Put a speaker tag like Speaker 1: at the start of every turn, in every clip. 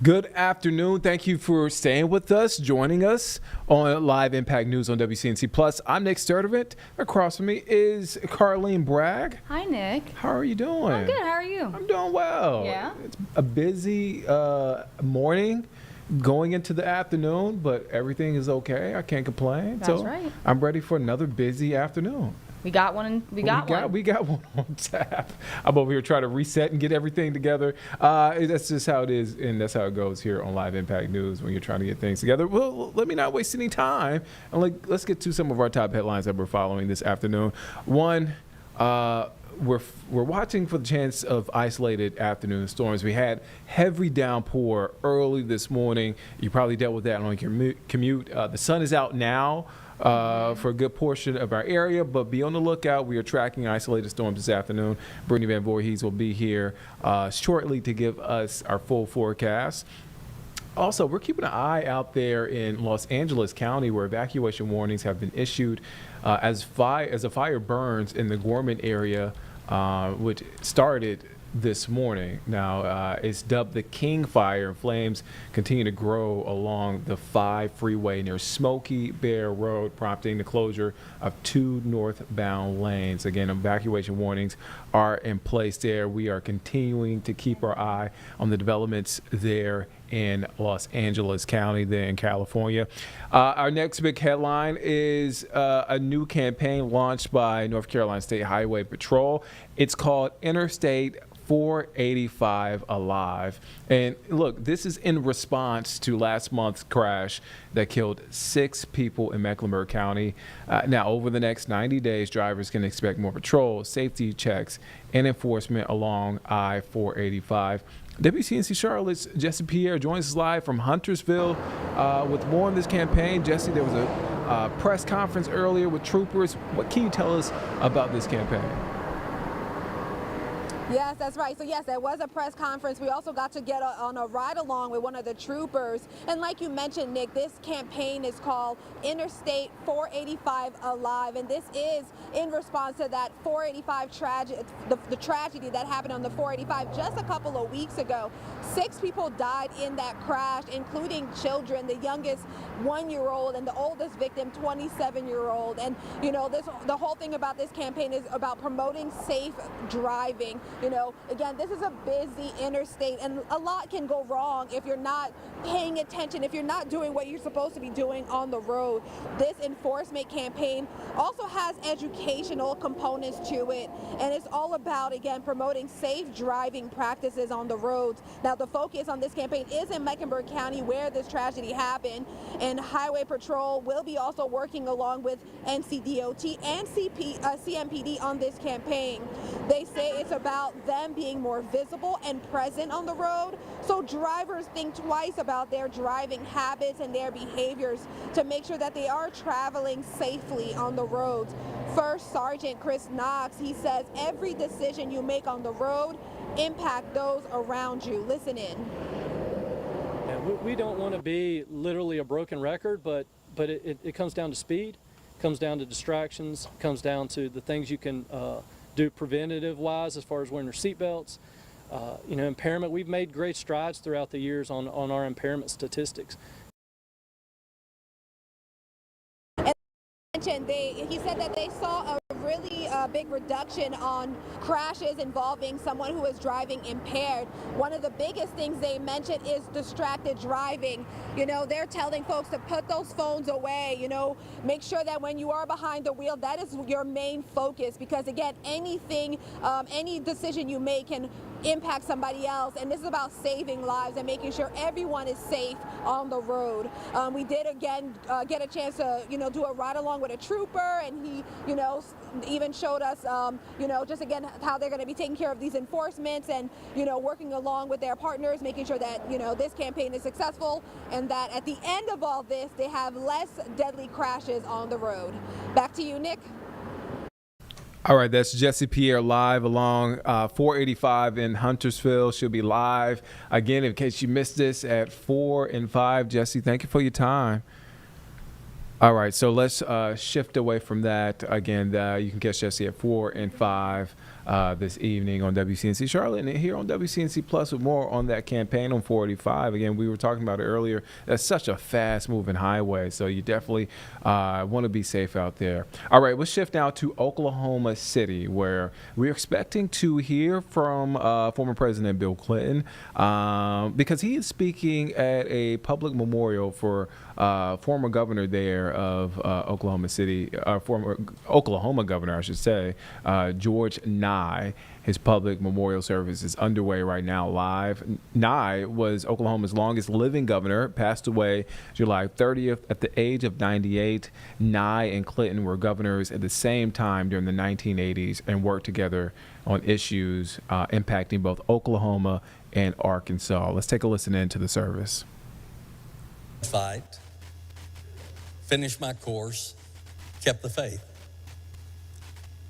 Speaker 1: Good afternoon. Thank you for staying with us, joining us on Live Impact News on WCNC Plus. I'm Nick Sturdivant. Across from me is Carlene Bragg.
Speaker 2: Hi, Nick.
Speaker 1: How are you doing?
Speaker 2: I'm good. How are you?
Speaker 1: I'm doing well.
Speaker 2: Yeah?
Speaker 1: It's a busy morning going into the afternoon, but everything is okay. I can't complain.
Speaker 2: That's right.
Speaker 1: I'm ready for another busy afternoon.
Speaker 2: We got one. We got
Speaker 1: one on tap. I'm over here trying to reset and get everything together. That's just how it is, and that's how it goes here on Live Impact News when you're trying to get things together. Well, let me not waste any time, and let's get to some of our top headlines that we're following this afternoon. One, we're watching for the chance of isolated afternoon storms. We had heavy downpour early this morning. You probably dealt with that on your commute. The sun is out now for a good portion of our area, but be on the lookout. We are tracking isolated storms this afternoon. Brittany Van Voorhees will be here shortly to give us our full forecast. Also, we're keeping an eye out there in Los Angeles County where evacuation warnings have been issued as a fire burns in the Gorman area, which started this morning. Now, it's dubbed the King Fire. Flames continue to grow along the 5 freeway near Smoky Bear Road, prompting the closure of 2 northbound lanes. Again, evacuation warnings are in place there. We are continuing to keep our eye on the developments there in Los Angeles County, there in California. Our next big headline is a new campaign launched by North Carolina State Highway Patrol. It's called Interstate 485 Alive. And look, this is in response to last month's crash that killed 6 people in Mecklenburg County. Now, over the next 90 days, drivers can expect more patrol, safety checks, and enforcement along I-485. WCNC Charlotte's Jesse Pierre joins us live from Huntersville with more on this campaign. Jesse, there was a press conference earlier with troopers. What can you tell us about this campaign?
Speaker 3: Yes, that's right. So yes, there was a press conference. We also got to get on a ride along with one of the troopers. And like you mentioned, Nick, this campaign is called Interstate 485 Alive. And this is in response to that 485 tragedy, the tragedy that happened on the 485 just a couple of weeks ago. 6 people died in that crash, including children, the youngest 1-year-old and the oldest victim, 27-year-old. And, you know, the whole thing about this campaign is about promoting safe driving. You know, again, this is a busy interstate, and a lot can go wrong if you're not paying attention, if you're not doing what you're supposed to be doing on the road. This enforcement campaign also has educational components to it, and it's all about, again, promoting safe driving practices on the roads. Now, the focus on this campaign is in Mecklenburg County, where this tragedy happened, and Highway Patrol will be also working along with NCDOT and CMPD on this campaign. They say it's about them being more visible and present on the road, so drivers think twice about their driving habits and their behaviors to make sure that they are traveling safely on the roads. First Sergeant Chris Knox, he says every decision you make on the road impact those around you. Listen in.
Speaker 4: Yeah, we don't want to be literally a broken record, but it comes down to speed, comes down to distractions, comes down to the things you can do preventative wise as far as wearing your seatbelts. You know, impairment, we've made great strides throughout the years on our impairment statistics.
Speaker 3: He said that they saw a really big reduction on crashes involving someone who is driving impaired. One of the biggest things they mentioned is distracted driving. You know, they're telling folks to put those phones away, you know, make sure that when you are behind the wheel, that is your main focus, because again, anything, any decision you make can impact somebody else, and this is about saving lives and making sure everyone is safe on the road. We did again get a chance to, you know, do a ride along with a trooper, and he, you know, even showed us, you know, just again how they're going to be taking care of these enforcements and, you know, working along with their partners, making sure that, you know, this campaign is successful and that at the end of all this, they have less deadly crashes on the road. Back to you, Nick.
Speaker 1: All right, that's Jesse Pierre live along 485 in Huntersville. She'll be live again in case you missed this at 4 and 5. Jesse, thank you for your time. All right, so let's shift away from that. Again, you can catch Jesse at 4 and 5 this evening on WCNC Charlotte, and here on WCNC Plus with more on that campaign on 485. Again, we were talking about it earlier. That's such a fast-moving highway, so you definitely want to be safe out there. All right, let's shift now to Oklahoma City, where we're expecting to hear from former President Bill Clinton because he is speaking at a public memorial for former governor there of Oklahoma City, former Oklahoma governor, I should say, George Nye. His public memorial service is underway right now live. Nye was Oklahoma's longest living governor, passed away July 30th at the age of 98. Nye and Clinton were governors at the same time during the 1980s and worked together on issues impacting both Oklahoma and Arkansas. Let's take a listen into the service.
Speaker 5: Fight, finished my course, kept the faith.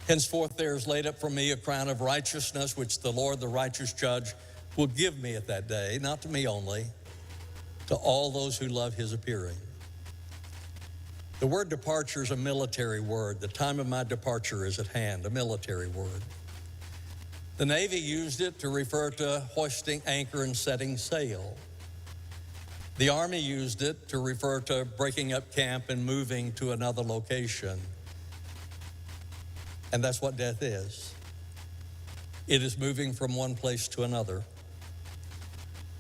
Speaker 5: Henceforth there is laid up for me a crown of righteousness, which the Lord, the righteous judge, will give me at that day, not to me only, to all those who love his appearing. The word departure is a military word. The time of my departure is at hand, a military word. The Navy used it to refer to hoisting anchor and setting sail. The Army used it to refer to breaking up camp and moving to another location. And that's what death is. It is moving from one place to another.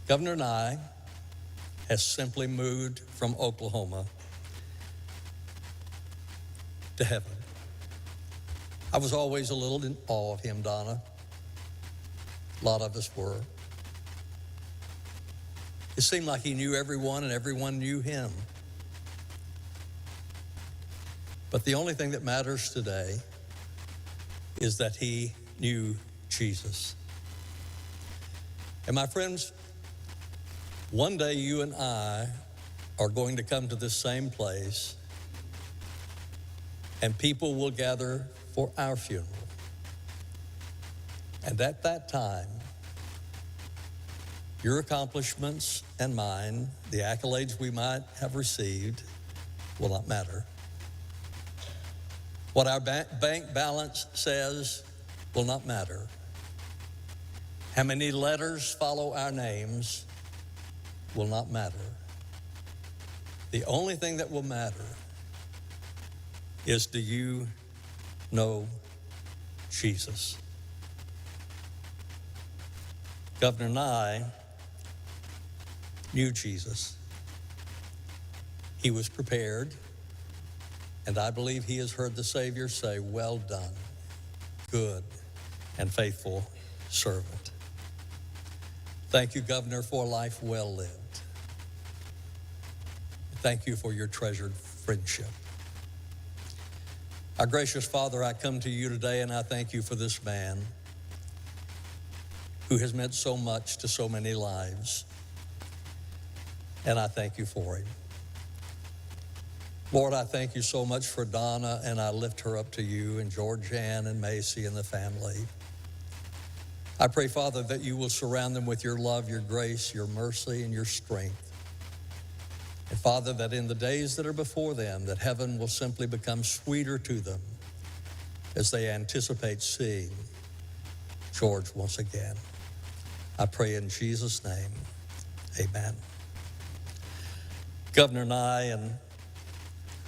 Speaker 5: Governor Nye has simply moved from Oklahoma to heaven. I was always a little in awe of him, Donna. A lot of us were. It seemed like he knew everyone and everyone knew him. But the only thing that matters today is that he knew Jesus. And my friends, one day you and I are going to come to this same place, and people will gather for our funeral. And at that time, your accomplishments and mine, the accolades we might have received, will not matter. What our bank balance says will not matter. How many letters follow our names will not matter. The only thing that will matter is, do you know Jesus? Governor Nye knew Jesus. He was prepared, and I believe he has heard the Savior say, "Well done, good and faithful servant." Thank you, Governor, for a life well lived. Thank you for your treasured friendship. Our gracious Father, I come to you today and I thank you for this man who has meant so much to so many lives. And I thank you for him. Lord, I thank you so much for Donna, and I lift her up to you, and Georgianne and Macy and the family. I pray, Father, that you will surround them with your love, your grace, your mercy, and your strength. And Father, that in the days that are before them, that heaven will simply become sweeter to them as they anticipate seeing George once again. I pray in Jesus' name, amen. Governor Nye and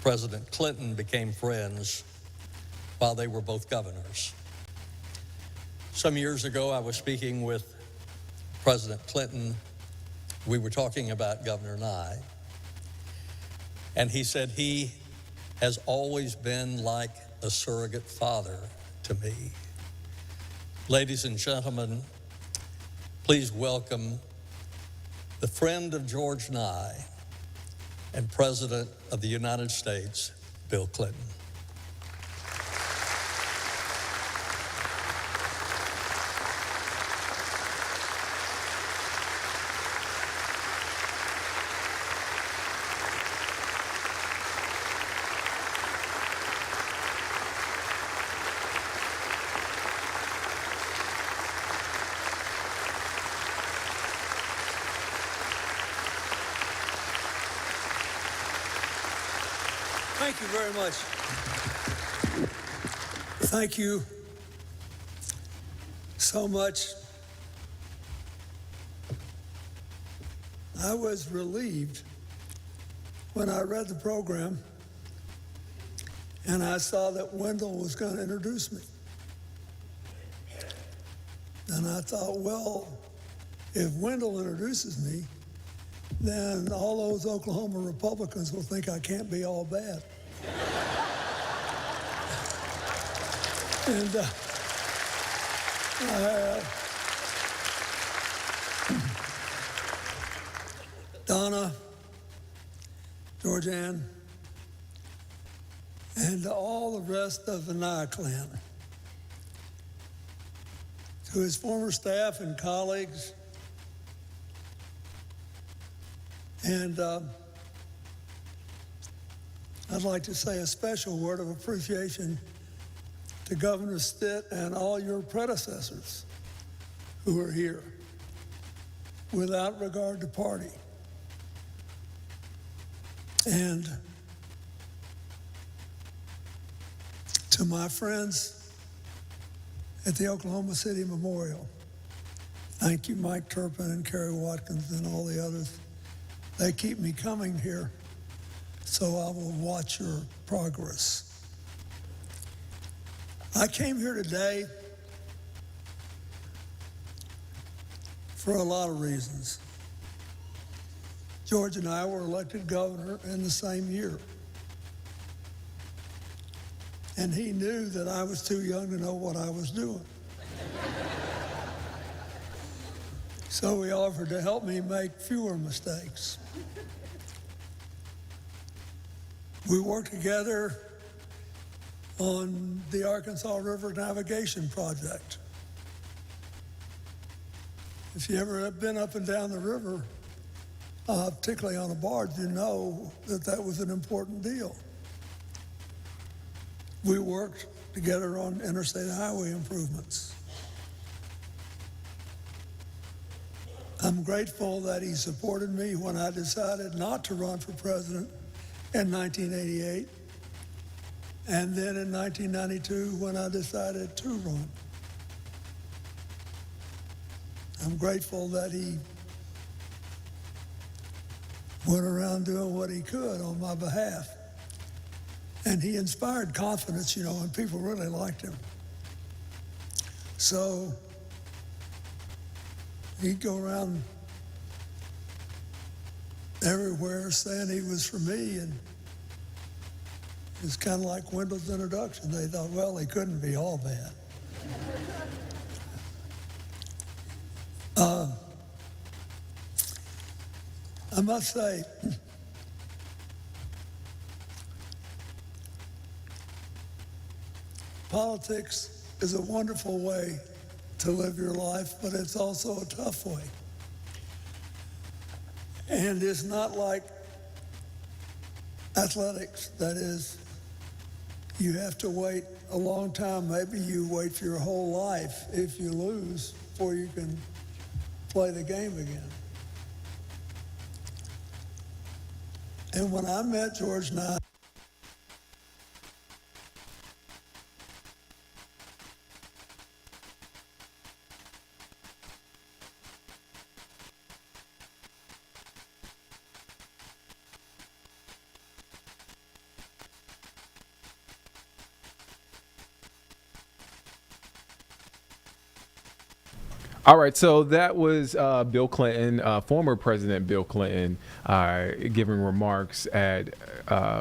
Speaker 5: President Clinton became friends while they were both governors. Some years ago, I was speaking with President Clinton. We were talking about Governor Nye. And he said he has always been like a surrogate father to me. Ladies and gentlemen, please welcome the friend of George Nye and President of the United States, Bill Clinton.
Speaker 6: Thank you very much. Thank you so much. I was relieved when I read the program and I saw that Wendell was going to introduce me. And I thought, well, if Wendell introduces me, then all those Oklahoma Republicans will think I can't be all bad. And Donna, Georgianne, and all the rest of the Nye clan, to his former staff and colleagues, and I'd like to say a special word of appreciation to Governor Stitt and all your predecessors who are here, without regard to party. And to my friends at the Oklahoma City Memorial. Thank you, Mike Turpin and Kerry Watkins and all the others. They keep me coming here, so I will watch your progress. I came here today for a lot of reasons. George and I were elected governor in the same year. And he knew that I was too young to know what I was doing. So he offered to help me make fewer mistakes. We worked together on the Arkansas River Navigation Project. If you ever have been up and down the river, particularly on a barge, you know that that was an important deal. We worked together on interstate highway improvements. I'm grateful that he supported me when I decided not to run for president in 1988, and then in 1992 when I decided to run. I'm grateful that he went around doing what he could on my behalf. And he inspired confidence, you know, and people really liked him. So he'd go around everywhere saying he was for me, and it's kind of like Wendell's introduction. They thought, well, he couldn't be all bad. I must say, politics is a wonderful way to live your life, but it's also a tough way. And it's not like athletics. That is, you have to wait a long time. Maybe you wait for your whole life if you lose before you can play the game again. And when I met George and I,
Speaker 1: All right, so that was Bill Clinton, former President Bill Clinton, giving remarks at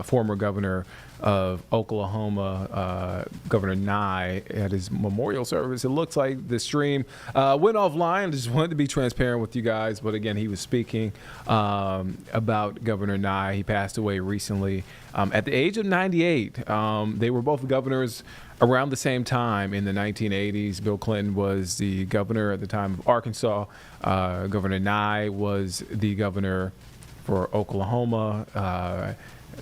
Speaker 1: former governor of Oklahoma, Governor Nye, at his memorial service. It looks like the stream went offline. Just wanted to be transparent with you guys, but again, he was speaking about Governor Nye. He passed away recently at the age of 98. They were both governors around the same time in the 1980s. Bill Clinton was the governor at the time of Arkansas. Governor Nye was the governor for Oklahoma.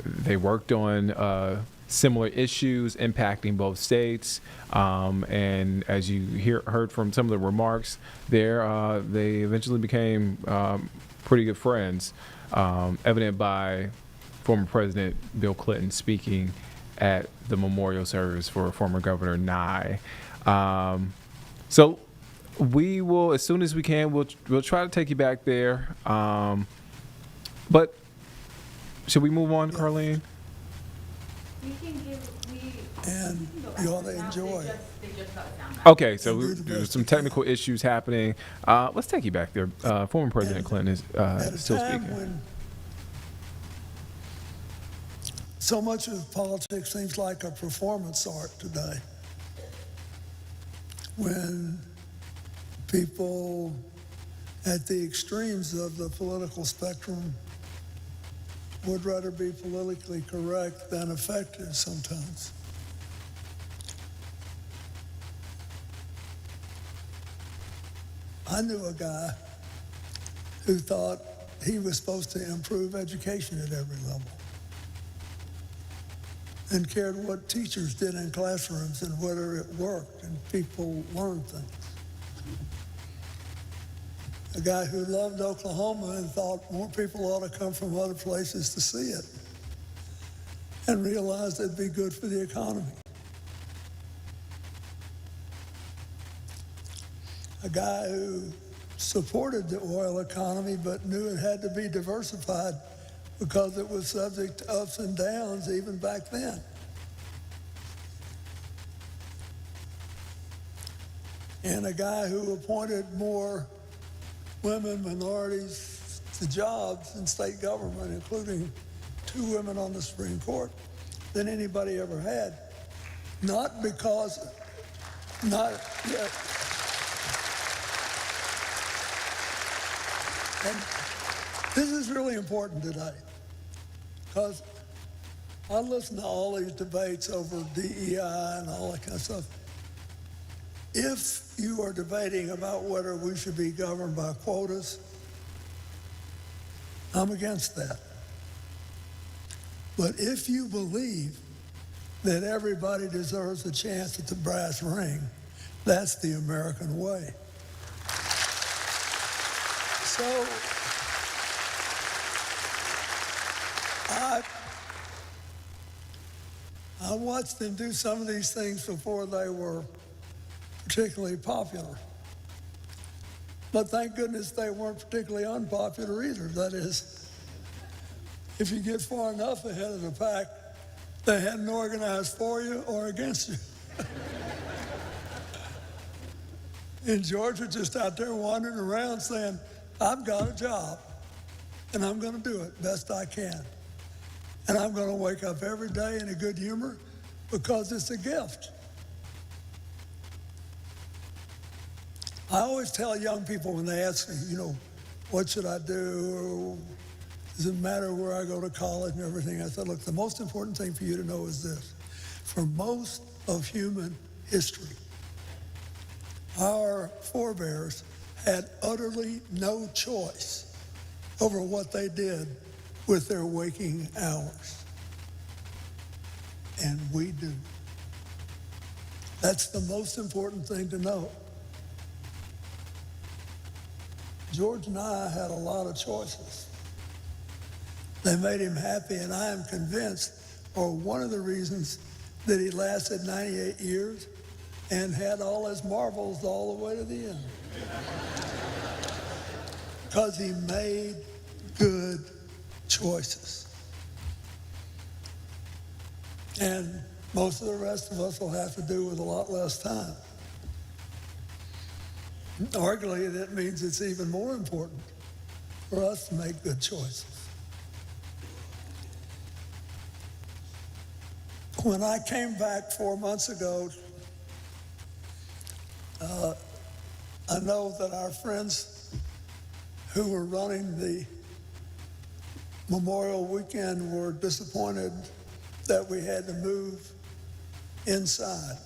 Speaker 1: They worked on similar issues impacting both states. And as you heard from some of the remarks there, they eventually became pretty good friends, evident by former President Bill Clinton speaking at the memorial service for former Governor Nye. So we will, as soon as we can, we'll try to take you back there. But should we move on, Carlene?
Speaker 6: and you ought to enjoy it.
Speaker 1: Okay, so there's some technical issues happening. Let's take you back there. Former President Clinton is
Speaker 6: At a
Speaker 1: still
Speaker 6: time
Speaker 1: speaking.
Speaker 6: when so much of politics seems like a performance art today, when people at the extremes of the political spectrum would rather be politically correct than effective sometimes. I knew a guy who thought he was supposed to improve education at every level and cared what teachers did in classrooms and whether it worked and people learned things. A guy who loved Oklahoma and thought more people ought to come from other places to see it and realized it'd be good for the economy. a guy who supported the oil economy but knew it had to be diversified because it was subject to ups and downs even back then. And a guy who appointed more women, minorities to jobs in state government, including 2 women on the Supreme Court, than anybody ever had. Not because, not, yeah. And this is really important today, because I listen to all these debates over DEI and all that kind of stuff. If you are debating about whether we should be governed by quotas, I'm against that. But if you believe that everybody deserves a chance at the brass ring, that's the American way. So I watched them do some of these things before they were particularly popular. But thank goodness they weren't particularly unpopular either. That is, if you get far enough ahead of the pack, they hadn't organized for you or against you. And George was just out there wandering around saying, I've got a job, and I'm going to do it best I can. And I'm going to wake up every day in a good humor because it's a gift. I always tell young people when they ask me, what should I do? Or does it matter where I go to college and everything? I said, look, the most important thing for you to know is this. For most of human history, our forebears had utterly no choice over what they did with their waking hours. And we do. That's the most important thing to know. George and I had a lot of choices. They made him happy, and I am convinced, or one of the reasons that he lasted 98 years and had all his marbles all the way to the end. Because he made good choices. And most of the rest of us will have to do with a lot less time. Arguably, that means it's even more important for us to make good choices. When I came back 4 months ago, I know that our friends who were running the Memorial Weekend were disappointed that we had to move inside.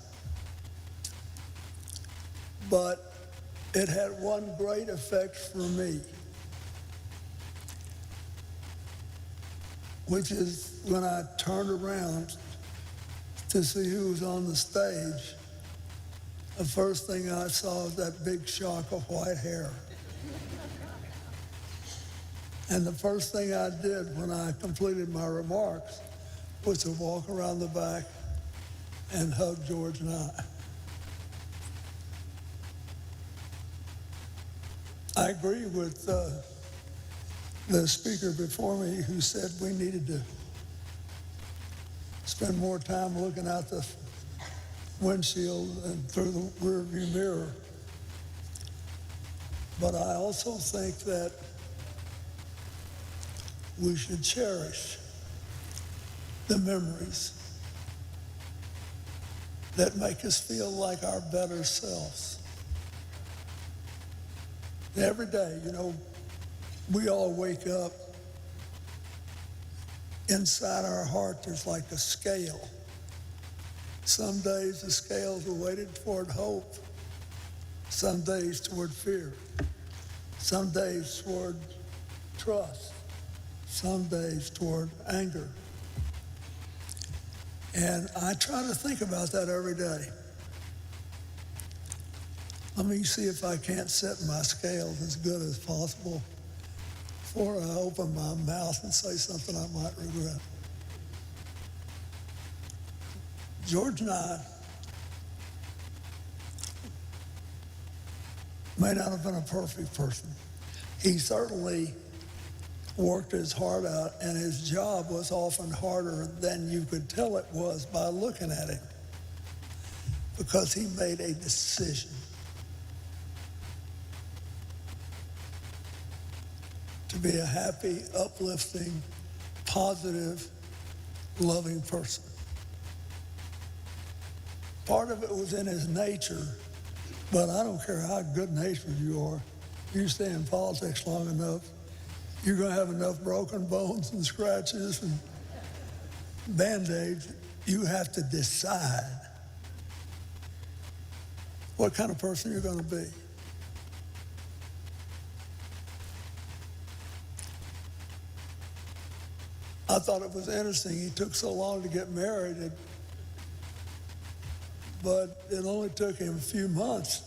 Speaker 6: But it had one great effect for me, which is when I turned around to see who was on the stage, the first thing I saw was that big shock of white hair. And the first thing I did when I completed my remarks was to walk around the back and hug George and I agree with the speaker before me who said we needed to spend more time looking out the windshield and through the rearview mirror. But I also think that we should cherish the memories that make us feel like our better selves. Every day, we all wake up. Inside our heart, there's like a scale. Some days the scales are weighted toward hope. Some days toward fear. Some days toward trust. Some days toward anger. And I try to think about that every day. Let me see if I can't set my scales as good as possible before I open my mouth and say something I might regret. George and I may not have been a perfect person. He certainly worked his heart out, and his job was often harder than you could tell it was by looking at him, because he made a decision to be a happy, uplifting, positive, loving person. Part of it was in his nature, but I don't care how good-natured you are. You stay in politics long enough, you're going to have enough broken bones and scratches and band-aids. You have to decide what kind of person you're going to be. I thought it was interesting he took so long to get married, but it only took him a few months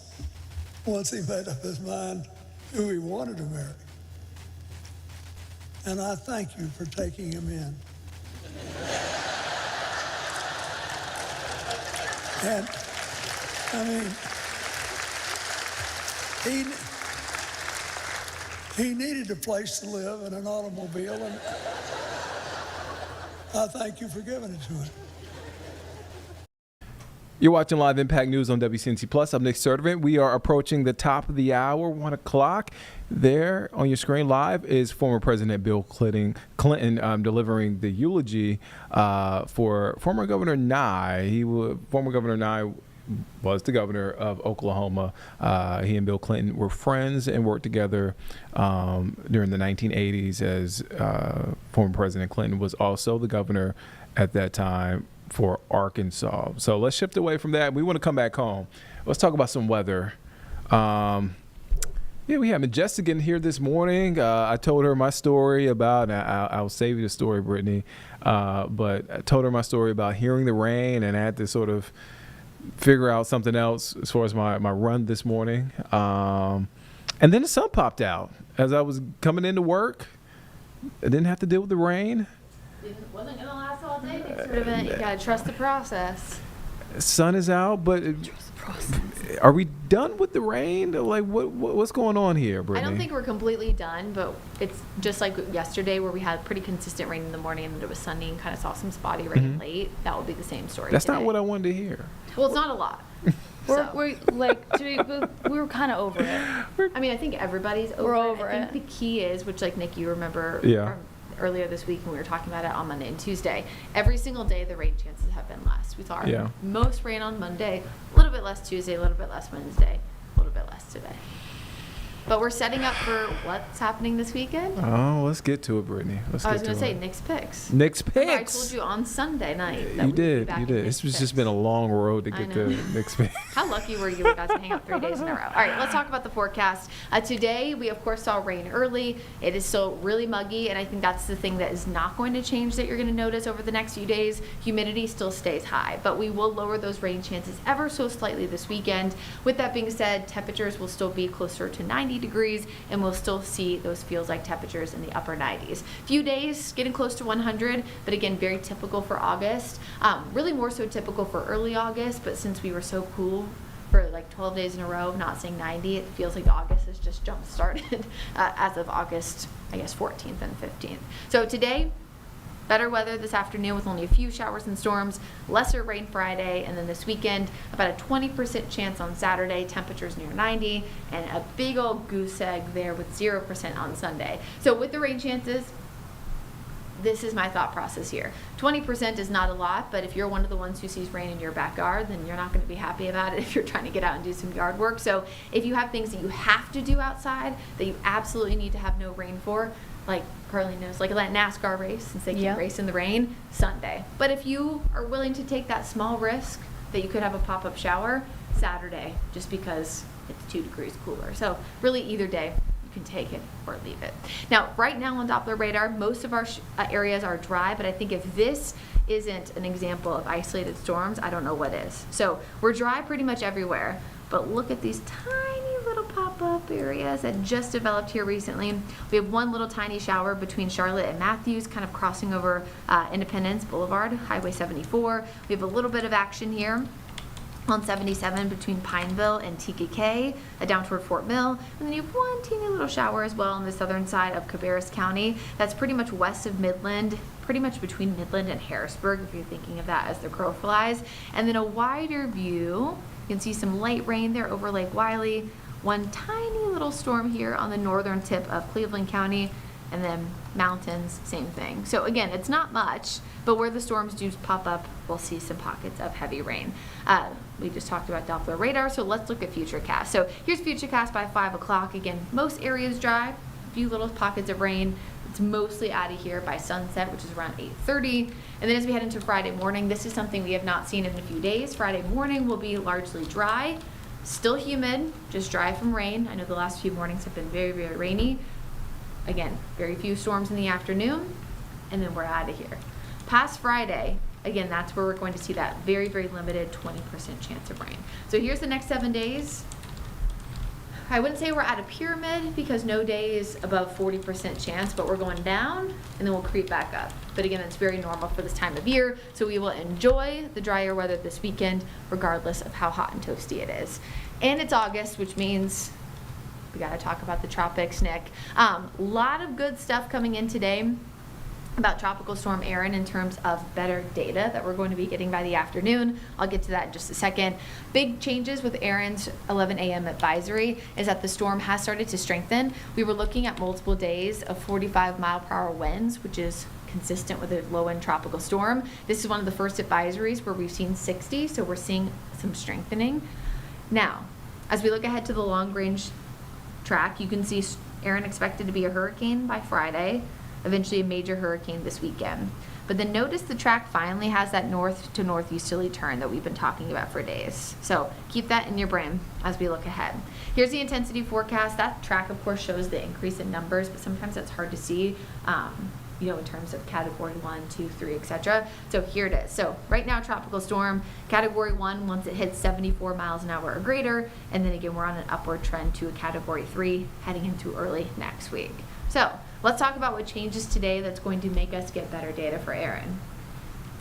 Speaker 6: once he made up his mind who he wanted to marry. And I thank you for taking him in. And I mean, he needed a place to live and an automobile, and I thank you for giving it to him.
Speaker 1: You're watching Live Impact News on WCNC Plus. I'm Nick Sertivant. We are approaching the top of the hour, 1 o'clock. There on your screen live is former President Bill Clinton delivering the eulogy for former Governor Nye. Former Governor Nye was the governor of Oklahoma. He and Bill Clinton were friends and worked together during the 1980s as former President Clinton was also the governor at that time for Arkansas. So let's shift away from that. We want to come back home. Let's talk about some weather. We have Majestic in here this morning. I told her my story about, I'll save you the story, Brittany, but I told her my story about hearing the rain, and I had to sort of figure out something else as far as my run this morning. And then the sun popped out as I was coming into work. I didn't have to deal with the rain.
Speaker 2: It wasn't going to last all day. Sort of you got to trust the process.
Speaker 1: Sun is out, but are we done with the rain? Like, what's going on here, Brittany?
Speaker 2: I don't think we're completely done, but it's just like yesterday where we had pretty consistent rain in the morning and then it was sunny and kind of saw some spotty rain late. That will be the same story
Speaker 1: That's
Speaker 2: today.
Speaker 1: not what I wanted to hear.
Speaker 2: Well, it's not a lot.
Speaker 7: We were kind of over it.
Speaker 2: I mean, I think everybody's over
Speaker 7: We're
Speaker 2: it.
Speaker 7: over
Speaker 2: I think
Speaker 7: it.
Speaker 2: the key is, which like Nick, you remember
Speaker 1: Yeah.
Speaker 2: earlier this week when we were talking about it on Monday and Tuesday, every single day the rain chances have been less. We saw our most rain on Monday, a little bit less Tuesday, a little bit less Wednesday, a little bit less today. But we're setting up for what's happening this weekend.
Speaker 1: Oh, let's get to it, Brittany.
Speaker 2: I was going to say Nick's picks.
Speaker 1: Nick's
Speaker 2: Remember, I
Speaker 1: picks.
Speaker 2: told you on Sunday night. That
Speaker 1: You
Speaker 2: we'd be
Speaker 1: did.
Speaker 2: back
Speaker 1: You
Speaker 2: in
Speaker 1: did.
Speaker 2: Nick's
Speaker 1: This was
Speaker 2: picks.
Speaker 1: just been a long road to
Speaker 2: I
Speaker 1: get
Speaker 2: know.
Speaker 1: to Nick's picks.
Speaker 2: How lucky were you we got to hang out 3 days in a row. All right, let's talk about the forecast. Today, we, of course, saw rain early. It is still really muggy, and I think that's the thing that is not going to change that you're going to notice over the next few days. Humidity still stays high, but we will lower those rain chances ever so slightly this weekend. With that being said, temperatures will still be closer to 90 degrees, and we'll still see those feels like temperatures in the upper 90s. Few days getting close to 100, but again, very typical for August. Really more so typical for early August, but since we were so cool for like 12 days in a row, not saying 90, it feels like August has just jump started as of August, I guess, 14th and 15th. So today, better weather this afternoon with only a few showers and storms, lesser rain Friday, and then this weekend, about a 20% chance on Saturday, temperatures near 90, and a big old goose egg there with 0% on Sunday. So with the rain chances, this is my thought process here. 20% is not a lot, but if you're one of the ones who sees rain in your backyard, then you're not going to be happy about it if you're trying to get out and do some yard work. So if you have things that you have to do outside that you absolutely need to have no rain for, like Carly knows, like that NASCAR race, since they can race in the rain, Sunday. But if you are willing to take that small risk that you could have a pop-up shower, Saturday, just because it's 2 degrees cooler. So really either day, you can take it or leave it. Now, right now on Doppler radar, most of our areas are dry, but I think if this isn't an example of isolated storms, I don't know what is. So we're dry pretty much everywhere, but look at these tiny little pop-up areas that just developed here recently. We have one little tiny shower between Charlotte and Matthews, kind of crossing over Independence Boulevard, Highway 74. We have a little bit of action here on 77 between Pineville and TKK, down toward Fort Mill. And then you have one teeny little shower as well on the southern side of Cabarrus County. That's pretty much west of Midland, pretty much between Midland and Harrisburg, if you're thinking of that as the crow flies. And then a wider view, you can see some light rain there over Lake Wylie, one tiny little storm here on the northern tip of Cleveland County, and then mountains, same thing. So again, it's not much, but where the storms do pop up, we'll see some pockets of heavy rain. We just talked about Doppler radar, so let's look at Futurecast. So here's Futurecast by 5 o'clock. Again, most areas dry, a few little pockets of rain. It's mostly out of here by sunset, which is around 8:30. And then as we head into Friday morning, this is something we have not seen in a few days. Friday morning will be largely dry, still humid, just dry from rain. I know the last few mornings have been very, very rainy. Again, very few storms in the afternoon, and then we're out of here. Past Friday, again, that's where we're going to see that very, very limited 20% chance of rain. So here's the next 7 days. I wouldn't say we're at a pyramid because no day is above 40% chance, but we're going down and then we'll creep back up. But again, it's very normal for this time of year, so we will enjoy the drier weather this weekend regardless of how hot and toasty it is. And it's August, which means we got to talk about the tropics, Nick. Lot of good stuff coming in today about Tropical Storm Erin in terms of better data that we're going to be getting by the afternoon. I'll get to that in just a second. Big changes with Erin's 11 a.m. advisory is that the storm has started to strengthen. We were looking at multiple days of 45-mile-per-hour winds, which is consistent with a low-end tropical storm. This is one of the first advisories where we've seen 60, so we're seeing some strengthening. Now, as we look ahead to the long-range track, you can see Erin expected to be a hurricane by Friday, eventually a major hurricane this weekend. But then notice the track finally has that north to northeasterly turn that we've been talking about for days. So keep that in your brain as we look ahead. Here's the intensity forecast. That track, of course, shows the increase in numbers, but sometimes that's hard to see, in terms of category 1, 2, 3, etc. So here it is. So right now, tropical storm, category 1, once it hits 74 miles an hour or greater, and then again, we're on an upward trend to a category 3 heading into early next week. So let's talk about what changes today that's going to make us get better data for Erin.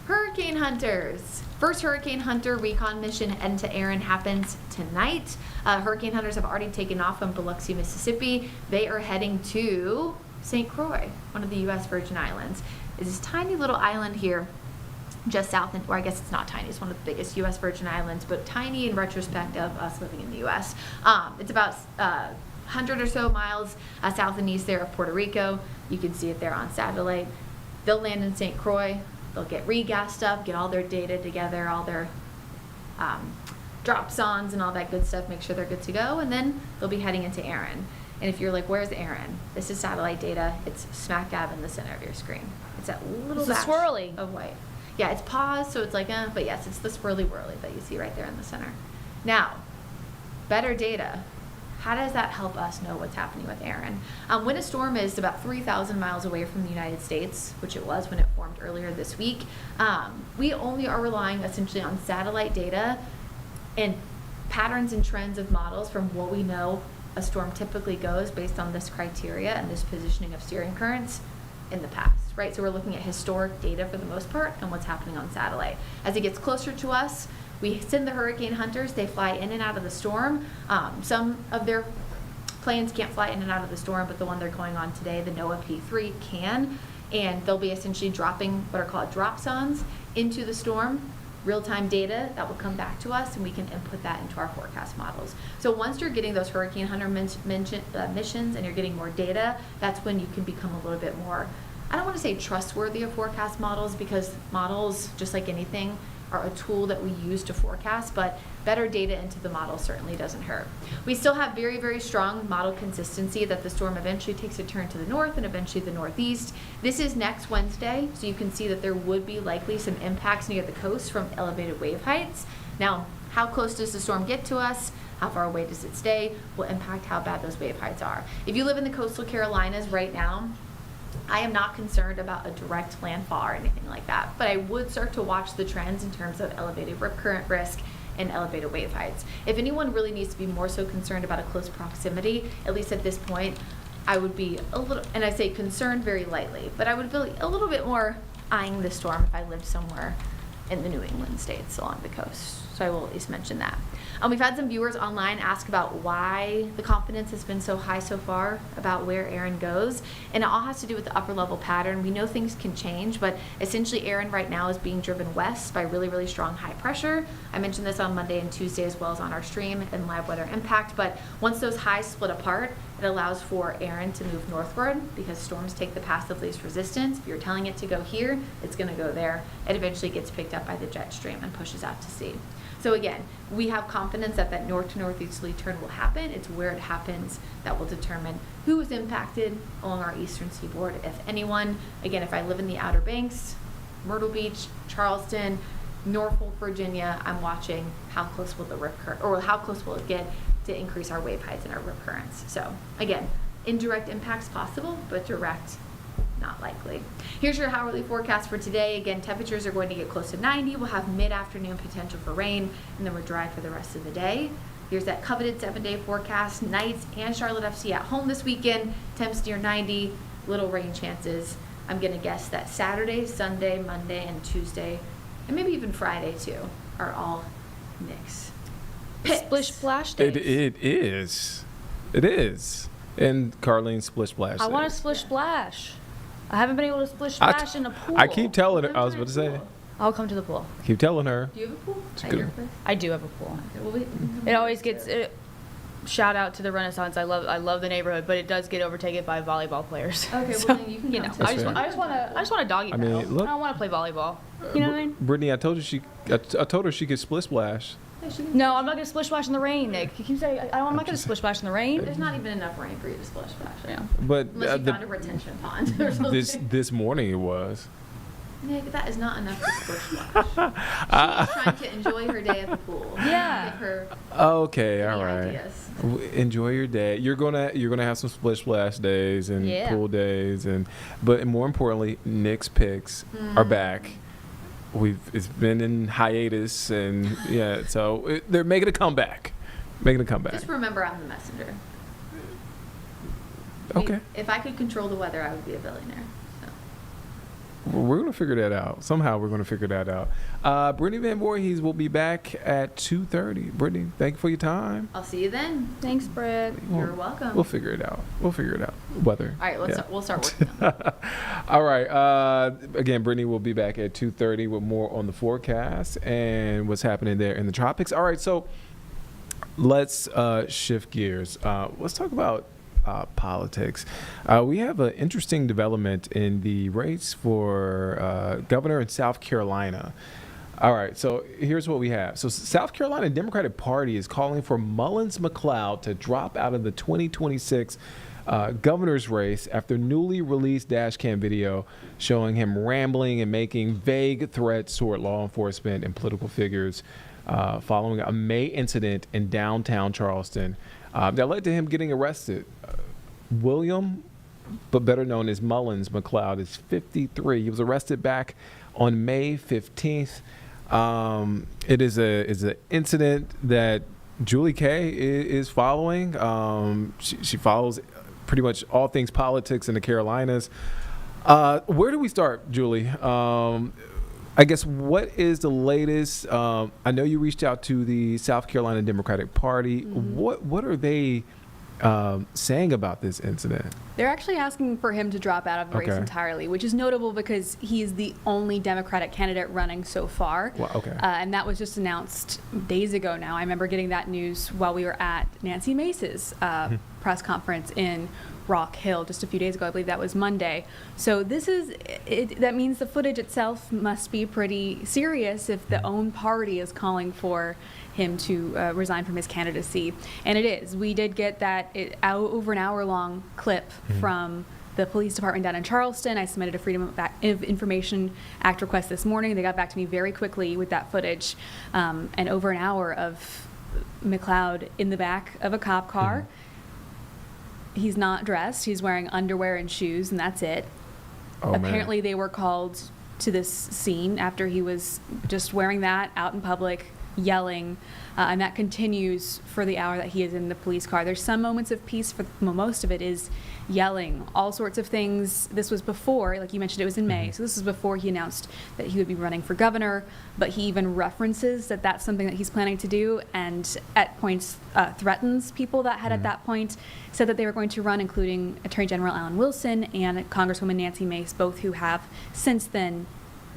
Speaker 2: Hurricane hunters. First Hurricane Hunter recon mission into Erin happens tonight. Hurricane hunters have already taken off from Biloxi, Mississippi. They are heading to St. Croix, one of the U.S. Virgin Islands. It's this tiny little island here just south, or I guess it's not tiny, it's one of the biggest U.S. Virgin Islands, but tiny in retrospect of us living in the U.S. It's about 100 or so miles south and east there of Puerto Rico. You can see it there on satellite. They'll land in St. Croix. They'll get regassed up, get all their data together, all their drop-ons and all that good stuff, make sure they're good to go, and then they'll be heading into Erin. And if you're like, where's Erin? This is satellite data. It's smack dab in the center of your screen. It's that little
Speaker 7: It's a
Speaker 2: batch
Speaker 7: swirly
Speaker 2: of white. Yeah, it's paused, so it's like, but yes, it's the swirly whirly that you see right there in the center. Now, better data. How does that help us know what's happening with Erin? When a storm is about 3,000 miles away from the United States, which it was when it formed earlier this week, we only are relying essentially on satellite data and patterns and trends of models from what we know a storm typically goes based on this criteria and this positioning of steering currents in the past, right? So we're looking at historic data for the most part and what's happening on satellite. As it gets closer to us, we send the hurricane hunters. They fly in and out of the storm. Some of their planes can't fly in and out of the storm, but the one they're going on today, the NOAA P3, can. And they'll be essentially dropping what are called drop-zones into the storm, real-time data that will come back to us, and we can input that into our forecast models. So once you're getting those hurricane hunter missions and you're getting more data, that's when you can become a little bit more, I don't want to say trustworthy of forecast models, because models, just like anything, are a tool that we use to forecast, but better data into the model certainly doesn't hurt. We still have very, very strong model consistency that the storm eventually takes a turn to the north and eventually the northeast. This is next Wednesday, so you can see that there would be likely some impacts near the coast from elevated wave heights. Now, how close does the storm get to us? How far away does it stay? Will impact how bad those wave heights are. If you live in the coastal Carolinas right now, I am not concerned about a direct landfall or anything like that, but I would start to watch the trends in terms of elevated rip current risk and elevated wave heights. If anyone really needs to be more so concerned about a close proximity, at least at this point, I would be a little, and I say concerned very lightly, but I would feel a little bit more eyeing the storm if I lived somewhere in the New England states along the coast. So so I will at least mention that. We've had some viewers online ask about why the confidence has been so high so far about where Aaron goes, and it all has to do with the upper level pattern. We know things can change, but essentially Aaron right now is being driven west by really, really strong high pressure. I mentioned this on Monday and Tuesday as well as on our stream and live weather impact, but once those highs split apart, it allows for Aaron to move northward because storms take the path of least resistance. If you're telling it to go here, it's going to go there. It eventually gets picked up by the jet stream and pushes out to sea. So again, we have confidence that that north to northeasterly turn will happen. It's where it happens that will determine who is impacted along our eastern seaboard, if anyone. Again, if I live in the Outer Banks, Myrtle Beach, Charleston, Norfolk, Virginia, I'm watching how close will the rip current, or how close will it get to increase our wave heights and our rip currents. So again, indirect impacts possible, but direct, not likely. Here's your hourly forecast for today. Again, temperatures are going to get close to 90. We'll have mid-afternoon potential for rain, and then we're dry for the rest of the day. Here's that coveted 7-day forecast. Knights and Charlotte FC at home this weekend. Temps near 90, little rain chances. I'm going to guess that Saturday, Sunday, Monday, and Tuesday, and maybe even Friday too, are all Knicks.
Speaker 7: Splish splash days.
Speaker 1: It is. It is. And Carlene's splish splash.
Speaker 7: I want to
Speaker 1: days.
Speaker 7: splish splash. I haven't been able to splish splash in a pool.
Speaker 1: I keep telling her. I was about to say.
Speaker 7: I'll come to the pool.
Speaker 1: Keep telling her.
Speaker 2: Do you have a pool at
Speaker 1: good.
Speaker 2: your place?
Speaker 7: I do have a pool.
Speaker 2: Okay, well,
Speaker 7: It always gets shout out to the Renaissance. I love the neighborhood, but it does get overtaken by volleyball players.
Speaker 2: Okay, well,
Speaker 7: So,
Speaker 2: then you can
Speaker 7: you
Speaker 2: come
Speaker 7: know,
Speaker 2: to
Speaker 7: I
Speaker 2: the
Speaker 7: just want a doggy
Speaker 1: I mean,
Speaker 7: paddle.
Speaker 1: look-
Speaker 7: I don't want to play volleyball. You know what I mean?
Speaker 1: Brittany, I told her I told her she could split splash.
Speaker 7: No, I'm not gonna splish splash in the rain, Nick. You keep saying I'm not gonna splish splash in the rain.
Speaker 2: There's not even enough rain for you to splish splash.
Speaker 7: Yeah.
Speaker 1: But
Speaker 2: Unless you found a retention pond or something.
Speaker 1: this morning it was.
Speaker 2: Nick, that is not enough to splish splash. She's trying to enjoy her day at the pool.
Speaker 7: Yeah.
Speaker 2: Give her
Speaker 1: Okay, all
Speaker 2: any
Speaker 1: right.
Speaker 2: ideas.
Speaker 1: Enjoy your day. You're gonna have some splish splash days and
Speaker 7: Yeah.
Speaker 1: pool days, but more importantly, Nick's picks are back. It's been in hiatus, and yeah, so they're making a comeback.
Speaker 2: Just remember, I'm the messenger.
Speaker 1: Okay.
Speaker 2: If I could control the weather, I would be a billionaire. So.
Speaker 1: We're gonna figure that out. Somehow we're gonna figure that out. Brittany Van Voorhees will be back at 2:30. Brittany, thank you for your time.
Speaker 2: I'll see you then.
Speaker 7: Thanks, Britt.
Speaker 2: You're welcome.
Speaker 1: We'll figure it out. Weather.
Speaker 2: All right,
Speaker 1: Yeah.
Speaker 2: we'll start working on that.
Speaker 1: All right. Again, Brittany will be back at 2:30 with more on the forecast and what's happening there in the tropics. All right, so let's shift gears. Let's talk about politics. We have an interesting development in the race for governor in South Carolina. All right, so here's what we have. So South Carolina Democratic Party is calling for Mullins McLeod to drop out of the 2026 governor's race after newly released dash cam video showing him rambling and making vague threats toward law enforcement and political figures following a May incident in downtown Charleston that led to him getting arrested. William, but better known as Mullins McLeod, is 53. He was arrested back on May 15th. It is an incident that Julie Kay is following. She follows pretty much all things politics in the Carolinas. Where do we start, Julie? I guess what is the latest? I know you reached out to the South Carolina Democratic Party.
Speaker 8: Mm-hmm.
Speaker 1: What are they saying about this incident?
Speaker 8: They're actually asking for him to drop out of the race
Speaker 1: Okay.
Speaker 8: entirely, which is notable because he is the only Democratic candidate running so far.
Speaker 1: Well, okay.
Speaker 8: And that was just announced days ago now. I remember getting that news while we were at Nancy Mace's press conference in Rock Hill just a few days ago. I believe that was Monday. So that means the footage itself must be pretty serious if the own party is calling for him to resign from his candidacy. And it is. We did get that over an hour-long clip from the police department down in Charleston. I submitted a Freedom of Information Act request this morning. They got back to me very quickly with that footage. And over an hour of McLeod in the back of a cop car. He's not dressed. He's wearing underwear and shoes, and that's it.
Speaker 1: Oh,
Speaker 8: Apparently, they were called to this scene after he was just wearing that out in public, yelling, and that continues for the hour that he is in the police car. There's some moments of peace, for most of it is yelling, all sorts of things. This was before, like you mentioned, it was in May, so this is before he announced that he would be running for governor, but he even references that that's something that he's planning to do, and at points threatens people that had at that point said that they were going to run, including Attorney General Alan Wilson and Congresswoman Nancy Mace, both who have since then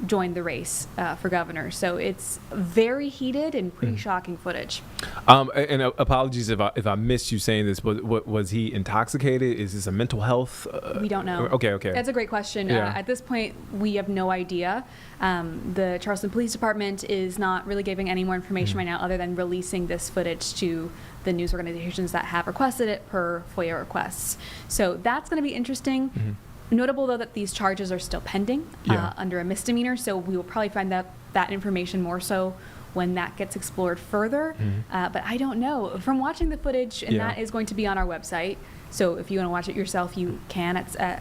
Speaker 8: joined the race for governor. So it's very heated and pretty shocking footage.
Speaker 1: And apologies if I missed you saying this, but was he intoxicated? Is this a mental health?
Speaker 8: We don't know.
Speaker 1: Okay.
Speaker 8: That's a great question.
Speaker 1: Yeah.
Speaker 8: At this point, we have no idea. The Charleston Police Department is not really giving any more information right now other than releasing this footage to the news organizations that have requested it per FOIA requests. So that's going to be interesting. Notable, though, that these charges are still pending under a misdemeanor, so we will probably find that information more so when that gets explored further. But I don't know. From watching the footage, and that is going to be on our website, so if you want to watch it yourself, you can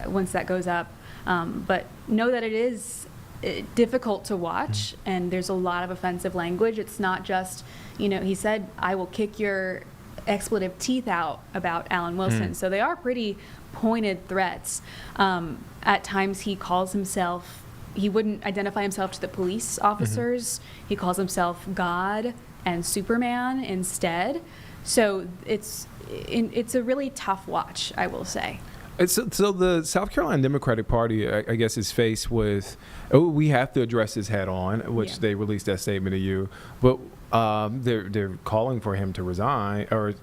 Speaker 8: once that goes up. But know that it is difficult to watch, and there's a lot of offensive language. It's not just, he said, "I will kick your expletive teeth out" about Alan Wilson. So they are pretty pointed threats. At times he calls himself, he wouldn't identify himself to the police officers. He calls himself God and Superman instead. So it's a really tough watch, I will say.
Speaker 1: So the South Carolina Democratic Party, I guess, is faced with, we have to address this head on, which they released that statement to you, but they're calling for him to resign, or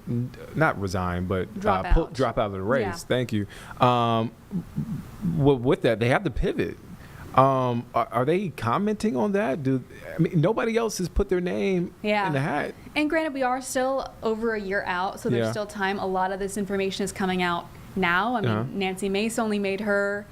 Speaker 1: not resign, but
Speaker 8: drop
Speaker 1: out of the race.
Speaker 8: Yeah.
Speaker 1: Thank you. With that, they have to pivot. Are they commenting on that? Nobody else has put their name in the hat.
Speaker 8: And granted, we are still over a year out, so there's still time. A lot of this information is coming out now. I mean, Nancy Mace only made her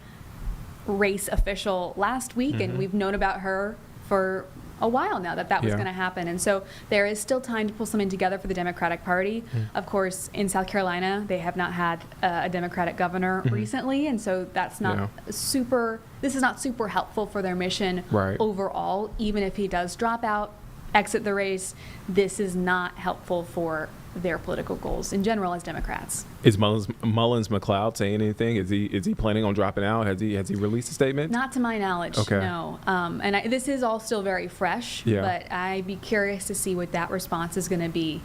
Speaker 8: race official last week, and we've known about her for a while now that was going to happen. And so there is still time to pull something together for the Democratic Party. Of course, in South Carolina, they have not had a Democratic governor recently, and so that's not this is not super helpful for their mission overall. Even if he does drop out, exit the race, this is not helpful for their political goals in general as Democrats.
Speaker 1: Is Mullins McLeod saying anything? Is he planning on dropping out? Has he released a statement?
Speaker 8: Not to my knowledge, no. And this is all still very fresh, but I'd be curious to see what that response is going to be.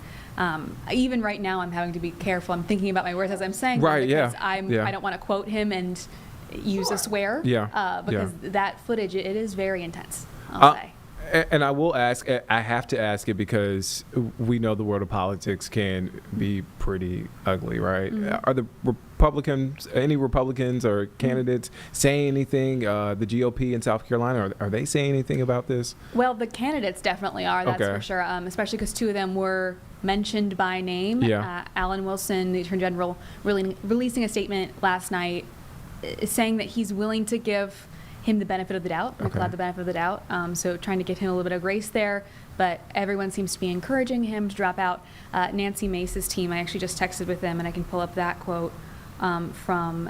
Speaker 8: Even right now, I'm having to be careful. I'm thinking about my words as I'm saying them because I don't want to quote him and use a swear. Because that footage, it is very intense, I'll say.
Speaker 1: And I will ask, I have to ask it because we know the world of politics can be pretty ugly, right? Are the any Republicans or candidates saying anything, the GOP in South Carolina, are they saying anything about this?
Speaker 8: Well, the candidates definitely are, that's for sure, especially because two of them were mentioned by name. Alan Wilson, the Attorney General, releasing a statement last night saying that he's willing to give him the benefit of the doubt, McLeod the benefit of the doubt. So trying to give him a little bit of grace there, but everyone seems to be encouraging him to drop out. Nancy Mace's team, I actually just texted with them, and I can pull up that quote from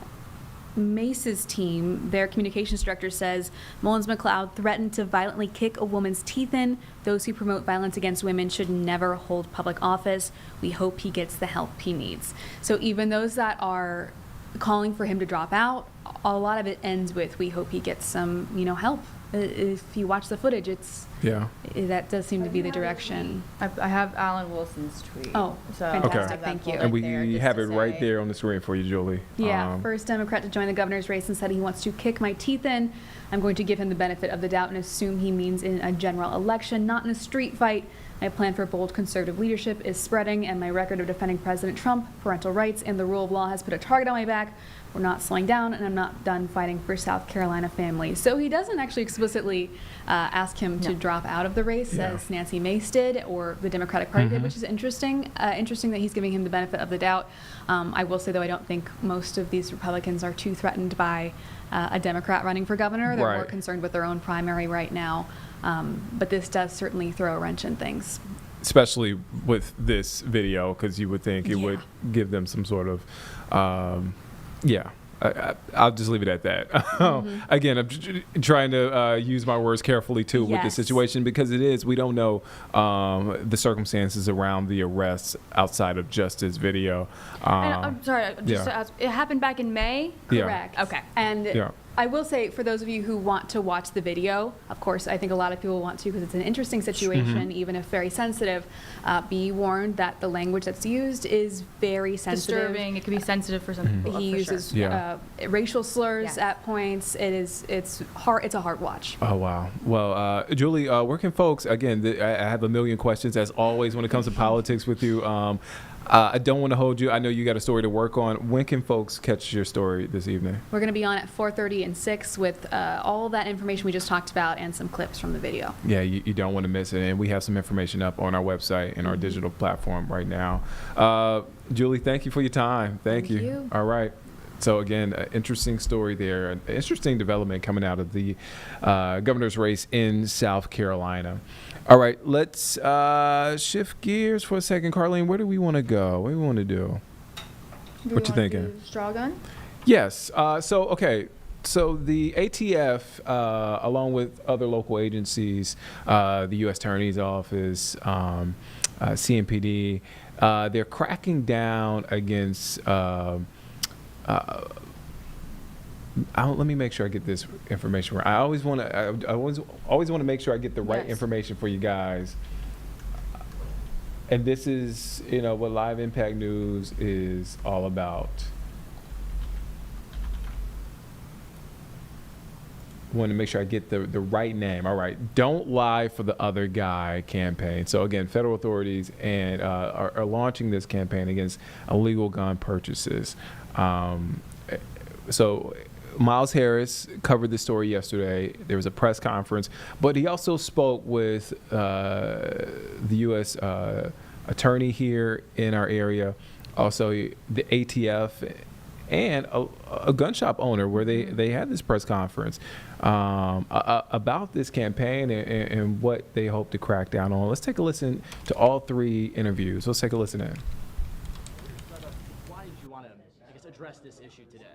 Speaker 8: Mace's team. Their communications director says, Mullins McLeod threatened to violently kick a woman's teeth in. Those who promote violence against women should never hold public office. We hope he gets the help he needs. So even those that are calling for him to drop out, a lot of it ends with, we hope he gets some, help. If you watch the footage, that does seem to be the direction.
Speaker 7: I have Alan Wilson's tweet.
Speaker 8: Oh, so fantastic. Thank you.
Speaker 1: And we have it right there on the screen for you, Julie.
Speaker 8: Yeah, first Democrat to join the governor's race and said he wants to kick my teeth in. I'm going to give him the benefit of the doubt and assume he means in a general election, not in a street fight. My plan for bold conservative leadership is spreading, and my record of defending President Trump, parental rights, and the rule of law has put a target on my back. We're not slowing down, and I'm not done fighting for South Carolina families. So he doesn't actually explicitly ask him to drop out of the race, as Nancy Mace did, or the Democratic Party did, which is interesting. Interesting that he's giving him the benefit of the doubt. I will say, though, I don't think most of these Republicans are too threatened by a Democrat running for governor. They're more concerned with their own primary right now. But this does certainly throw a wrench in things.
Speaker 1: Especially with this video, because you would think it would give them some sort of, I'll just leave it at that. Again, I'm trying to use my words carefully too with this
Speaker 8: Yes.
Speaker 1: situation, because we don't know the circumstances around the arrests outside of just this video.
Speaker 7: And I'm sorry, just
Speaker 1: yeah.
Speaker 7: to ask, it happened back in May?
Speaker 1: Yeah.
Speaker 8: Correct.
Speaker 7: Okay.
Speaker 8: And
Speaker 1: Yeah.
Speaker 8: I will say, for those of you who want to watch the video, of course, I think a lot of people want to because it's an interesting situation, even if very sensitive. Be warned that the language that's used is very sensitive.
Speaker 7: Disturbing. It could be sensitive for some people.
Speaker 8: He
Speaker 7: for
Speaker 8: uses
Speaker 7: Sure.
Speaker 1: Yeah.
Speaker 8: racial slurs
Speaker 7: Yeah.
Speaker 8: at points. It's hard. It's a hard watch.
Speaker 1: Oh, wow. Well, Julie, where can folks, again, I have a million questions as always when it comes to politics with you. I don't want to hold you. I know you got a story to work on. When can folks catch your story this evening?
Speaker 8: We're going to be on at 4:30 and 6 with all that information we just talked about and some clips from the video.
Speaker 1: Yeah, you don't want to miss it. And we have some information up on our website and our digital platform right now. Julie, thank you for your time. Thank you. All right. So again, an interesting story there, an interesting development coming out of the governor's race in South Carolina. All right, let's shift gears for a second. Carlene, where do we want to go? What do we want to do? What you thinking?
Speaker 7: Straw gun?
Speaker 1: Yes. So the ATF, along with other local agencies, the U.S. Attorney's Office, CMPD, they're cracking down against. Let me make sure I get this information right. I always want to make sure I get the right
Speaker 7: Yes.
Speaker 1: information for you guys. And this is, what Live Impact News is all about. Want to make sure I get the right name. All right. Don't Lie for the Other Guy campaign. So again, federal authorities and are launching this campaign against illegal gun purchases. So Miles Harris covered this story yesterday. There was a press conference, but he also spoke with the U.S. Attorney here in our area, also the ATF, and a gun shop owner where they had this press conference about this campaign and what they hope to crack down on. Let's take a listen to all three interviews. Let's take a listen in.
Speaker 9: Why did you want to, address this issue today?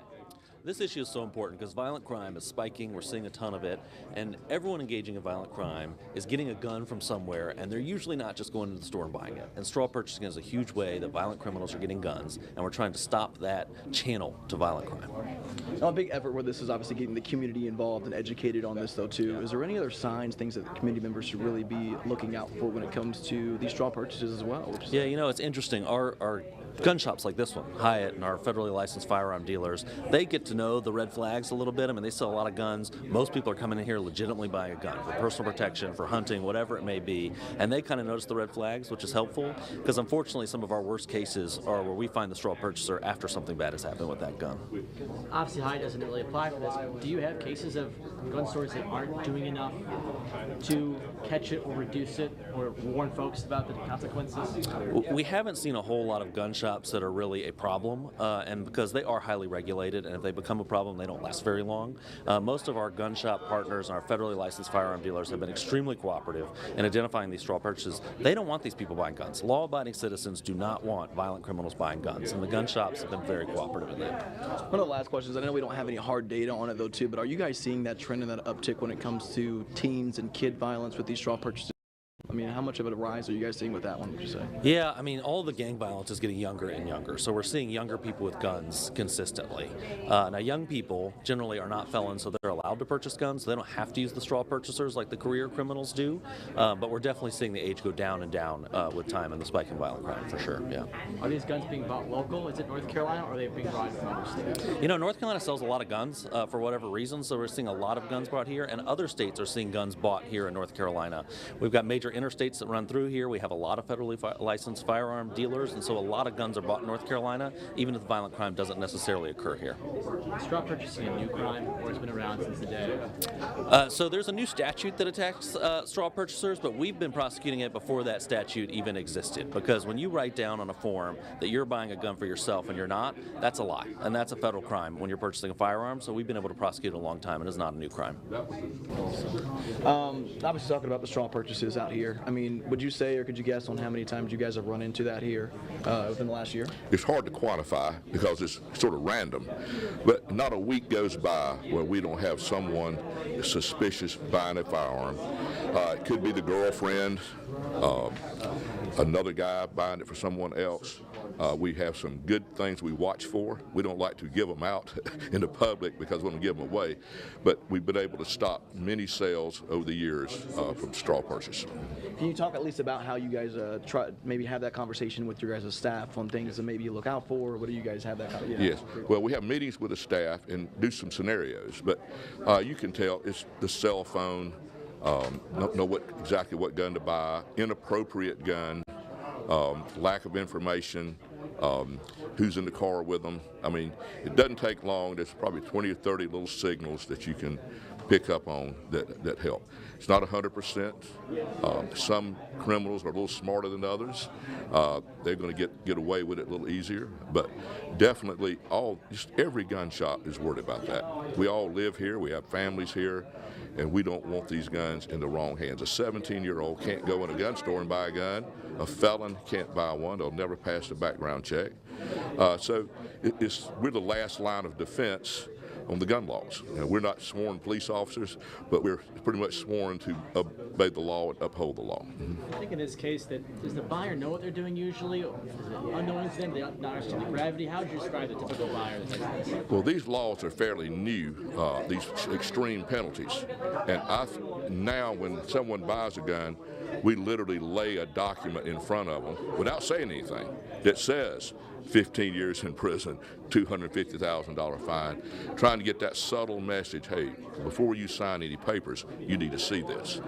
Speaker 10: This issue is so important because violent crime is spiking. We're seeing a ton of it, and everyone engaging in violent crime is getting a gun from somewhere, and they're usually not just going to the store and buying it. And straw purchasing is a huge way that violent criminals are getting guns, and we're trying to stop that channel to violent crime.
Speaker 9: Now, a big effort where this is obviously getting the community involved and educated on this, though, too. Is there any other signs, things that the community members should really be looking out for when it comes to these straw purchases as well?
Speaker 10: Yeah, it's interesting. Our gun shops like this one, Hyatt, and our federally licensed firearm dealers, they get to know the red flags a little bit. I mean, they sell a lot of guns. Most people are coming in here legitimately buying a gun for personal protection, for hunting, whatever it may be. And they kind of notice the red flags, which is helpful, because unfortunately some of our worst cases are where we find the straw purchaser after something bad has happened with that gun.
Speaker 11: Obviously, Hyatt doesn't really apply for this. Do you have cases of gun stores that aren't doing enough to catch it or reduce it or warn folks about the consequences?
Speaker 10: We haven't seen a whole lot of gun shops that are really a problem, and because they are highly regulated, and if they become a problem, they don't last very long. Most of our gun shop partners and our federally licensed firearm dealers have been extremely cooperative in identifying these straw purchases. They don't want these people buying guns. Law-abiding citizens do not want violent criminals buying guns, and the gun shops have been very cooperative in that.
Speaker 9: One of the last questions, I know we don't have any hard data on it, though, too, but are you guys seeing that trend and that uptick when it comes to teens and kid violence with these straw purchases? I mean, how much of a rise are you guys seeing with that one, would you say?
Speaker 10: Yeah, I mean, all the gang violence is getting younger and younger, so we're seeing younger people with guns consistently. Now, young people generally are not felons, so they're allowed to purchase guns. They don't have to use the straw purchasers like the career criminals do, but we're definitely seeing the age go down and down with time and the spike in violent crime, for sure, yeah.
Speaker 11: Are these guns being bought local? Is it North Carolina, or are they being brought from other states?
Speaker 10: North Carolina sells a lot of guns for whatever reason, so we're seeing a lot of guns brought here, and other states are seeing guns bought here in North Carolina. We've got major interstates that run through here. We have a lot of federally licensed firearm dealers, and so a lot of guns are bought in North Carolina, even if violent crime doesn't necessarily occur here.
Speaker 11: Is straw purchasing a new crime, or it's been around since the day?
Speaker 10: So there's a new statute that attacks straw purchasers, but we've been prosecuting it before that statute even existed, because when you write down on a form that you're buying a gun for yourself and you're not, that's a lie, and that's a federal crime when you're purchasing a firearm, so we've been able to prosecute it a long time, and it's not a new crime.
Speaker 9: Obviously talking about the straw purchases out here, here. I mean, would you say, or could you guess on how many times you guys have run into that here within the last year?
Speaker 12: It's hard to quantify because it's sort of random, but not a week goes by where we don't have someone suspicious buying a firearm. It could be the girlfriend, another guy buying it for someone else. We have some good things we watch for. We don't like to give them out in the public because we want to give them away, but we've been able to stop many sales over the years from straw purchase.
Speaker 9: Can you talk at least about how you guys maybe have that conversation with your guys' staff on things that maybe you look out for? What do you guys have that kind of?
Speaker 12: Yes. Well, we have meetings with the staff and do some scenarios, but you can tell it's the cell phone, know exactly what gun to buy, inappropriate gun, lack of information, who's in the car with them. I mean, it doesn't take long. There's probably 20 or 30 little signals that you can pick up on that help. It's not 100%. Some criminals are a little smarter than others. They're going to get away with it a little easier, but definitely just every gun shop is worried about that. We all live here. We have families here, and we don't want these guns in the wrong hands. A 17-year-old can't go in a gun store and buy a gun. A felon can't buy one. They'll never pass the background check. So we're the last line of defense on the gun laws. We're not sworn police officers, but we're pretty much sworn to obey the law and uphold the law.
Speaker 11: I think in this case, does the buyer know what they're doing usually, or is it unknown to them? They not understand the gravity. How would you describe the typical buyer?
Speaker 12: Well, these laws are fairly new, these extreme penalties. And now when someone buys a gun, we literally lay a document in front of them without saying anything that says 15 years in prison, $250,000 fine, trying to get that subtle message, hey, before you sign any papers, you need to see this.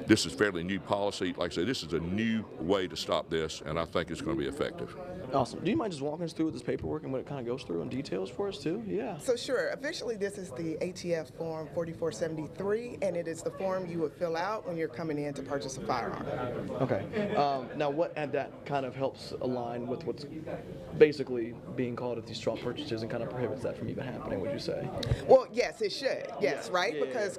Speaker 12: This is fairly new policy. Like I say, this is a new way to stop this, and I think it's going to be effective.
Speaker 9: Awesome. Do you mind just walking us through this paperwork and what it kind of goes through in details for us too? Yeah.
Speaker 13: So sure. Officially, this is the ATF Form 4473, and it is the form you would fill out when you're coming in to purchase a firearm.
Speaker 9: Okay. Now, what that kind of helps align with what's basically being called at these straw purchases and kind of prohibits that from even happening, would you say?
Speaker 13: Well, yes, it should. Yes,
Speaker 9: Yeah.
Speaker 13: right?
Speaker 9: Yeah.
Speaker 13: Because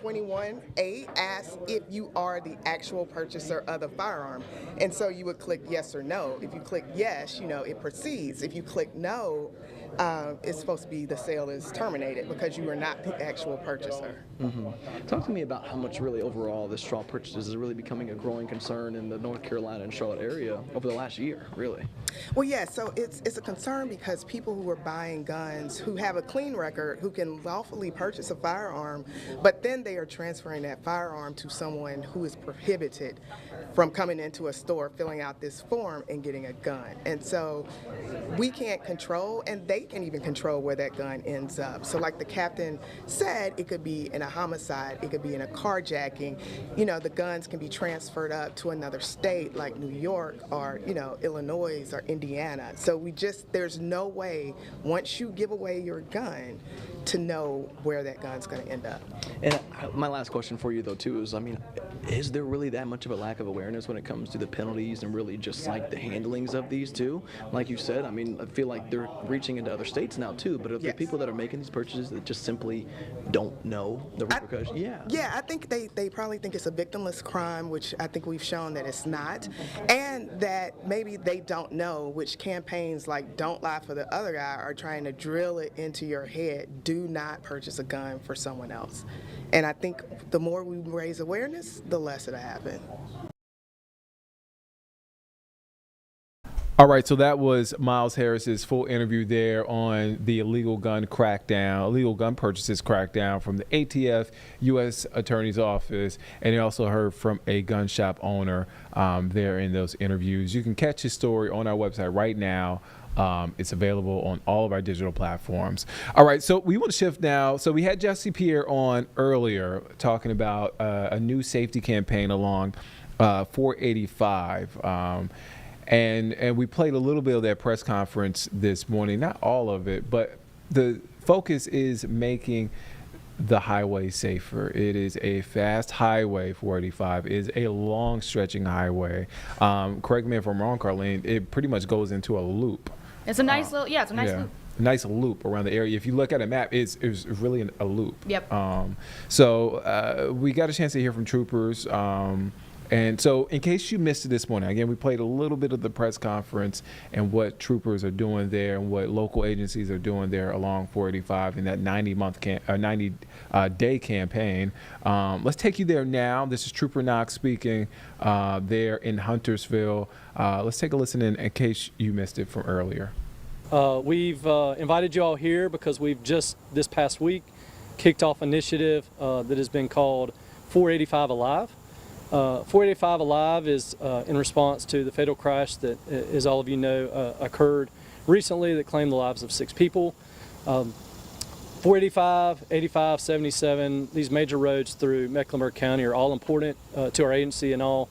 Speaker 13: 21A asks if you are the actual purchaser of the firearm. And so you would click yes or no. If you click yes, it proceeds. If you click no, it's supposed to be the sale is terminated because you are not the actual purchaser.
Speaker 9: Mm-hmm. Talk to me about how much really overall this straw purchases is really becoming a growing concern in the North Carolina and Charlotte area over the last year, really.
Speaker 13: Well, yeah, so it's a concern because people who are buying guns, who have a clean record, who can lawfully purchase a firearm, but then they are transferring that firearm to someone who is prohibited from coming into a store, filling out this form, and getting a gun. And so we can't control, and they can't even control where that gun ends up. So like the captain said, it could be in a homicide, it could be in a carjacking. The guns can be transferred up to another state like New York or, Illinois or Indiana. So there's no way, once you give away your gun, to know where that gun's going to end up.
Speaker 9: And my last question for you, though, too, is there really that much of a lack of awareness when it comes to the penalties and really just like the handlings of these two? Like you said, I feel like they're reaching into other states now, too, but are there people that are making these purchases that just simply don't know the repercussions?
Speaker 13: Yeah, I think they probably think it's a victimless crime, which I think we've shown that it's not, and that maybe they don't know, which campaigns like Don't Lie for the Other Guy are trying to drill it into your head. Do not purchase a gun for someone else. And I think the more we raise awareness, the less it'll happen.
Speaker 1: All right, so that was Miles Harris's full interview there on the illegal gun purchases crackdown from the ATF U.S. Attorney's Office, and you also heard from a gun shop owner there in those interviews. You can catch his story on our website right now. It's available on all of our digital platforms. All right, so we want to shift now. So we had Jesse Pierre on earlier talking about a new safety campaign along 485. And we played a little bit of that press conference this morning, not all of it, but the focus is making the highway safer. It is a fast highway, 485. It is a long stretching highway. Correct me if I'm wrong, Carlene, it pretty much goes into a loop.
Speaker 7: It's a nice little, it's a nice loop.
Speaker 1: nice loop around the area. If you look at a map, it's really a loop.
Speaker 7: Yep.
Speaker 1: So we got a chance to hear from troopers. And so in case you missed it this morning, again, we played a little bit of the press conference and what troopers are doing there and what local agencies are doing there along 485 in that 90-day campaign. Let's take you there now. This is Trooper Knox speaking there in Huntersville. Let's take a listen in case you missed it from earlier.
Speaker 4: We've invited you all here because we've just this past week kicked off an initiative that has been called 485 Alive. 485 Alive is in response to the fatal crash that, as all of you know, occurred recently that claimed the lives of 6 people. 485, 85, 77, these major roads through Mecklenburg County are all important to our agency and all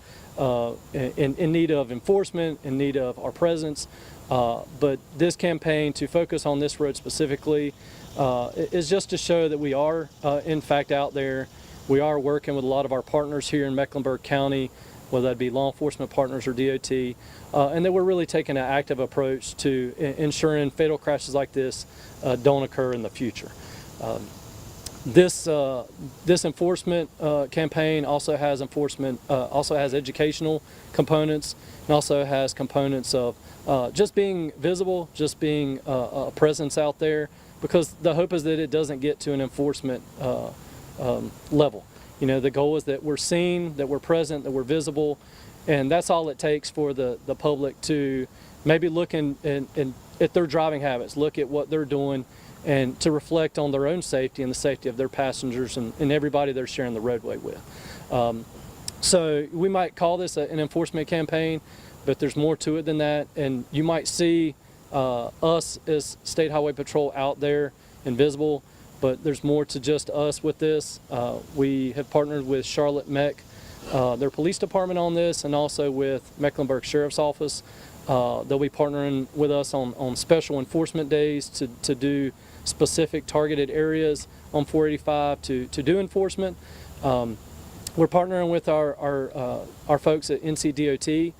Speaker 4: in need of enforcement, in need of our presence. But this campaign to focus on this road specifically is just to show that we are in fact out there. We are working with a lot of our partners here in Mecklenburg County, whether that be law enforcement partners or DOT, and that we're really taking an active approach to ensuring fatal crashes like this don't occur in the future. This enforcement campaign also has educational components, and also has components of just being visible, just being a presence out there, because the hope is that it doesn't get to an enforcement level. You know, the goal is that we're seen, that we're present, that we're visible, and that's all it takes for the public to maybe look at their driving habits, look at what they're doing, and to reflect on their own safety and the safety of their passengers and everybody they're sharing the roadway with. So we might call this an enforcement campaign, but there's more to it than that, and you might see us as State Highway Patrol out there and visible, but there's more to just us with this. We have partnered with Charlotte Mech, their police department on this, and also with Mecklenburg Sheriff's Office. They'll be partnering with us on special enforcement days to do specific targeted areas on 485 to do enforcement. We're partnering with our folks at NCDOT.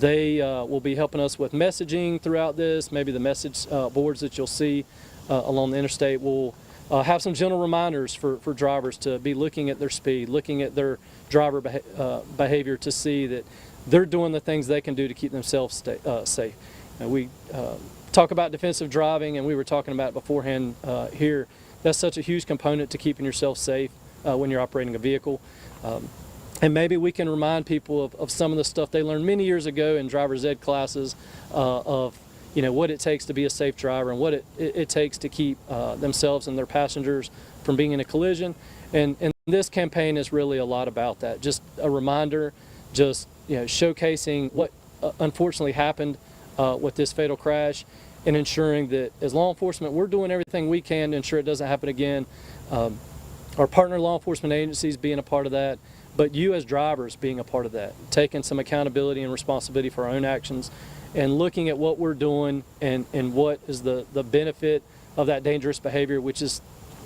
Speaker 4: They will be helping us with messaging throughout this. Maybe the message boards that you'll see along the interstate will have some gentle reminders for drivers to be looking at their speed, looking at their driver behavior to see that they're doing the things they can do to keep themselves safe. And we talk about defensive driving, and we were talking about it beforehand here. That's such a huge component to keeping yourself safe when you're operating a vehicle. And maybe we can remind people of some of the stuff they learned many years ago in driver's ed classes of what it takes to be a safe driver and what it takes to keep themselves and their passengers from being in a collision. And this campaign is really a lot about that. Just a reminder, just showcasing what unfortunately happened with this fatal crash, and ensuring that as law enforcement, we're doing everything we can to ensure it doesn't happen again. Our partner law enforcement agencies being a part of that, but you as drivers being a part of that, taking some accountability and responsibility for our own actions, and looking at what we're doing and what is the benefit of that dangerous behavior, which is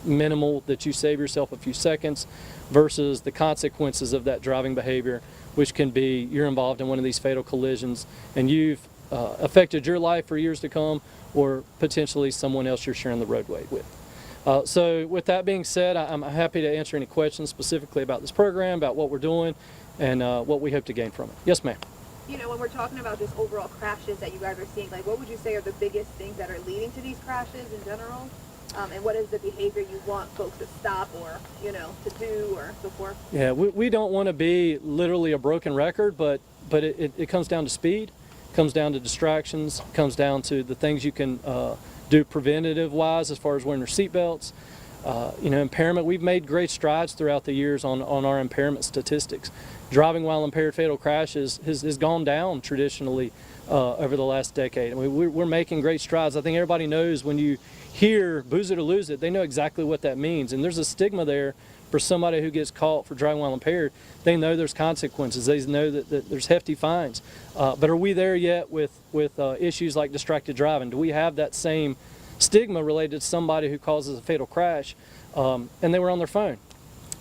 Speaker 4: minimal, that you save yourself a few seconds, versus the consequences of that driving behavior, which can be you're involved in one of these fatal collisions and you've affected your life for years to come, or potentially someone else you're sharing the roadway with. So with that being said, I'm happy to answer any questions specifically about this program, about what we're doing, and what we hope to gain from it. Yes, ma'am.
Speaker 3: When we're talking about just overall crashes that you guys are seeing, what would you say are the biggest things that are leading to these crashes in general? And what is the behavior you want folks to stop or, to do or so forth?
Speaker 4: Yeah, we don't want to be literally a broken record, but it comes down to speed, comes down to distractions, comes down to the things you can do preventative-wise as far as wearing your seatbelts. Impairment, we've made great strides throughout the years on our impairment statistics. Driving while impaired fatal crashes has gone down traditionally over the last decade. I mean, we're making great strides. I think everybody knows when you hear booze it or lose it, they know exactly what that means. And there's a stigma there for somebody who gets caught for driving while impaired. They know there's consequences. They know that there's hefty fines. But are we there yet with issues like distracted driving? Do we have that same stigma related to somebody who causes a fatal crash and they were on their phone?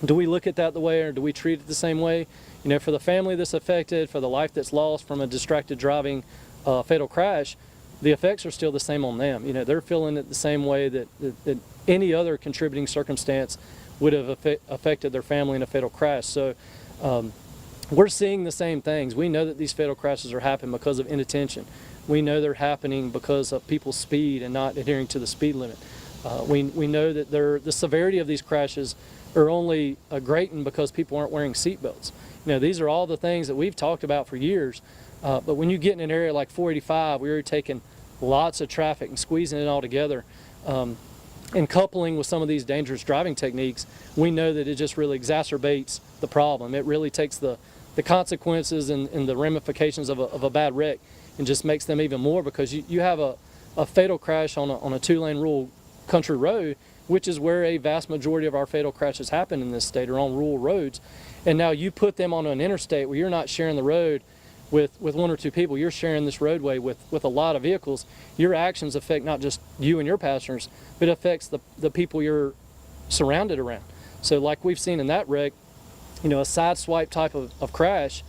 Speaker 4: Do we look at that the way, or do we treat it the same way? For the family that's affected, for the life that's lost from a distracted driving fatal crash, the effects are still the same on them. You know, they're feeling it the same way that any other contributing circumstance would have affected their family in a fatal crash. So we're seeing the same things. We know that these fatal crashes are happening because of inattention. We know they're happening because of people's speed and not adhering to the speed limit. We know that the severity of these crashes are only greatened because people aren't wearing seatbelts. You know, these are all the things that we've talked about for years. But when you get in an area like 485, we're taking lots of traffic and squeezing it all together. And coupling with some of these dangerous driving techniques, we know that it just really exacerbates the problem. It really takes the consequences and the ramifications of a bad wreck and just makes them even more, because you have a fatal crash on a 2-lane rural country road, which is where a vast majority of our fatal crashes happen in this state, are on rural roads. And now you put them on an interstate where you're not sharing the road with 1 or 2 people, you're sharing this roadway with a lot of vehicles. Your actions affect not just you and your passengers, but it affects the people you're surrounded around. So like we've seen in that wreck, you know, a side swipe type of crash,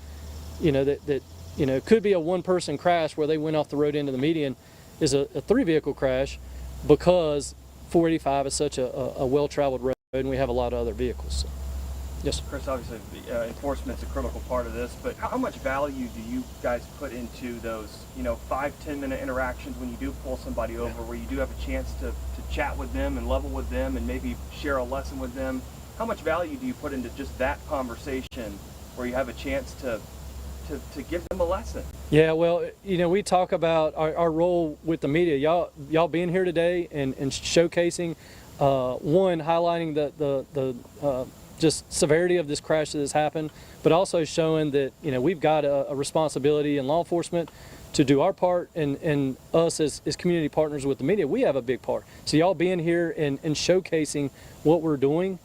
Speaker 4: you know, that you know, could be a 1-person crash where they went off the road into the median, is a 3-vehicle crash, because 485 is such a well-traveled road and we have a lot of other vehicles. So. Yes,
Speaker 14: Chris, obviously enforcement's a critical part of this, but how much value do you guys put into those, you know, 5-10 minute interactions when you do pull somebody over, where you do have a chance to chat with them and level with them and maybe share a lesson with them? How much value do you put into just that conversation where you have a chance to give them a lesson?
Speaker 4: Yeah, well, you know, we talk about our role with the media. Y'all being here today and showcasing, one, highlighting the just severity of this crash that has happened, but also showing that, you know, we've got a responsibility in law enforcement to do our part, and us as community partners with the media, we have a big part. So y'all being here and showcasing what we're doing,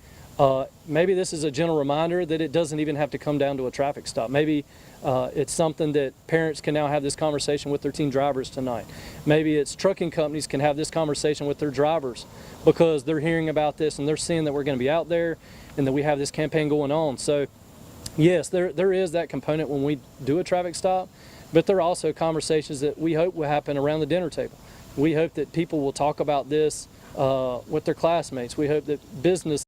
Speaker 4: maybe this is a gentle reminder that it doesn't even have to come down to a traffic stop. Maybe it's something that parents can now have this conversation with their teen drivers tonight. Maybe it's trucking companies can have this conversation with their drivers because they're hearing about this and they're seeing that we're going to be out there and that we have this campaign going on. So yes, there is that component when we do a traffic stop, but there are also conversations that we hope will happen around the dinner table. We hope that people will talk about this with their classmates. We hope that business.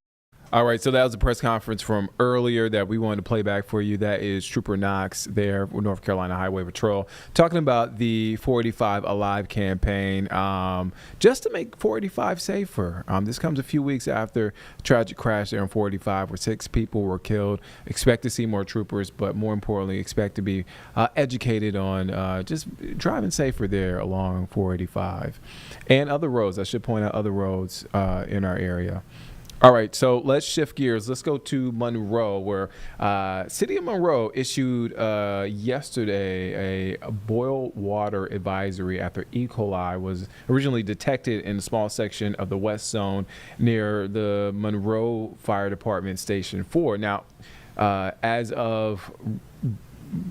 Speaker 1: All right, so that was a press conference from earlier that we wanted to play back for you. That is Trooper Knox there with North Carolina Highway Patrol talking about the 485 Alive campaign, just to make 485 safer. This comes a few weeks after a tragic crash there on 485 where 6 people were killed. Expect to see more troopers, but more importantly, expect to be educated on just driving safer there along 485 and other roads. I should point out other roads in our area. All right, so let's shift gears. Let's go to Monroe, where City of Monroe issued yesterday a boil water advisory after E. coli was originally detected in a small section of the West Zone near the Monroe Fire Department Station 4. Now, as of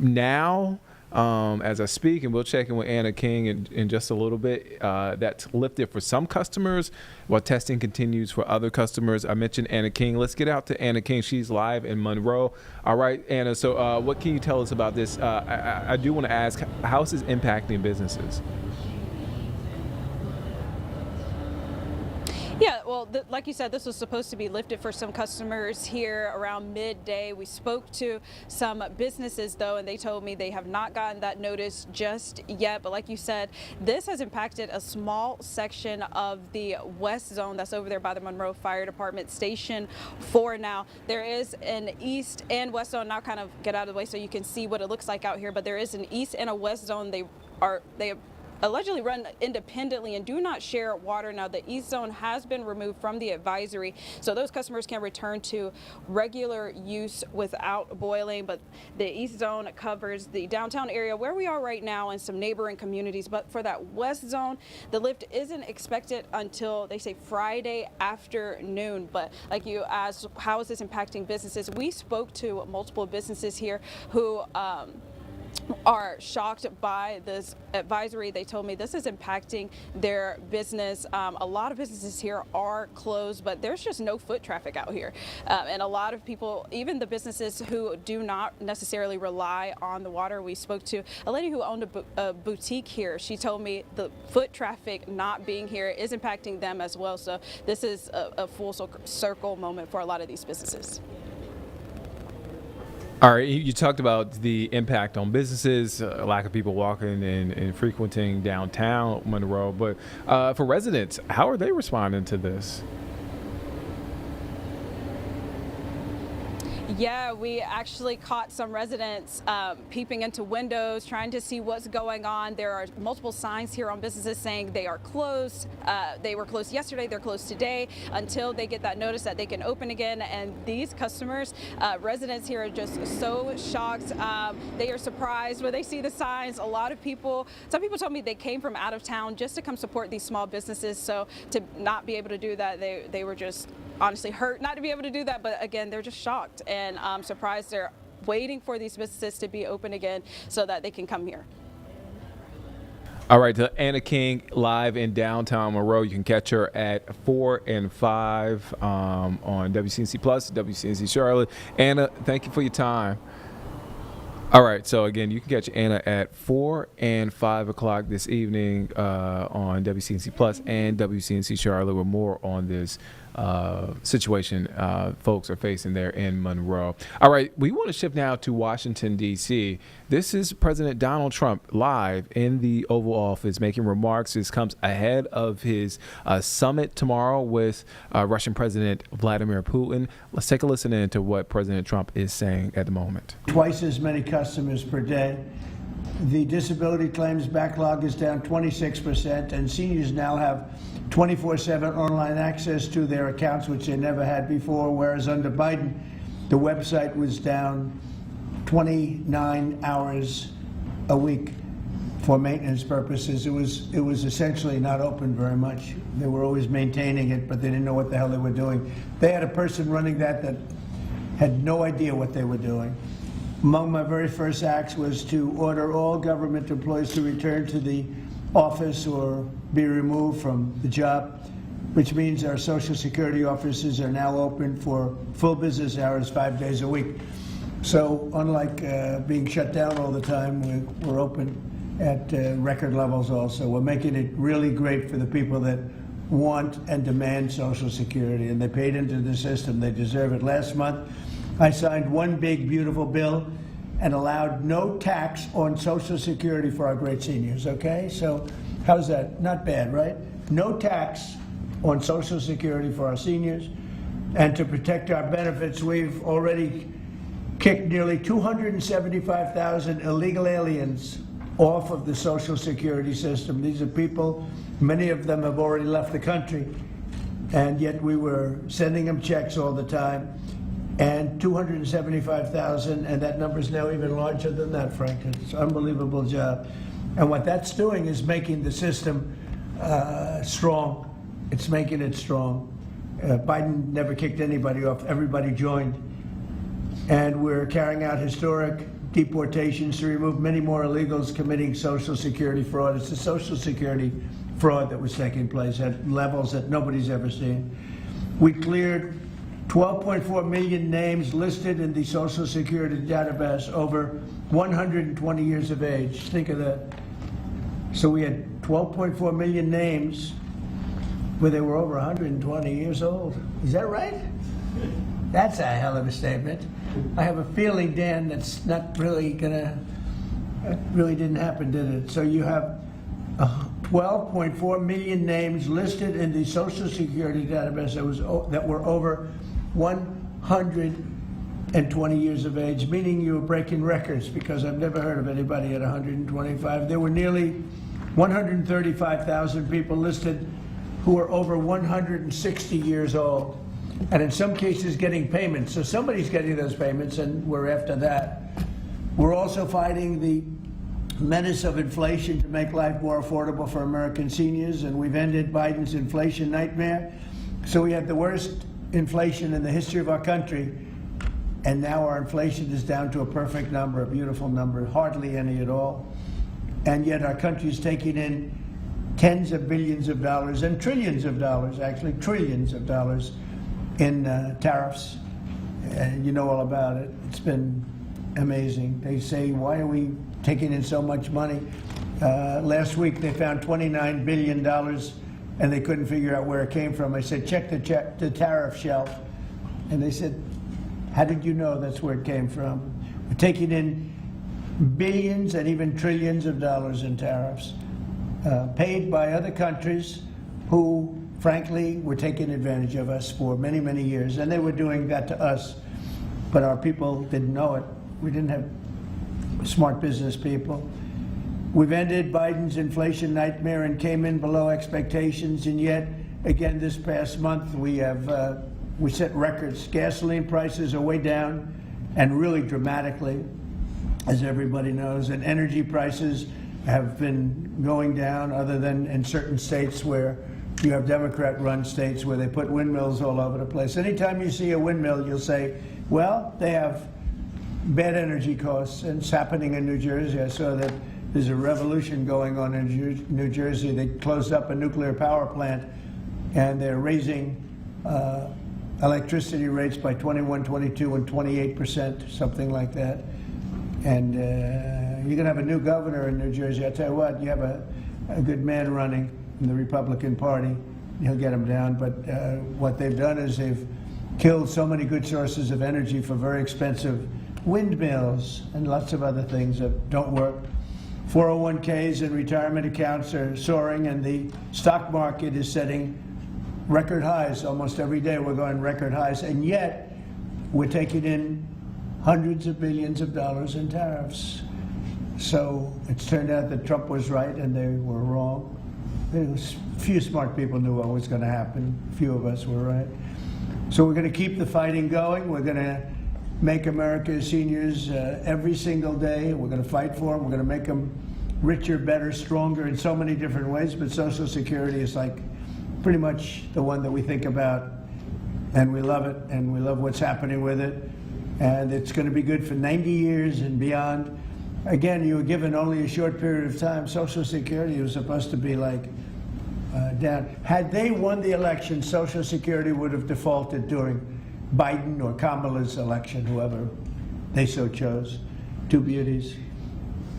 Speaker 1: now, as I speak, and we'll check in with Anna King in just a little bit, that's lifted for some customers while testing continues for other customers. I mentioned Anna King. Let's get out to Anna King. She's live in Monroe. All right, Anna, so what can you tell us about this? I do want to ask, how is this impacting businesses?
Speaker 15: Yeah, well, like you said, this was supposed to be lifted for some customers here around midday. We spoke to some businesses, though, and they told me they have not gotten that notice just yet. But like you said, this has impacted a small section of the West Zone that's over there by the Monroe Fire Department Station 4 now. There is an East and West Zone. Now kind of get out of the way so you can see what it looks like out here. But there is an East and a West Zone. They allegedly run independently and do not share water. Now, the East Zone has been removed from the advisory, so those customers can return to regular use without boiling. But the East Zone covers the downtown area where we are right now and some neighboring communities. But for that West Zone, the lift isn't expected until, they say, Friday afternoon. But like you asked, how is this impacting businesses? We spoke to multiple businesses here who are shocked by this advisory. They told me this is impacting their business. A lot of businesses here are closed, but there's just no foot traffic out here. And a lot of people, even the businesses who do not necessarily rely on the water. We spoke to a lady who owned a boutique here. She told me the foot traffic not being here is impacting them as well. So this is a full circle moment for a lot of these businesses.
Speaker 1: All right, you talked about the impact on businesses, a lack of people walking and frequenting downtown Monroe, but for residents, how are they responding to this?
Speaker 15: Yeah, we actually caught some residents peeping into windows, trying to see what's going on. There are multiple signs here on businesses saying they are closed. They were closed yesterday, they're closed today, until they get that notice that they can open again. And these customers, residents here are just so shocked. They are surprised when they see the signs. A lot of people, some people told me they came from out of town just to come support these small businesses. So to not be able to do that, they were just honestly hurt not to be able to do that. But again, they're just shocked and surprised. They're waiting for these businesses to be open again so that they can come here.
Speaker 1: All right, to Anna King live in downtown Monroe. You can catch her at 4 and 5 on WCNC Plus, WCNC Charlotte. Anna, thank you for your time. All right, so again, you can catch Anna at 4 and 5 o'clock this evening on WCNC Plus and WCNC Charlotte with more on this situation folks are facing there in Monroe. All right, we want to shift now to Washington, D.C. This is President Donald Trump live in the Oval Office making remarks. This comes ahead of his summit tomorrow with Russian President Vladimir Putin. Let's take a listen in to what President Trump is saying at the moment.
Speaker 16: Twice as many customers per day. The disability claims backlog is down 26%, and seniors now have 24/7 online access to their accounts, which they never had before, whereas under Biden, the website was down 29 hours a week for maintenance purposes. It was essentially not open very much. They were always maintaining it, but they didn't know what the hell they were doing. They had a person running that had no idea what they were doing. Among my very first acts was to order all government employees to return to the office or be removed from the job, which means our Social Security offices are now open for full business hours 5 days a week. So unlike being shut down all the time, we're open at record levels also. We're making it really great for the people that want and demand Social Security, and they paid into the system. They deserve it. Last month, I signed one big, beautiful bill and allowed no tax on Social Security for our great seniors, okay? So how's that? Not bad, right? No tax on Social Security for our seniors. And to protect our benefits, we've already kicked nearly 275,000 illegal aliens off of the Social Security system. These are people, many of them have already left the country, and yet we were sending them checks all the time. And 275,000, and that number is now even larger than that, Frank. It's an unbelievable job. And what that's doing is making the system strong. It's making it strong. Biden never kicked anybody off. Everybody joined. And we're carrying out historic deportations to remove many more illegals committing Social Security fraud. It's the Social Security fraud that was taking place at levels that nobody's ever seen. We cleared 12.4 million names listed in the Social Security database over 120 years of age. Think of that. So we had 12.4 million names where they were over 120 years old. Is that right? That's a hell of a statement. I have a feeling, Dan, that's not really gonna, that really didn't happen, did it? So you have 12.4 million names listed in the Social Security database that were over 120 years of age, meaning you were breaking records, because I've never heard of anybody at 125. There were nearly 135,000 people listed who were over 160 years old, and in some cases getting payments. So somebody's getting those payments, and we're after that. We're also fighting the menace of inflation to make life more affordable for American seniors, and we've ended Biden's inflation nightmare. So we had the worst inflation in the history of our country, and now our inflation is down to a perfect number, a beautiful number, hardly any at all. And yet our country is taking in tens of billions of dollars and trillions of dollars, actually trillions of dollars in tariffs. And you know all about it. It's been amazing. They say, why are we taking in so much money? Last week they found $29 billion and they couldn't figure out where it came from. I said, check the tariff shelf. And they said, how did you know that's where it came from? We're taking in billions and even trillions of dollars in tariffs, paid by other countries who, frankly, were taking advantage of us for many, many years. And they were doing that to us, but our people didn't know it. We didn't have smart business people. We've ended Biden's inflation nightmare and came in below expectations, and yet, again, this past month, we set records. Gasoline prices are way down, and really dramatically, as everybody knows, and energy prices have been going down, other than in certain states where you have Democrat-run states where they put windmills all over the place. Anytime you see a windmill, you'll say, well, they have bad energy costs, and it's happening in New Jersey. I saw that there's a revolution going on in New Jersey. They closed up a nuclear power plant, and they're raising electricity rates by 21, 22, and 28%, something like that. And you're going to have a new governor in New Jersey. I tell you what, you have a good man running in the Republican Party. He'll get him down. But what they've done is they've killed so many good sources of energy for very expensive windmills and lots of other things that don't work. 401ks and retirement accounts are soaring, and the stock market is setting record highs. Almost every day we're going record highs, and yet we're taking in hundreds of billions of dollars in tariffs. So it's turned out that Trump was right and they were wrong. A few smart people knew what was going to happen. A few of us were right. So we're going to keep the fighting going. We're going to make America's seniors every single day. We're going to fight for them. We're going to make them richer, better, stronger in so many different ways. But Social Security is like pretty much the one that we think about, and we love it, and we love what's happening with it. And it's going to be good for 90 years and beyond. Again, you were given only a short period of time. Social Security was supposed to be like down. Had they won the election, Social Security would have defaulted during Biden or Kamala's election, whoever they so chose. Two beauties.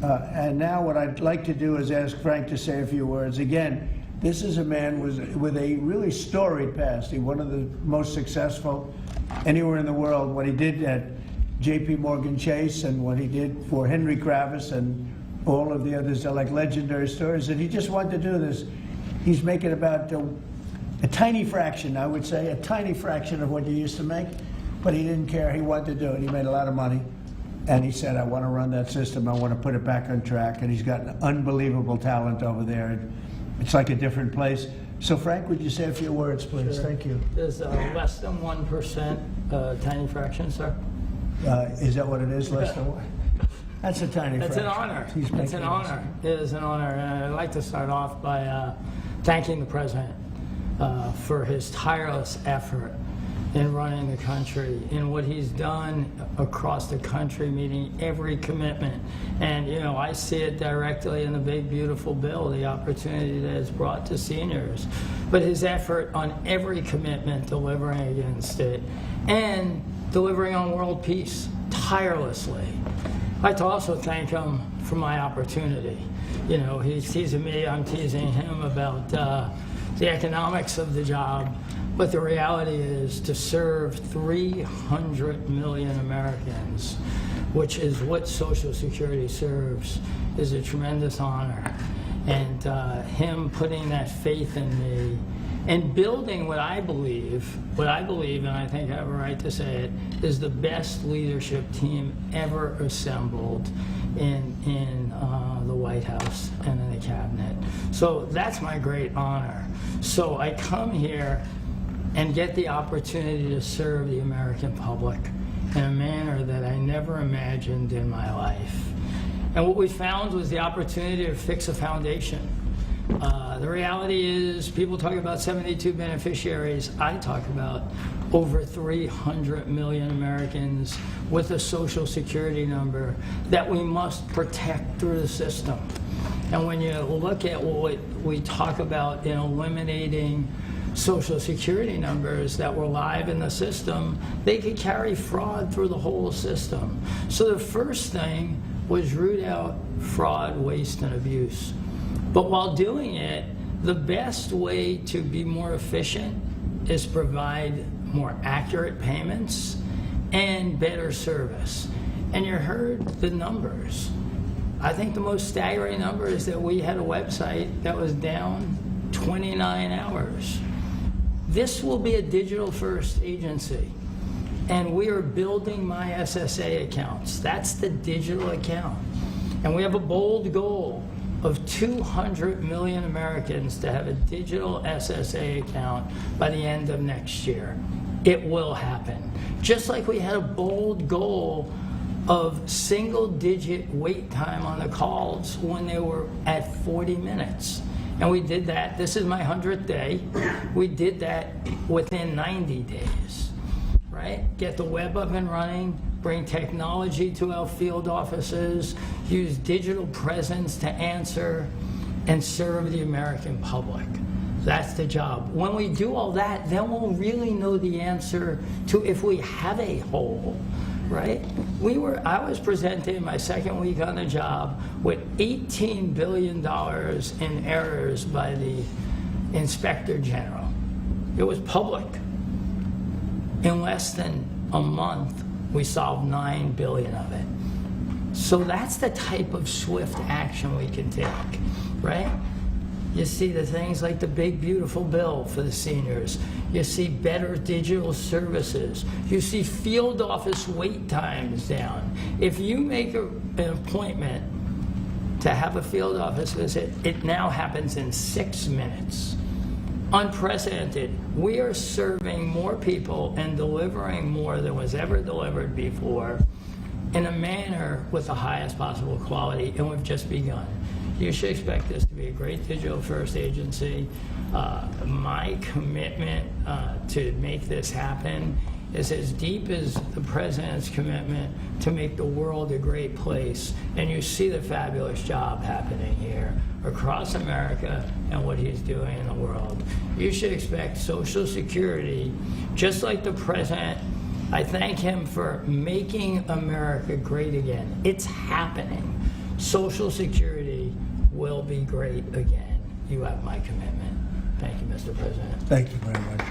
Speaker 16: And now what I'd like to do is ask Frank to say a few words. Again, this is a man with a really storied past. He's one of the most successful anywhere in the world. What he did at J.P. Morgan Chase and what he did for Henry Kravis and all of the others are like legendary stories. And he just wanted to do this. He's making about a tiny fraction, I would say, a tiny fraction of what you used to make. But he didn't care. He wanted to do it. He made a lot of money. And he said, I want to run that system. I want to put it back on track. And he's got an unbelievable talent over there. It's like a different place. So, Frank, would you say a few words, please?
Speaker 17: Sure.
Speaker 16: Thank you.
Speaker 17: Is less than 1% tiny fraction, sir?
Speaker 16: Is that what it is, less than one? That's a tiny
Speaker 17: That's
Speaker 16: fraction.
Speaker 17: an honor.
Speaker 16: He's
Speaker 17: It's
Speaker 16: making
Speaker 17: an honor. It is an honor. And I'd like to start off by thanking the President for his tireless effort in running the country, in what he's done across the country, meeting every commitment. And, you know, I see it directly in the big, beautiful bill, the opportunity that it's brought to seniors. But his effort on every commitment, delivering against it, and delivering on world peace tirelessly. I'd like to also thank him for my opportunity. You know, he's teasing me, I'm teasing him about the economics of the job. But the reality is to serve 300 million Americans, which is what Social Security serves, is a tremendous honor. And him putting that faith in me and building what I believe, and I think I have a right to say it, is the best leadership team ever assembled in the White House and in the cabinet. So that's my great honor. So I come here and get the opportunity to serve the American public in a manner that I never imagined in my life. And what we found was the opportunity to fix a foundation. The reality is, people talk about 72 beneficiaries. I talk about over 300 million Americans with a Social Security number that we must protect through the system. And when you look at what we talk about in eliminating Social Security numbers that were live in the system, they could carry fraud through the whole system. So the first thing was root out fraud, waste, and abuse. But while doing it, the best way to be more efficient is provide more accurate payments and better service. And you heard the numbers. I think the most staggering number is that we had a website that was down 29 hours. This will be a digital-first agency, and we are building my SSA accounts. That's the digital account. And we have a bold goal of 200 million Americans to have a digital SSA account by the end of next year. It will happen. Just like we had a bold goal of single-digit wait time on the calls when they were at 40 minutes. And we did that. This is my 100th day. We did that within 90 days, right? Get the web up and running, bring technology to our field offices, use digital presence to answer, and serve the American public. That's the job. When we do all that, then we'll really know the answer to if we have a hole, right? I was presented in my second week on the job with $18 billion in errors by the Inspector General. It was public. In less than a month, we solved 9 billion of it. So that's the type of swift action we can take, right? You see the things like the big, beautiful bill for the seniors. You see better digital services. You see field office wait times down. If you make an appointment to have a field office visit, it now happens in 6 minutes. Unprecedented. We are serving more people and delivering more than was ever delivered before in a manner with the highest possible quality, and we've just begun. You should expect this to be a great digital-first agency. My commitment to make this happen is as deep as the President's commitment to make the world a great place. And you see the fabulous job happening here across America and what he's doing in the world. You should expect Social Security, just like the President. I thank him for making America great again. It's happening. Social Security will be great again. You have my commitment. Thank you, Mr. President.
Speaker 16: Thank you very much.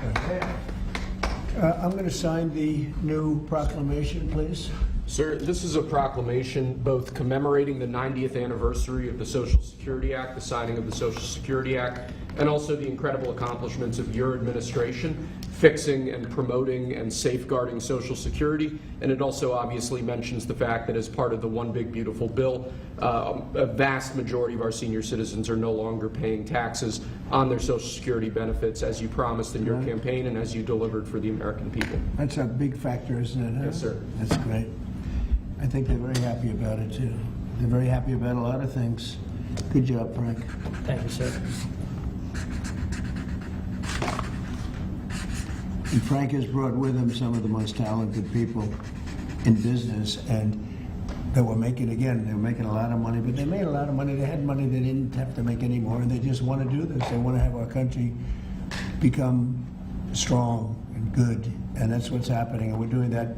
Speaker 16: I'm going to sign the new proclamation, please.
Speaker 18: Sir, this is a proclamation both commemorating the 90th anniversary of the Social Security Act, the signing of the Social Security Act, and also the incredible accomplishments of your administration fixing and promoting and safeguarding Social Security. And it also obviously mentions the fact that as part of the One Big Beautiful Bill, a vast majority of our senior citizens are no longer paying taxes on their Social Security benefits, as you promised in your campaign and as you delivered for the American people.
Speaker 16: That's a big factor, isn't it? Huh?
Speaker 18: Yes, sir.
Speaker 16: That's great. I think they're very happy about it, too. They're very happy about a lot of things. Good job, Frank.
Speaker 17: Thank you, sir.
Speaker 16: And Frank has brought with him some of the most talented people in business, and they were making a lot of money, but they made a lot of money. They had money they didn't have to make anymore, and they just want to do this. They want to have our country become strong and good, and that's what's happening. And we're doing that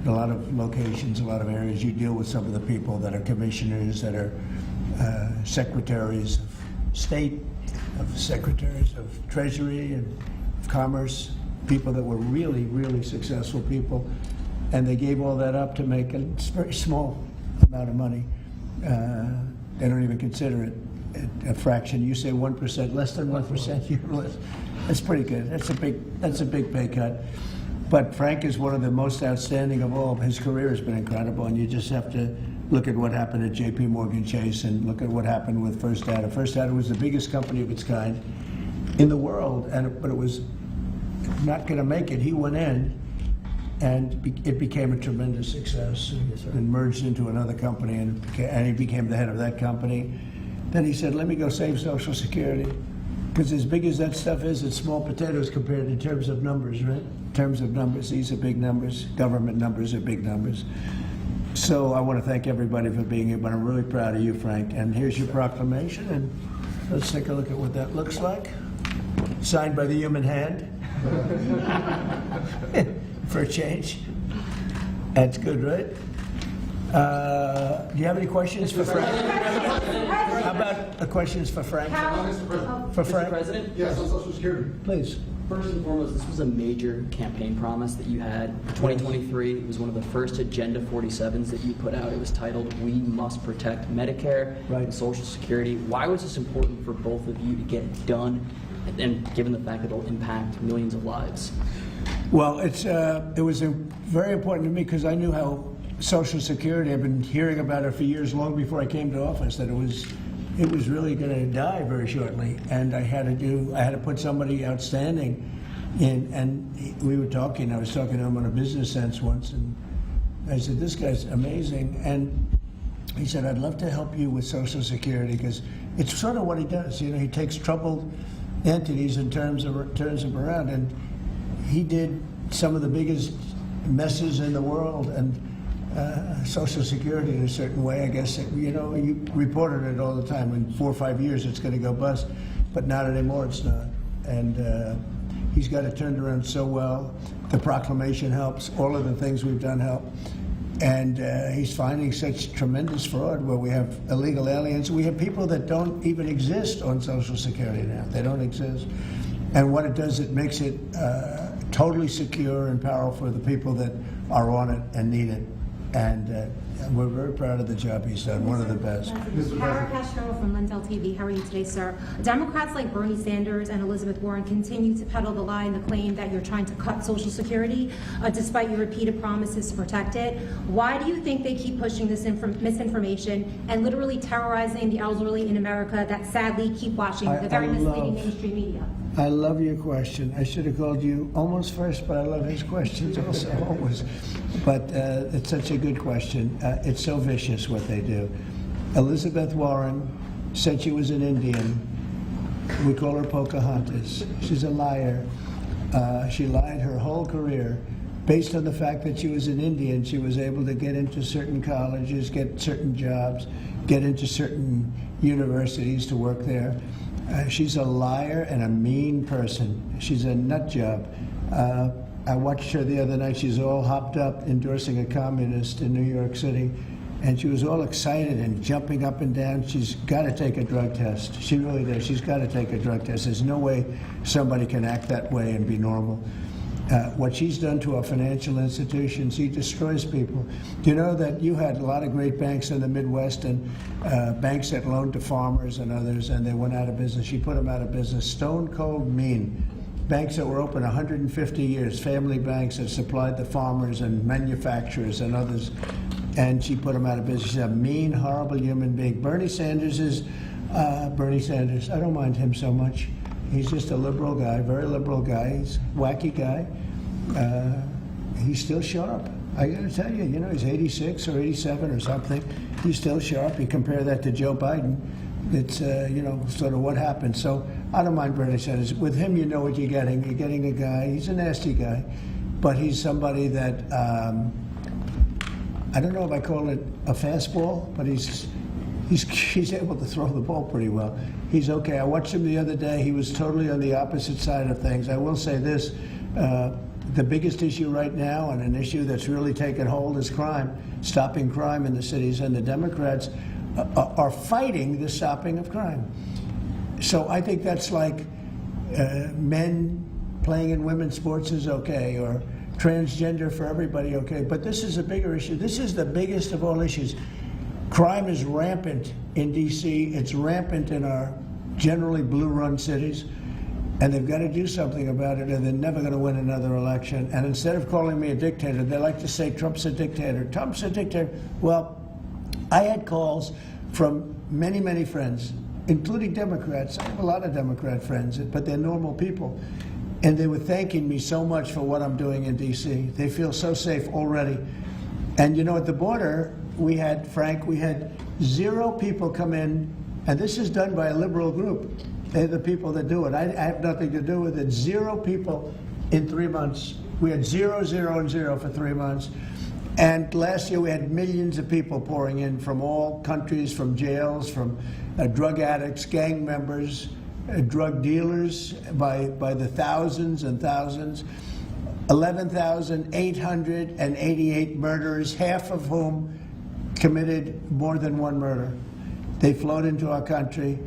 Speaker 16: in a lot of locations, a lot of areas. You deal with some of the people that are commissioners, that are secretaries of state, of secretaries of treasury and of commerce, people that were really, really successful people, and they gave all that up to make a very small amount of money. They don't even consider it a fraction. You say 1%, less than 1%. That's pretty good. That's a big pay cut. But Frank is one of the most outstanding of all. His career has been incredible, and you just have to look at what happened at J.P. Morgan Chase and look at what happened with First Data. First Data was the biggest company of its kind in the world, but it was not going to make it. He went in, and it became a tremendous success, and merged into another company, and he became the head of that company. Then he said, let me go save Social Security. Because as big as that stuff is, it's small potatoes compared in terms of numbers, right? In terms of numbers, these are big numbers. Government numbers are big numbers. So I want to thank everybody for being here, but I'm really proud of you, Frank. And here's your proclamation, and let's take a look at what that looks like. Signed by the human hand. For a change. That's good, right? Do you have any questions for Frank? How about questions for Frank? For Frank?
Speaker 11: Mr. President?
Speaker 6: Yes, on Social Security.
Speaker 16: Please.
Speaker 11: First and foremost, this was a major campaign promise that you had. 2023, it was one of the first Agenda 47s that you put out. It was titled, "We Must Protect Medicare and Social Security." Why was this important for both of you to get it done, and given the fact that it'll impact millions of lives?
Speaker 16: Well, it was very important to me because I knew how Social Security, I've been hearing about it for years, long before I came to office, that it was really going to die very shortly, and I had to put somebody outstanding in. And we were talking. I was talking to him on a business sense once, and I said, "This guy's amazing." And he said, "I'd love to help you with Social Security because it's sort of what he does. You know, he takes troubled entities and turns them around." And he did some of the biggest messes in the world, and Social Security in a certain way, I guess, you reported it all the time. In 4 or 5 years, it's going to go bust, but not anymore, it's not. And he's got it turned around so well. The proclamation helps. All of the things we've done help. And he's finding such tremendous fraud where we have illegal aliens. We have people that don't even exist on Social Security now. They don't exist. And what it does, it makes it totally secure and powerful for the people that are on it and need it. And we're very proud of the job he's done, one of the best.
Speaker 19: Kara Castro from Lindell TV. How are you today, sir? Democrats like Bernie Sanders and Elizabeth Warren continue to peddle the lie and the claim that you're trying to cut Social Security, despite your repeated promises to protect it. Why do you think they keep pushing this misinformation and literally terrorizing the elderly in America that sadly keep watching the very misleading mainstream media?
Speaker 16: I love your question. I should have called you almost first, but I love his questions also, always. But it's such a good question. It's so vicious what they do. Elizabeth Warren said she was an Indian. We call her Pocahontas. She's a liar. She lied her whole career. Based on the fact that she was an Indian, she was able to get into certain colleges, get certain jobs, get into certain universities to work there. She's a liar and a mean person. She's a nut job. I watched her the other night. She's all hopped up endorsing a communist in New York City. And she was all excited and jumping up and down. She's got to take a drug test. She really does. She's got to take a drug test. There's no way somebody can act that way and be normal. What she's done to our financial institutions, she destroys people. Do you know that you had a lot of great banks in the Midwest and banks that loaned to farmers and others, and they went out of business? She put them out of business. Stone cold mean. Banks that were open 150 years, family banks that supplied the farmers and manufacturers and others, and she put them out of business. She's a mean, horrible human being. Bernie Sanders is Bernie Sanders. I don't mind him so much. He's just a liberal guy, very liberal guy. He's a wacky guy. He's still sharp. I got to tell you, he's 86 or 87 or something. He's still sharp. You compare that to Joe Biden, it's, sort of what happened. So I don't mind Bernie Sanders. With him, you know what you're getting. You're getting a guy, he's a nasty guy, but he's somebody that, I don't know if I call it a fastball, but he's able to throw the ball pretty well. He's okay. I watched him the other day. He was totally on the opposite side of things. I will say this, the biggest issue right now, and an issue that's really taken hold, is crime, stopping crime in the cities, and the Democrats are fighting the stopping of crime. So I think that's like men playing in women's sports is okay, or transgender for everybody okay, but this is a bigger issue. This is the biggest of all issues. Crime is rampant in D.C. It's rampant in our generally blue-run cities, and they've got to do something about it, or they're never going to win another election. And instead of calling me a dictator, they like to say Trump's a dictator. Trump's a dictator. Well, I had calls from many, many friends, including Democrats. I have a lot of Democrat friends, but they're normal people. And they were thanking me so much for what I'm doing in D.C. They feel so safe already. And at the border, we had 0 people come in, and this is done by a liberal group. They're the people that do it. I have nothing to do with it. 0 people in 3 months. We had 0, 0, and 0 for 3 months. And last year we had millions of people pouring in from all countries, from jails, from drug addicts, gang members, drug dealers by the thousands and thousands. 11,888 murderers, half of whom committed more than one murder. They flowed into our country,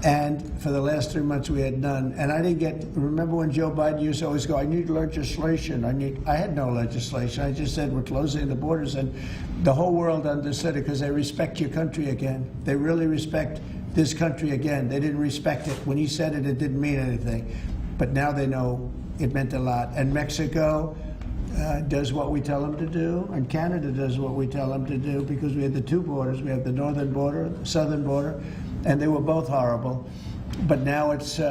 Speaker 16: and for the last 3 months we had none. And I didn't get, remember when Joe Biden used to always go, I need legislation, I had no legislation. I just said we're closing the borders, and the whole world understood it because they respect your country again. They really respect this country again. They didn't respect it. When he said it, it didn't mean anything. But now they know it meant a lot. And Mexico does what we tell them to do, and Canada does what we tell them to do, because we have the 2 borders. We have the northern border, the southern border, and they were both horrible. But now it's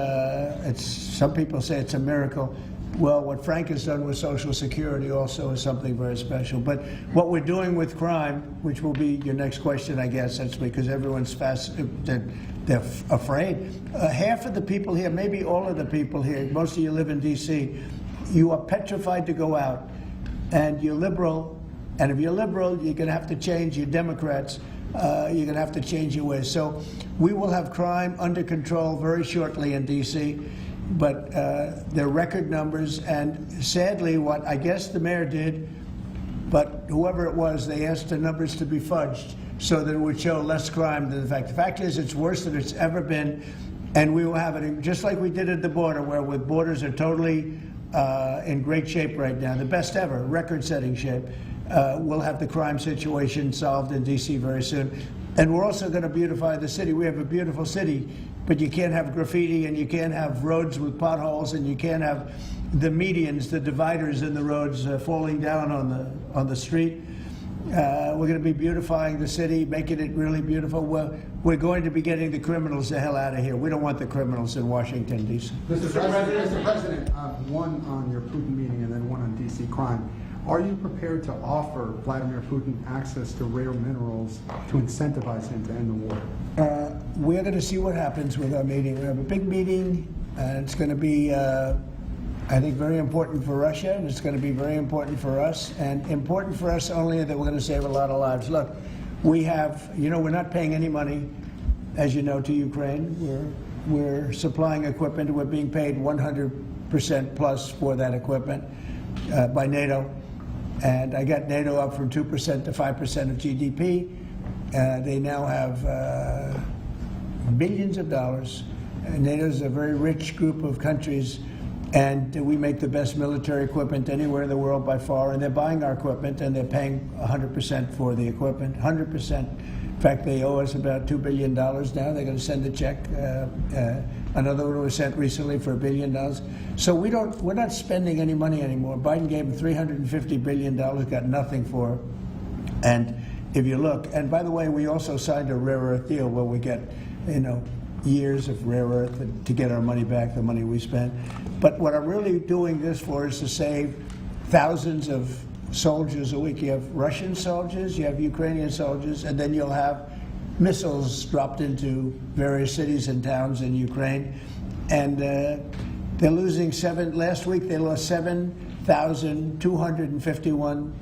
Speaker 16: some people say it's a miracle. Well, what Frank has done with Social Security also is something very special. But what we're doing with crime, which will be your next question, I guess, that's because everyone's they're afraid. Half of the people here, maybe all of the people here, most of you live in D.C., you are petrified to go out. And you're liberal, and if you're liberal, you're going to have to change. You're Democrats, you're going to have to change your ways. So we will have crime under control very shortly in D.C., but they're record numbers, and sadly what I guess the mayor did, but whoever it was, they asked the numbers to be fudged so that it would show less crime than the fact. The fact is it's worse than it's ever been, and we will have it just like we did at the border, where the borders are totally in great shape right now, the best ever, record-setting shape. We'll have the crime situation solved in D.C. very soon. And we're also going to beautify the city. We have a beautiful city, but you can't have graffiti, and you can't have roads with potholes, and you can't have the medians, the dividers in the roads falling down on the street. We're going to be beautifying the city, making it really beautiful. We're going to be getting the criminals the hell out of here. We don't want the criminals in Washington, D.C.
Speaker 20: Mr. President, one on your Putin meeting and then one on D.C. crime. Are you prepared to offer Vladimir Putin access to rare minerals to incentivize him to end the war?
Speaker 16: We're going to see what happens with our meeting. We have a big meeting, and it's going to be, I think, very important for Russia, and it's going to be very important for us, and important for us only that we're going to save a lot of lives. Look, we have, we're not paying any money, as you know, to Ukraine. We're supplying equipment. We're being paid 100% plus for that equipment by NATO. And I got NATO up from 2% to 5% of GDP. They now have billions of dollars. NATO is a very rich group of countries, and we make the best military equipment anywhere in the world by far. And they're buying our equipment, and they're paying 100% for the equipment, 100%. In fact, they owe us about $2 billion now. They're going to send a check. Another one was sent recently for $1 billion. So we're not spending any money anymore. Biden gave them $350 billion, got nothing for it. And if you look, and by the way, we also signed a rare earth deal where we get, years of rare earth to get our money back, the money we spent. But what I'm really doing this for is to save thousands of soldiers a week. You have Russian soldiers, you have Ukrainian soldiers, and then you'll have missiles dropped into various cities and towns in Ukraine. And they're losing last week they lost 7,251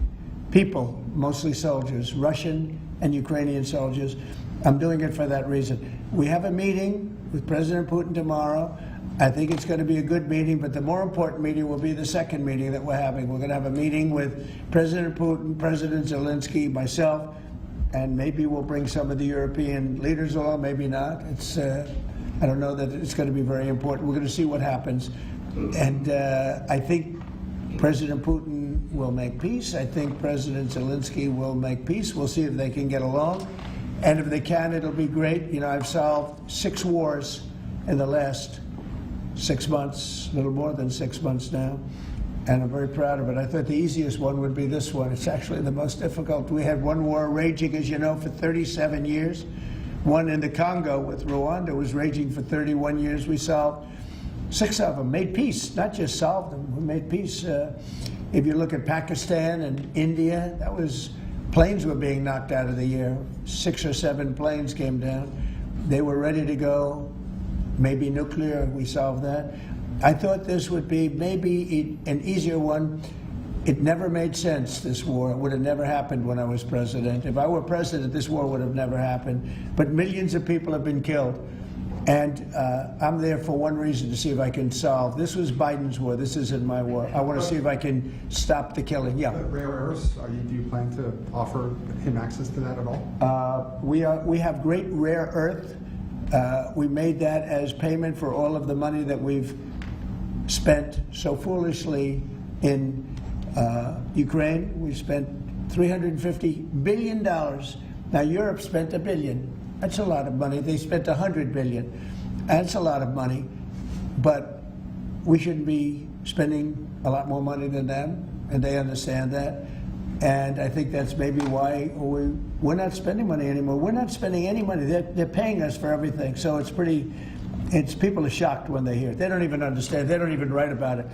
Speaker 16: people, mostly soldiers, Russian and Ukrainian soldiers. I'm doing it for that reason. We have a meeting with President Putin tomorrow. I think it's going to be a good meeting, but the more important meeting will be the second meeting that we're having. We're going to have a meeting with President Putin, President Zelensky, myself, and maybe we'll bring some of the European leaders along, maybe not. I don't know that it's going to be very important. We're going to see what happens. And I think President Putin will make peace. I think President Zelensky will make peace. We'll see if they can get along. And if they can, it'll be great. I've solved 6 wars in the last 6 months, a little more than 6 months now, and I'm very proud of it. I thought the easiest one would be this one. It's actually the most difficult. We had one war raging, as you know, for 37 years. One in the Congo with Rwanda was raging for 31 years. We solved 6 of them, made peace, not just solved them, we made peace. If you look at Pakistan and India, planes were being knocked out of the air. 6 or 7 planes came down. They were ready to go. Maybe nuclear, we solve that. I thought this would be maybe an easier one. It never made sense, this war. It would have never happened when I was president. If I were president, this war would have never happened. But millions of people have been killed. And I'm there for one reason, to see if I can solve. This was Biden's war. This isn't my war. I want to see if I can stop the killing. Yeah.
Speaker 20: Rare earths, do you plan to offer him access to that at all?
Speaker 16: We have great rare earth. We made that as payment for all of the money that we've spent so foolishly in Ukraine. We spent $350 billion. Now Europe spent $1 billion. That's a lot of money. They spent $100 billion. That's a lot of money. But we shouldn't be spending a lot more money than them, and they understand that. And I think that's maybe why we're not spending money anymore. We're not spending any money. They're paying us for everything. So people are shocked when they hear it. They don't even understand. They don't even write about it.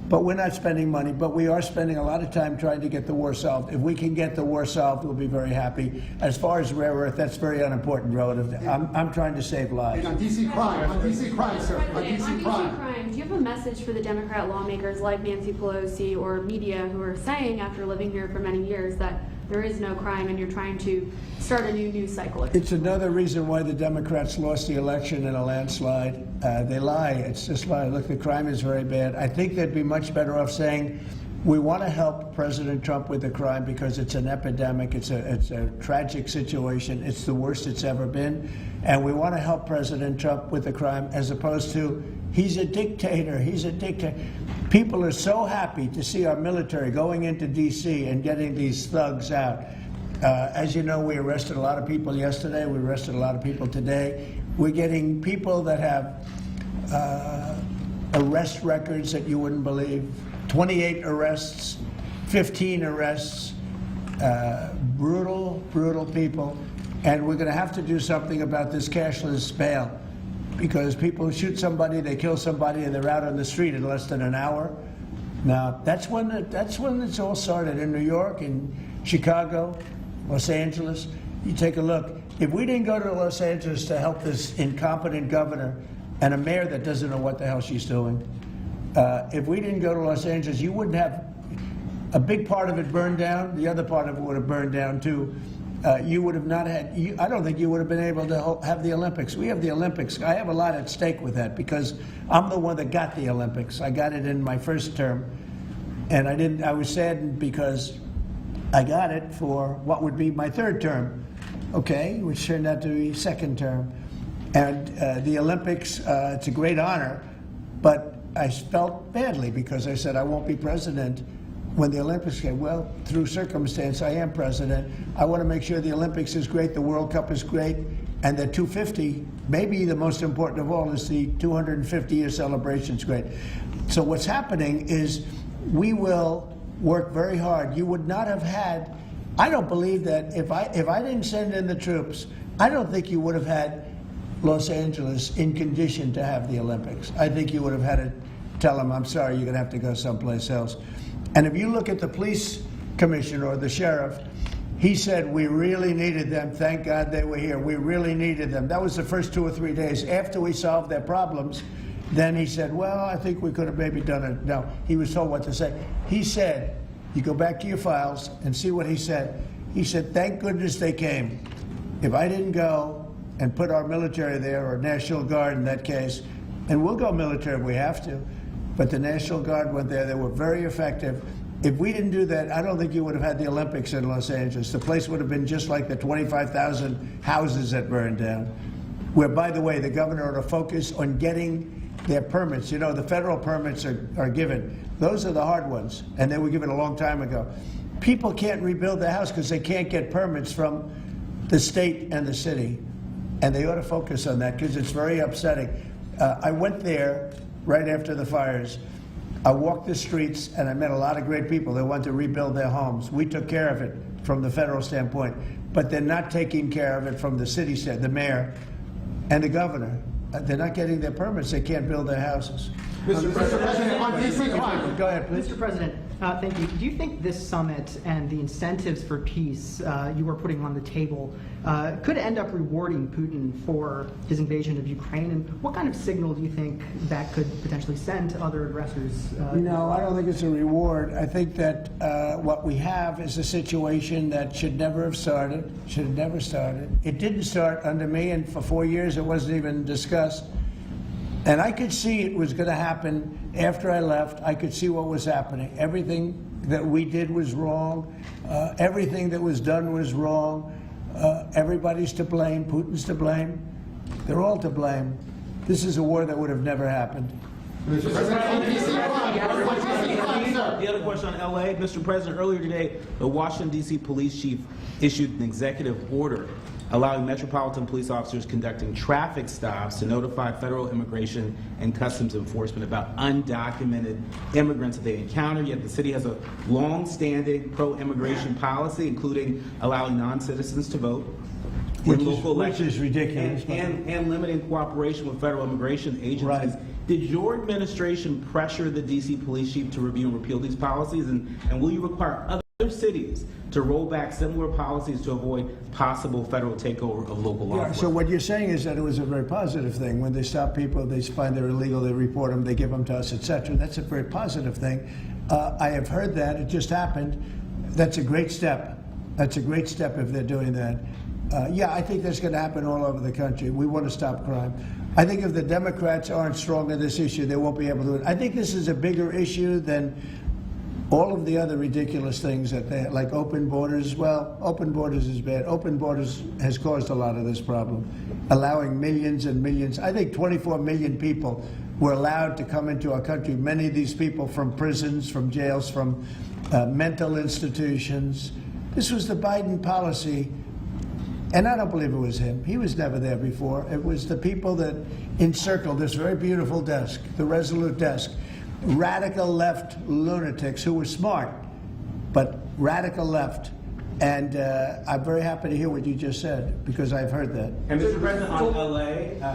Speaker 16: But we're not spending money, but we are spending a lot of time trying to get the war solved. If we can get the war solved, we'll be very happy. As far as rare earth, that's very unimportant relative. I'm trying to save lives.
Speaker 20: On DC crime, sir. On DC
Speaker 21: crime, do you have a message for the Democrat lawmakers like Nancy Pelosi or media who are saying, after living here for many years, that there is no crime and you're trying to start a new news cycle?
Speaker 16: It's another reason why the Democrats lost the election in a landslide. They lie. It's just lie. Look, the crime is very bad. I think they'd be much better off saying, we want to help President Trump with the crime because it's an epidemic. It's a tragic situation. It's the worst it's ever been. And we want to help President Trump with the crime, as opposed to, he's a dictator. He's a dictator. People are so happy to see our military going into D.C. and getting these thugs out. As you know, we arrested a lot of people yesterday. We arrested a lot of people today. We're getting people that have arrest records that you wouldn't believe. 28 arrests, 15 arrests, brutal, brutal people. And we're going to have to do something about this cashless bail, because people shoot somebody, they kill somebody, and they're out on the street in less than an hour. Now, that's when it's all started, in New York, in Chicago, Los Angeles. You take a look. If we didn't go to Los Angeles to help this incompetent governor and a mayor that doesn't know what the hell she's doing, if we didn't go to Los Angeles, you wouldn't have a big part of it burned down. The other part of it would have burned down, too. You would have not had, I don't think you would have been able to have the Olympics. We have the Olympics. I have a lot at stake with that, because I'm the one that got the Olympics. I got it in my first term, and I was saddened because I got it for what would be my third term, okay, which turned out to be second term. And the Olympics, it's a great honor, but I felt badly because I said I won't be president when the Olympics came. Well, through circumstance, I am president. I want to make sure the Olympics is great, the World Cup is great, and the 250, maybe the most important of all, is the 250-year celebration is great. So what's happening is we will work very hard. You would not have had, I don't believe that if I didn't send in the troops, I don't think you would have had Los Angeles in condition to have the Olympics. I think you would have had to tell them, I'm sorry, you're going to have to go someplace else. And if you look at the police commissioner or the sheriff, he said, we really needed them. Thank God they were here. We really needed them. That was the first 2 or 3 days. After we solved their problems, then he said, well, I think we could have maybe done it. No, he was told what to say. He said, you go back to your files and see what he said. He said, thank goodness they came. If I didn't go and put our military there, or National Guard in that case, and we'll go military if we have to, but the National Guard went there. They were very effective. If we didn't do that, I don't think you would have had the Olympics in Los Angeles. The place would have been just like the 25,000 houses that burned down, where, by the way, the governor ought to focus on getting their permits. You know, the federal permits are given. Those are the hard ones, and they were given a long time ago. People can't rebuild their house because they can't get permits from the state and the city, and they ought to focus on that because it's very upsetting. I went there right after the fires. I walked the streets and I met a lot of great people that want to rebuild their homes. We took care of it from the federal standpoint, but they're not taking care of it from the city side, the mayor and the governor. They're not getting their permits. They can't build their houses.
Speaker 5: Mr. President, on DC crime.
Speaker 16: Go ahead, please.
Speaker 22: Mr. President, thank you. Do you think this summit and the incentives for peace you were putting on the table could end up rewarding Putin for his invasion of Ukraine? And what kind of signal do you think that could potentially send to other aggressors?
Speaker 16: No, I don't think it's a reward. I think that what we have is a situation that should never have started, should have never started. It didn't start under me, and for 4 years it wasn't even discussed. And I could see it was going to happen after I left. I could see what was happening. Everything that we did was wrong. Everything that was done was wrong. Everybody's to blame. Putin's to blame. They're all to blame. This is a war that would have never happened.
Speaker 5: Mr. President, on DC crime.
Speaker 23: The other question on LA, Mr. President, earlier today, the Washington, D.C. police chief issued an executive order allowing metropolitan police officers conducting traffic stops to notify federal immigration and customs enforcement about undocumented immigrants that they encounter. Yet the city has a long-standing pro-immigration policy, including allowing non-citizens to vote in local elections,
Speaker 16: which is ridiculous,
Speaker 23: and limiting cooperation with federal immigration agencies.
Speaker 16: Right.
Speaker 23: Did your administration pressure the D.C. police chief to review and repeal these policies, and will you require other cities to roll back similar policies to avoid possible federal takeover of local law enforcement?
Speaker 16: So what you're saying is that it was a very positive thing. When they stop people, they find they're illegal, they report them, they give them to us, etc. That's a very positive thing. I have heard that. It just happened. That's a great step. That's a great step if they're doing that. Yeah, I think that's going to happen all over the country. We want to stop crime. I think if the Democrats aren't strong on this issue, they won't be able to do it. I think this is a bigger issue than all of the other ridiculous things that they, like open borders. Well, open borders is bad. Open borders has caused a lot of this problem, allowing millions and millions. I think 24 million people were allowed to come into our country. Many of these people from prisons, from jails, from mental institutions. This was the Biden policy. And I don't believe it was him. He was never there before. It was the people that encircled this very beautiful desk, the Resolute desk. Radical left lunatics who were smart, but radical left. And I'm very happy to hear what you just said, because I've heard that.
Speaker 23: And Mr. President, on LA,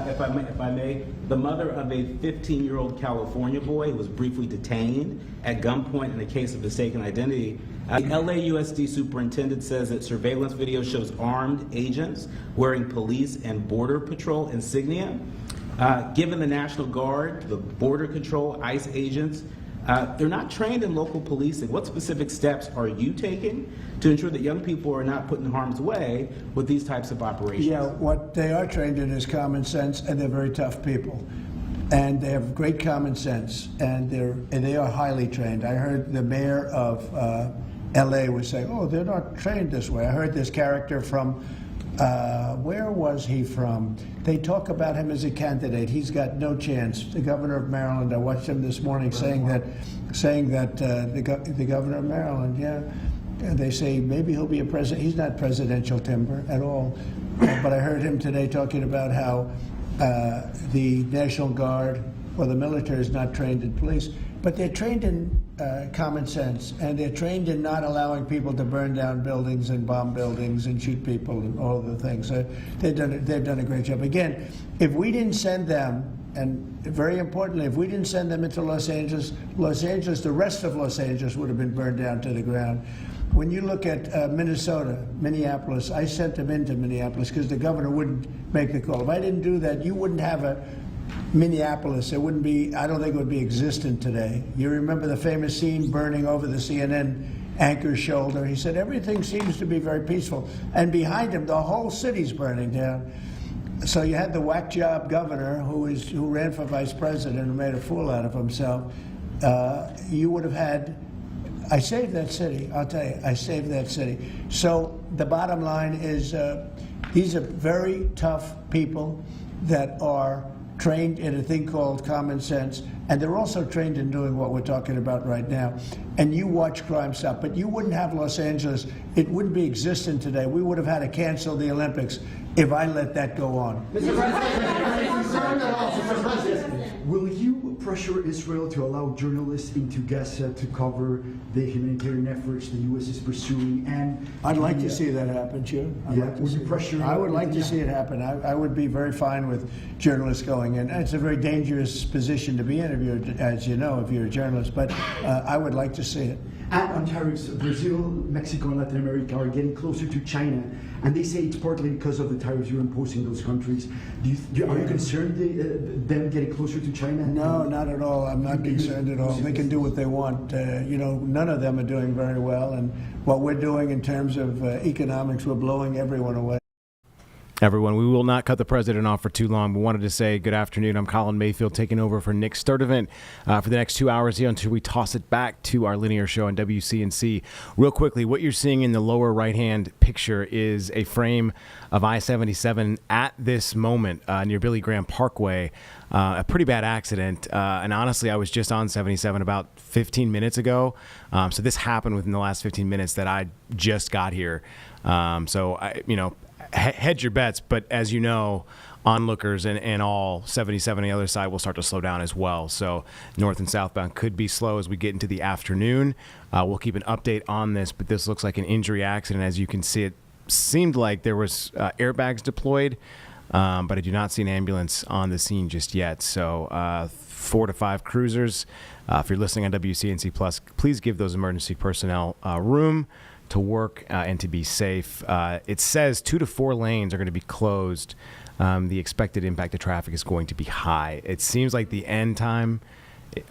Speaker 23: if I may, the mother of a 15-year-old California boy was briefly detained at gunpoint in a case of mistaken identity. The LAUSD superintendent says that surveillance video shows armed agents wearing police and border patrol insignia. Given the National Guard, the Border Control, ICE agents, they're not trained in local policing. What specific steps are you taking to ensure that young people are not put in harm's way with these types of operations?
Speaker 16: Yeah, what they are trained in is common sense, and they're very tough people. And they have great common sense, and they are highly trained. I heard the mayor of LA was saying, oh, they're not trained this way. I heard this character from, where was he from? They talk about him as a candidate. He's got no chance. The governor of Maryland, I watched him this morning saying that the governor of Maryland, yeah, they say maybe he'll be a president. He's not presidential timber at all. But I heard him today talking about how the National Guard or the military is not trained in police, but they're trained in common sense, and they're trained in not allowing people to burn down buildings and bomb buildings and shoot people and all of the things. They've done a great job. Again, if we didn't send them, and very importantly, if we didn't send them into Los Angeles, the rest of Los Angeles would have been burned down to the ground. When you look at Minnesota, Minneapolis, I sent them into Minneapolis because the governor wouldn't make the call. If I didn't do that, you wouldn't have a Minneapolis. It wouldn't be, I don't think it would be existent today. You remember the famous scene burning over the CNN anchor's shoulder? He said, everything seems to be very peaceful. And behind him, the whole city's burning down. So you had the whack job governor who ran for vice president and made a fool out of himself. You would have had, I saved that city, I'll tell you, I saved that city. So the bottom line is these are very tough people that are trained in a thing called common sense, and they're also trained in doing what we're talking about right now. And you watch crime stop, but you wouldn't have Los Angeles, it wouldn't be existent today. We would have had to cancel the Olympics if I let that go on.
Speaker 5: Mr. President, are you concerned at all, Mr. President? Will you
Speaker 2: you pressure Israel to allow journalists into Gaza to cover the humanitarian efforts the U.S. is pursuing? And
Speaker 16: I'd like to see that happen, sure. I would like to see it happen. I would be very fine with journalists going in. It's a very dangerous position to be in, as you know, if you're a journalist, but I would like to see it.
Speaker 2: And on tariffs, Brazil, Mexico, and Latin America are getting closer to China, and they say it's partly because of the tariffs you're imposing in those countries. Are you concerned them getting closer to China?
Speaker 16: No, not at all. I'm not concerned at all. They can do what they want. None of them are doing very well, and what we're doing in terms of economics, we're blowing everyone away.
Speaker 8: Everyone, we will not cut the president off for too long. We wanted to say good afternoon. I'm Colin Mayfield taking over for Nick Sturdivant for the next 2 hours here until we toss it back to our linear show on WCNC. Real quickly, what you're seeing in the lower right-hand picture is a frame of I-77 at this moment near Billy Graham Parkway. A pretty bad accident. And honestly, I was just on 77 about 15 minutes ago. So this happened within the last 15 minutes that I just got here. Hedge your bets, but as you know, onlookers and all 77 on the other side will start to slow down as well. So north and southbound could be slow as we get into the afternoon. We'll keep an update on this, but this looks like an injury accident. As you can see, it seemed like there was airbags deployed, but I do not see an ambulance on the scene just yet. So 4 to 5 cruisers. If you're listening on WCNC Plus, please give those emergency personnel room to work and to be safe. It says 2 to 4 lanes are going to be closed. The expected impact to traffic is going to be high. It seems like the end time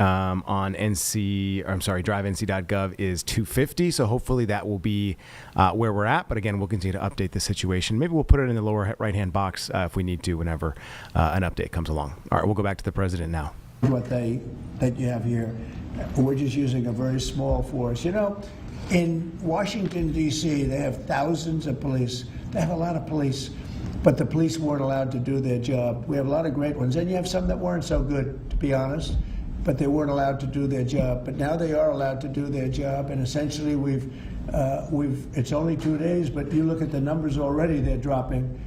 Speaker 8: on drivenc.gov is 2:50. So hopefully that will be where we're at. But again, we'll continue to update the situation. Maybe we'll put it in the lower right-hand box if we need to whenever an update comes along. All right, we'll go back to the president now.
Speaker 16: What that you have here, we're just using a very small force. In Washington, D.C., they have thousands of police. They have a lot of police, but the police weren't allowed to do their job. We have a lot of great ones, and you have some that weren't so good, to be honest, but they weren't allowed to do their job. But now they are allowed to do their job, and essentially it's only 2 days, but you look at the numbers already, they're dropping.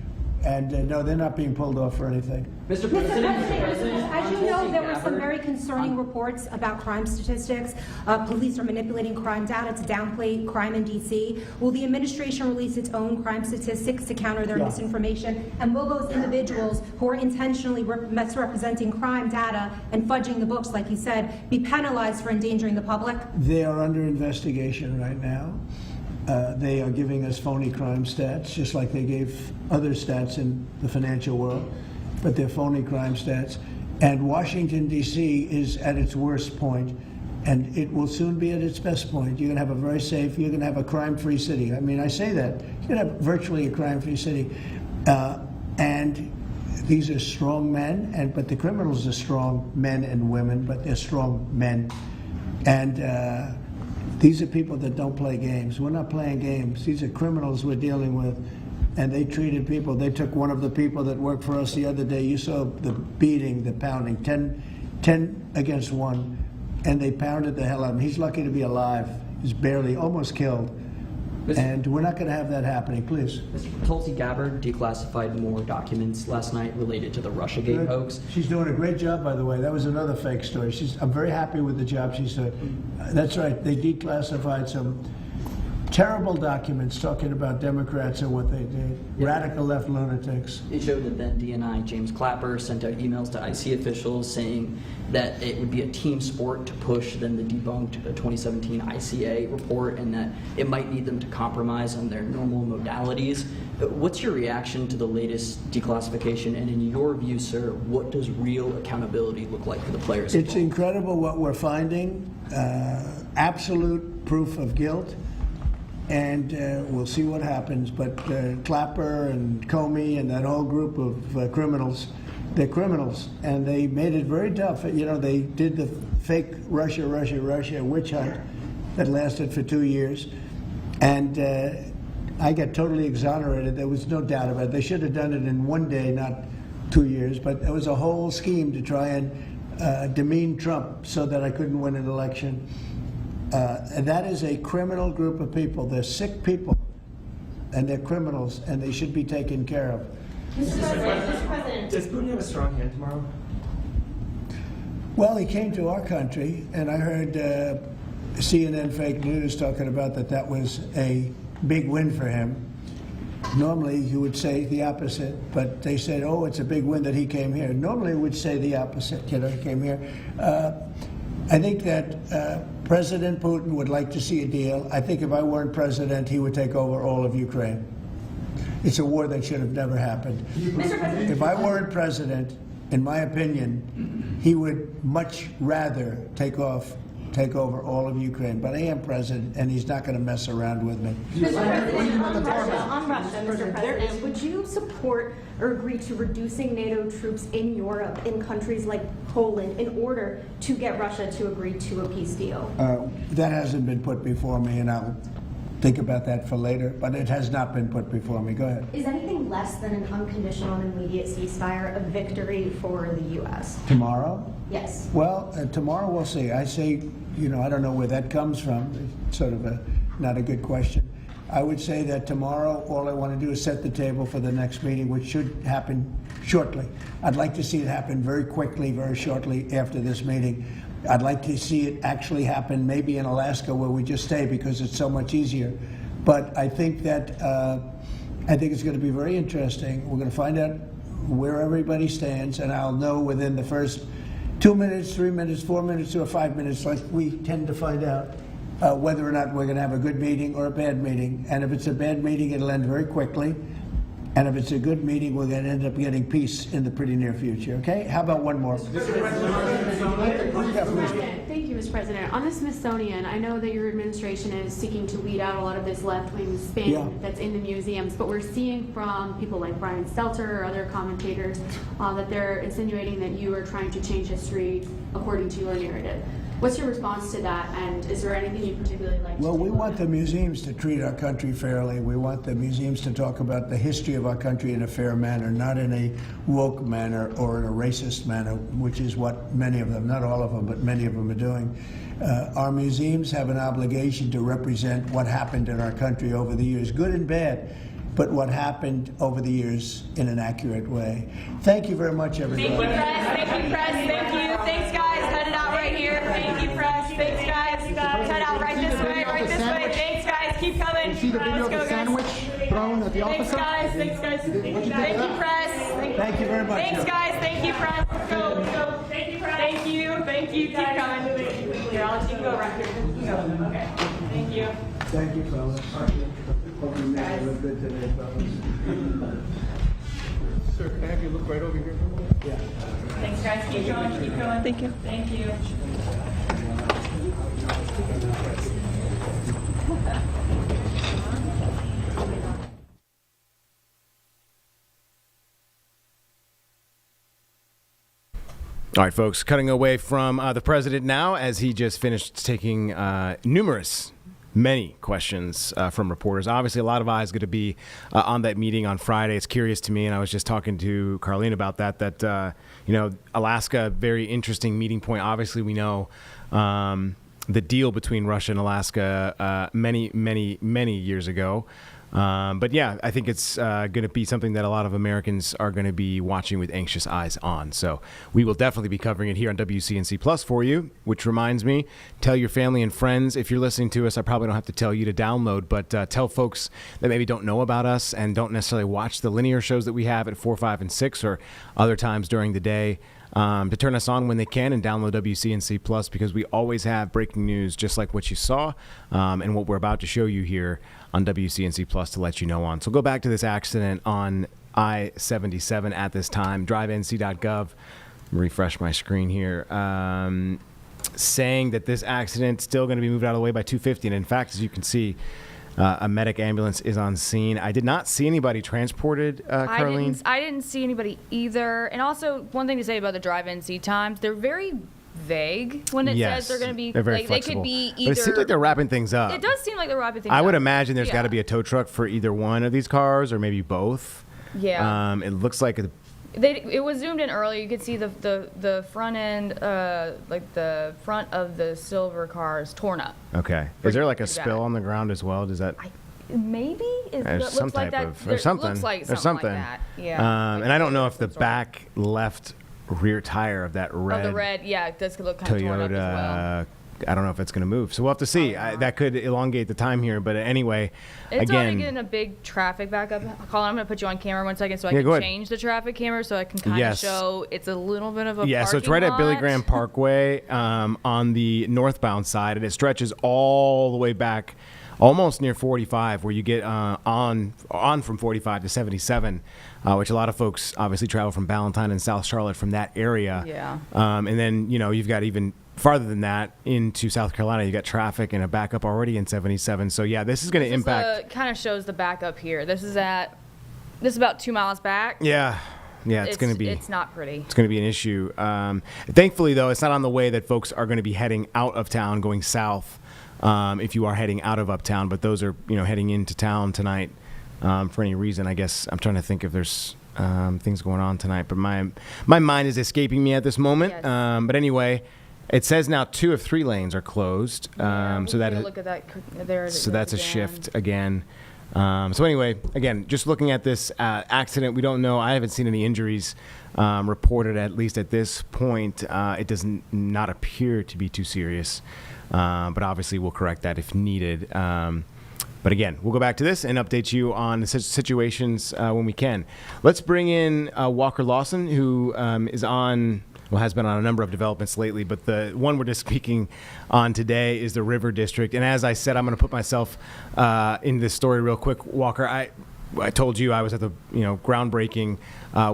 Speaker 16: And no, they're not being pulled off for anything.
Speaker 19: Mr. President, as you know, there were some very concerning reports about crime statistics. Police are manipulating crime data to downplay crime in D.C. Will the administration release its own crime statistics to counter their misinformation? And will those individuals who are intentionally misrepresenting crime data and fudging the books, like you said, be penalized for endangering the public?
Speaker 16: They are under investigation right now. They are giving us phony crime stats, just like they gave other stats in the financial world, but they're phony crime stats. And Washington, D.C. is at its worst point, and it will soon be at its best point. You're going to have a very safe, you're going to have a crime-free city. I mean, I say that. You're going to have virtually a crime-free city. And these are strong men, but the criminals are strong men and women, but they're strong men. And these are people that don't play games. We're not playing games. These are criminals we're dealing with. And they treated people. They took one of the people that worked for us the other day. You saw the beating, the pounding, 10 against 1. And they pounded the hell out of him. He's lucky to be alive. He's barely, almost killed. And we're not going to have that happening, please.
Speaker 11: Tulsi Gabbard declassified more documents last night related to the Russiagate hoax.
Speaker 16: She's doing a great job, by the way. That was another fake story. I'm very happy with the job she's doing. That's right. They declassified some terrible documents talking about Democrats and what they did. Radical left lunatics.
Speaker 11: It showed that then DNI James Clapper sent out emails to IC officials saying that it would be a team sport to push then the debunked 2017 ICA report and that it might need them to compromise on their normal modalities. What's your reaction to the latest declassification? And in your view, sir, what does real accountability look like for the players involved?
Speaker 16: It's incredible what we're finding. Absolute proof of guilt. And we'll see what happens. But Clapper and Comey and that whole group of criminals, they're criminals. And they made it very tough. They did the fake Russia witch hunt that lasted for 2 years. And I got totally exonerated. There was no doubt about it. They should have done it in 1 day, not 2 years. But it was a whole scheme to try and demean Trump so that I couldn't win an election. And that is a criminal group of people. They're sick people, and they're criminals, and they should be taken care of.
Speaker 10: Mr. President. Does Putin have a strong hand tomorrow?
Speaker 16: Well, he came to our country, and I heard CNN fake news talking about that was a big win for him. Normally, you would say the opposite, but they said, oh, it's a big win that he came here. Normally, we would say the opposite, he came here. I think that President Putin would like to see a deal. I think if I weren't president, he would take over all of Ukraine. It's a war that should have never happened. If I weren't president, in my opinion, he would much rather take over all of Ukraine. But I am president, and he's not going to mess around with me.
Speaker 9: Mr. President, on Russia, Mr. President, would you support or agree to reducing NATO troops in Europe, in countries like Poland, in order to get Russia to agree to a peace deal?
Speaker 16: That hasn't been put before me, and I'll think about that for later, but it has not been put before me. Go ahead.
Speaker 9: Is anything less than an unconditional and immediate ceasefire a victory for the U.S.?
Speaker 16: Tomorrow?
Speaker 9: Yes.
Speaker 16: Well, tomorrow we'll see. I say, I don't know where that comes from. It's sort of not a good question. I would say that tomorrow, all I want to do is set the table for the next meeting, which should happen shortly. I'd like to see it happen very quickly, very shortly after this meeting. I'd like to see it actually happen maybe in Alaska, where we just stay because it's so much easier. But I think that it's going to be very interesting. We're going to find out where everybody stands, and I'll know within the first 2 minutes, 3 minutes, 4 minutes, or 5 minutes, like we tend to find out whether or not we're going to have a good meeting or a bad meeting. And if it's a bad meeting, it'll end very quickly. And if it's a good meeting, we're going to end up getting peace in the pretty near future. Okay? How about one more?
Speaker 21: Thank you, Mr. President. On the Smithsonian, I know that your administration is seeking to weed out a lot of this left-wing spin that's in the museums, but we're seeing from people like Brian Stelter or other commentators that they're insinuating that you are trying to change history according to your narrative. What's your response to that, and is there anything you particularly like to do?
Speaker 16: Well, we want the museums to treat our country fairly. We want the museums to talk about the history of our country in a fair manner, not in a woke manner or in a racist manner, which is what many of them, not all of them, but many of them are doing. Our museums have an obligation to represent what happened in our country over the years, good and bad, but what happened over the years in an accurate way. Thank you very much, everybody.
Speaker 10: Thank you, press. Thank you, press. Thank you. Thanks, guys. Cut it out right here. Thank you, press. Thanks, guys. Cut out right this way. Right this way. Thanks, guys. Keep coming.
Speaker 20: You see the video of the sandwich thrown at the officer?
Speaker 10: Thanks, guys. Thank you, press.
Speaker 16: Thank you very much.
Speaker 10: Thanks, guys. Thank you, press. Go. Thank you, press. Thank you. Thank you. Keep coming. Here, I'll let you go right here. Go. Okay. Thank you.
Speaker 16: Thank you, fellas. Hope you made it look good today, fellas.
Speaker 20: Sir, can I have you look right over here?
Speaker 16: Yeah.
Speaker 10: Thanks, guys. Keep going. Keep going. Thank you. Thank you.
Speaker 8: All right, folks, cutting away from the president now as he just finished taking many questions from reporters. Obviously, a lot of eyes going to be on that meeting on Friday. It's curious to me, and I was just talking to Carlene about that Alaska, very interesting meeting point. Obviously, we know the deal between Russia and Alaska many years ago. But yeah, I think it's going to be something that a lot of Americans are going to be watching with anxious eyes on. So we will definitely be covering it here on WCNC Plus for you, which reminds me, tell your family and friends. If you're listening to us, I probably don't have to tell you to download, but tell folks that maybe don't know about us and don't necessarily watch the linear shows that we have at 4, 5, and 6 or other times during the day. To turn us on when they can and download WCNC Plus, because we always have breaking news just like what you saw and what we're about to show you here on WCNC Plus to let you know on. So go back to this accident on I-77 at this time. DriveNC.gov, refresh my screen here, saying that this accident still going to be moved out of the way by 250. And in fact, as you can see, a medic ambulance is on scene. I did not see anybody transported, Carlene.
Speaker 7: I didn't see anybody either. And also, one thing to say about the drive-in times, they're very vague when it says they're going to be.
Speaker 8: They're very
Speaker 7: like,
Speaker 8: flexible.
Speaker 7: They could be either.
Speaker 8: But it seems like they're wrapping things up.
Speaker 7: It does seem like they're wrapping things up.
Speaker 8: I would imagine there's got to be a tow truck for either one of these cars or maybe both.
Speaker 7: Yeah.
Speaker 8: It looks like
Speaker 7: it was zoomed in earlier. You could see the front end, like the front of the silver car is torn up.
Speaker 8: Okay. Is there like a spill on the ground as well? Does that?
Speaker 7: Maybe
Speaker 8: There's some type of or something.
Speaker 7: Looks like
Speaker 8: There's
Speaker 7: something
Speaker 8: something.
Speaker 7: like that. Yeah.
Speaker 8: And I don't know if the back left rear tire of that red.
Speaker 7: Oh, the red, yeah, it does look kind of torn up as well.
Speaker 8: I don't know if it's going to move. So we'll have to see. That could elongate the time here. But anyway,
Speaker 7: It's
Speaker 8: again.
Speaker 7: already getting a big traffic backup. Colin, I'm going to put you on camera 1 second so I
Speaker 8: Yeah, go
Speaker 7: can
Speaker 8: ahead.
Speaker 7: change the traffic camera so I can kind of show it's a little bit of a
Speaker 8: Yeah, so it's right at Billy
Speaker 7: lot.
Speaker 8: Graham Parkway on the northbound side, and it stretches all the way back almost near 45, where you get on from 45 to 77, which a lot of folks obviously travel from Ballantyne and South Charlotte from that area.
Speaker 7: Yeah.
Speaker 8: And then, you've got even farther than that into South Carolina, you got traffic and a backup already in 77. So, yeah, this is going to impact.
Speaker 7: Kind of shows the backup here. This is about 2 miles back.
Speaker 8: Yeah, it's going to be.
Speaker 7: It's not pretty.
Speaker 8: It's going to be an issue. Thankfully, though, it's not on the way that folks are going to be heading out of town, going south. If you are heading out of uptown, but those are heading into town tonight for any reason. I guess I'm trying to think if there's things going on tonight, but my mind is escaping me at this moment.
Speaker 7: Yes.
Speaker 8: But anyway, it says now 2 of 3 lanes are closed. So that
Speaker 7: look at that there.
Speaker 8: So that's a shift again. So anyway, again, just looking at this accident, we don't know. I haven't seen any injuries reported, at least at this point. It does not appear to be too serious, but obviously we'll correct that if needed. But again, we'll go back to this and update you on the situations when we can. Let's bring in Walker Lawson, who has been on a number of developments lately, but the one we're just speaking on today is the River District. And as I said, I'm going to put myself in this story real quick. Walker, I told you I was at the groundbreaking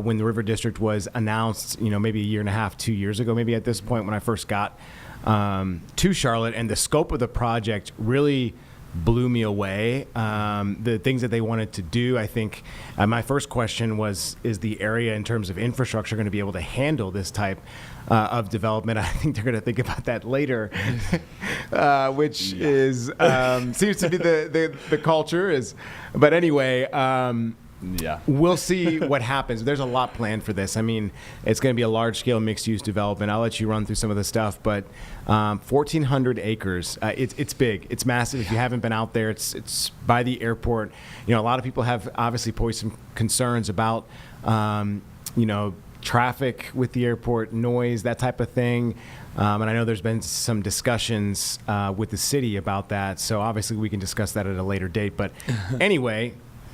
Speaker 8: when the River District was announced, maybe a year and a half, 2 years ago, maybe at this point when I first got to Charlotte, and the scope of the project really blew me away. The things that they wanted to do, I think, my first question was, is the area in terms of infrastructure going to be able to handle this type of development? I think they're going to think about that later, which is seems to be the culture is. But anyway, we'll see what happens. There's a lot planned for this. I mean, it's going to be a large-scale mixed-use development. I'll let you run through some of the stuff, but 1,400 acres. It's big. It's massive. If you haven't been out there, it's by the airport. A lot of people have obviously voiced some concerns about, traffic with the airport, noise, that type of thing. And I know there's been some discussions with the city about that. So obviously we can discuss that at a later date. But anyway,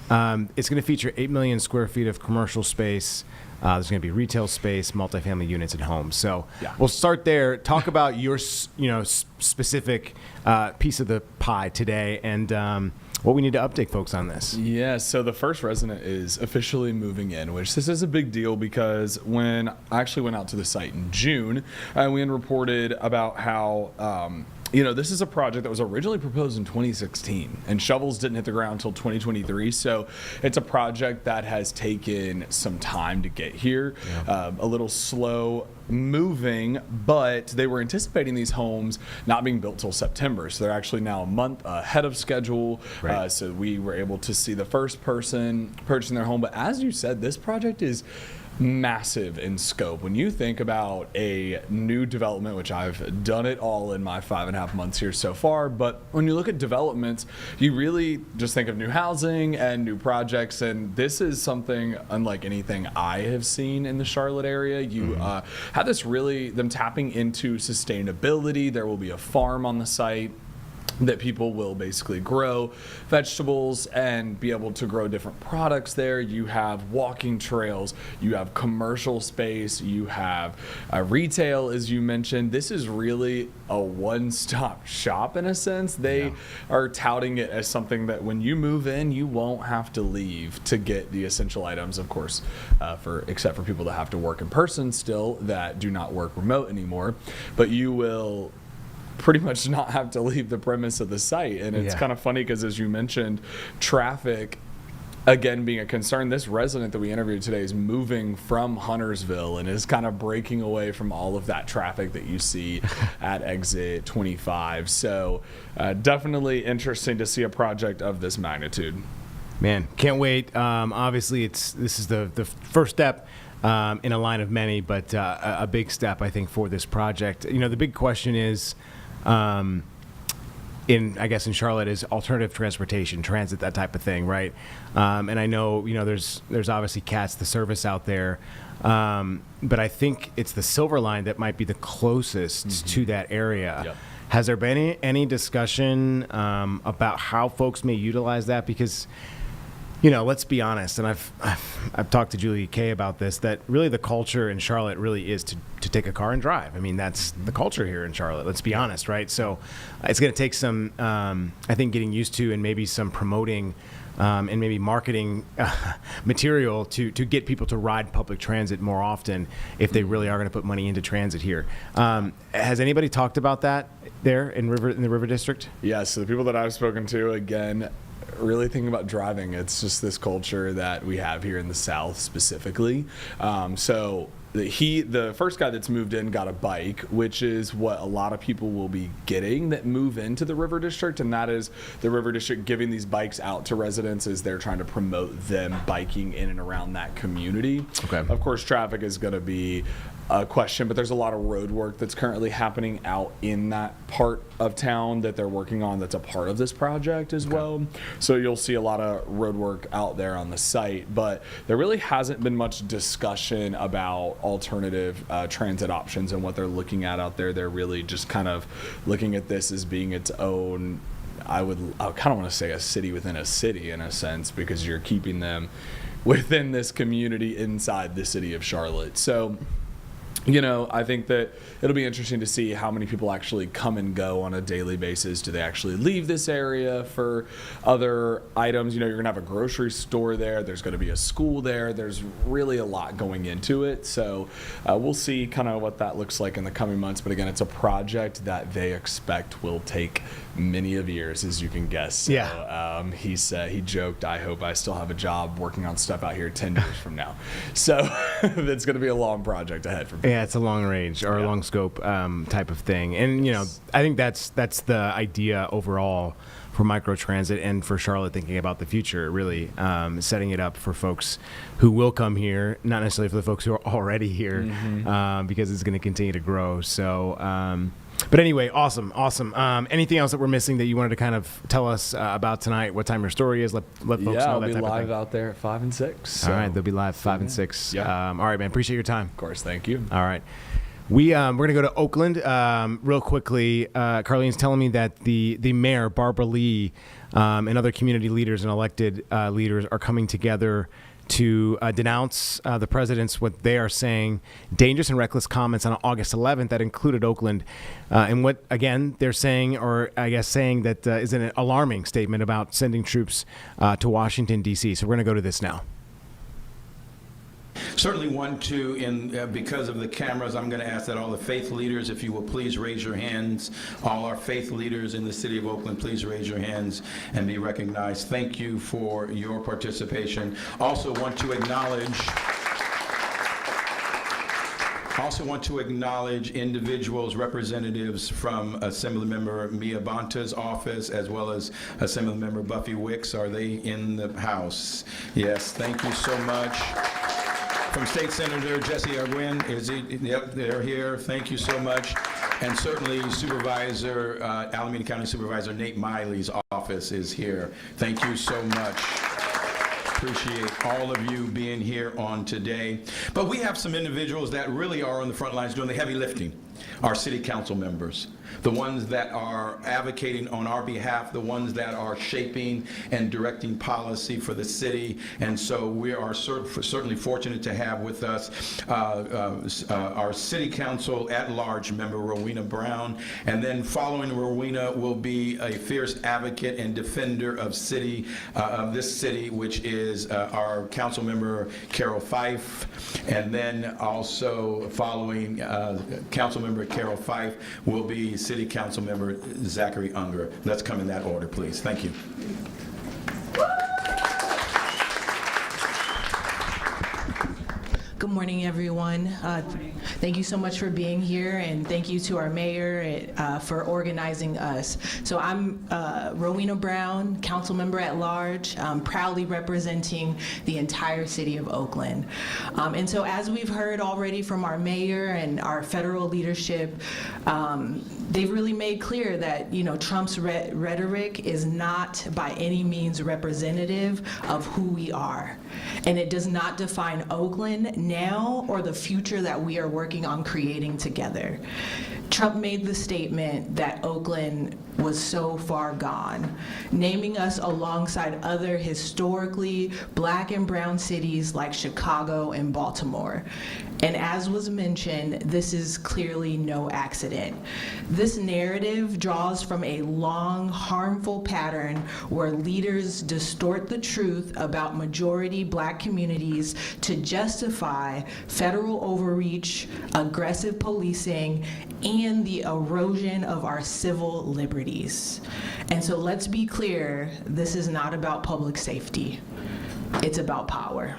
Speaker 8: it's going to feature 8 million square feet of commercial space. There's going to be retail space, multifamily units, and homes. So we'll start there. Talk about your, specific piece of the pie today, and what we need to update folks on this.
Speaker 3: Yeah, so the first resident is officially moving in, which this is a big deal because when I actually went out to the site in June, we had reported about how this is a project that was originally proposed in 2016, and shovels didn't hit the ground until 2023. So it's a project that has taken some time to get here, a little slow moving, but they were anticipating these homes not being built till September. So they're actually now a month ahead of schedule.
Speaker 8: Right.
Speaker 3: So we were able to see the first person purchasing their home. But as you said, this project is massive in scope. When you think about a new development, which I've done it all in my 5.5 months here so far, but when you look at developments, you really just think of new housing and new projects, and this is something unlike anything I have seen in the Charlotte area. You have this really, them tapping into sustainability. There will be a farm on the site that people will basically grow vegetables and be able to grow different products there. You have walking trails, you have commercial space, you have retail, as you mentioned. This is really a one-stop shop in a sense. They are touting it as something that when you move in, you won't have to leave to get the essential items, of course, except for people that have to work in person still that do not work remote anymore. But you will pretty much not have to leave the premise of the site. And it's kind of funny because, as you mentioned, traffic again being a concern. This resident that we interviewed today is moving from Huntersville and is kind of breaking away from all of that traffic that you see at exit 25. So definitely interesting to see a project of this magnitude.
Speaker 8: Man, can't wait. Obviously, this is the first step in a line of many, but a big step, I think, for this project. The big question is, I guess in Charlotte is alternative transportation, transit, that type of thing, right? And I know, there's obviously CATS, the service out there, but I think it's the Silver Line that might be the closest to that area.
Speaker 3: Yep.
Speaker 8: Has there been any discussion about how folks may utilize that? Because, let's be honest, and I've talked to Julie Kay about this, that really the culture in Charlotte really is to take a car and drive. I mean, that's the culture here in Charlotte, let's be honest, right? So it's going to take some, I think, getting used to and maybe some promoting and maybe marketing material to get people to ride public transit more often if they really are going to put money into transit here. Has anybody talked about that there in the River District?
Speaker 3: Yeah, so the people that I've spoken to, again, really thinking about driving. It's just this culture that we have here in the South specifically. So the first guy that's moved in got a bike, which is what a lot of people will be getting that move into the River District, and that is the River District giving these bikes out to residents as they're trying to promote them biking in and around that community.
Speaker 8: Okay.
Speaker 3: Of course, traffic is going to be a question, but there's a lot of road work that's currently happening out in that part of town that they're working on that's a part of this project as well. So you'll see a lot of road work out there on the site, but there really hasn't been much discussion about alternative transit options and what they're looking at out there. They're really just kind of looking at this as being its own, I kind of want to say a city within a city in a sense, because you're keeping them within this community inside the city of Charlotte. So I think that it'll be interesting to see how many people actually come and go on a daily basis. Do they actually leave this area for other items? You're going to have a grocery store there. There's going to be a school there. There's really a lot going into it. So we'll see kind of what that looks like in the coming months. But again, it's a project that they expect will take many of years, as you can guess. So,
Speaker 8: yeah.
Speaker 3: He joked, I hope I still have a job working on stuff out here 10 years from now. So that's going to be a long project ahead for people.
Speaker 8: Yeah, it's a long range or a long scope type of thing. And, I think that's the idea overall for microtransit and for Charlotte thinking about the future, really setting it up for folks who will come here, not necessarily for the folks who are already here, because it's going to continue to grow. So, but anyway, awesome. Anything else that we're missing that you wanted to kind of tell us about tonight? What time your story is? Let folks know that type of thing.
Speaker 3: Yeah, I'll be live out there at 5 and 6. So.
Speaker 8: All right, they'll be live 5 and 6.
Speaker 3: Yeah.
Speaker 8: All right, man. Appreciate your time.
Speaker 3: Of course, thank you.
Speaker 8: All right. We're going to go to Oakland real quickly. Carlene's telling me that the mayor, Barbara Lee, and other community leaders and elected leaders are coming together to denounce the president's, what they are saying, dangerous and reckless comments on August 11th that included Oakland. And what, again, they're saying, or I guess saying that is an alarming statement about sending troops to Washington, D.C. So we're going to go to this now.
Speaker 12: Certainly want to, because of the cameras, I'm going to ask that all the faith leaders, if you will please raise your hands. All our faith leaders in the city of Oakland, please raise your hands and be recognized. Thank you for your participation. Also want to acknowledge individuals, representatives from Assemblymember Mia Bonta's office, as well as Assemblymember Buffy Wicks. Are they in the house? Yes, thank you so much. From State Senator Jesse Arguin, yep, they're here. Thank you so much. And certainly Supervisor, Alameda County Supervisor Nate Miley's office is here. Thank you so much. Appreciate all of you being here on today. But we have some individuals that really are on the front lines doing the heavy lifting. Our city council members, the ones that are advocating on our behalf, the ones that are shaping and directing policy for the city. And so we are certainly fortunate to have with us our city council at large member Rowena Brown. And then following Rowena will be a fierce advocate and defender of this city, which is our council member Carol Fife. And then also following council member Carol Fife will be City Council Member Zachary Unger. Let's come in that order, please. Thank you.
Speaker 13: Good morning, everyone. Thank you so much for being here, and thank you to our mayor for organizing us. So I'm Rowena Brown, council member at large, proudly representing the entire city of Oakland. And so as we've heard already from our mayor and our federal leadership, they've really made clear that, Trump's rhetoric is not by any means representative of who we are. And it does not define Oakland now or the future that we are working on creating together. Trump made the statement that Oakland was so far gone, naming us alongside other historically Black and brown cities like Chicago and Baltimore. And as was mentioned, this is clearly no accident. This narrative draws from a long, harmful pattern where leaders distort the truth about majority Black communities to justify federal overreach, aggressive policing, and the erosion of our civil liberties. And so let's be clear, this is not about public safety. It's about power.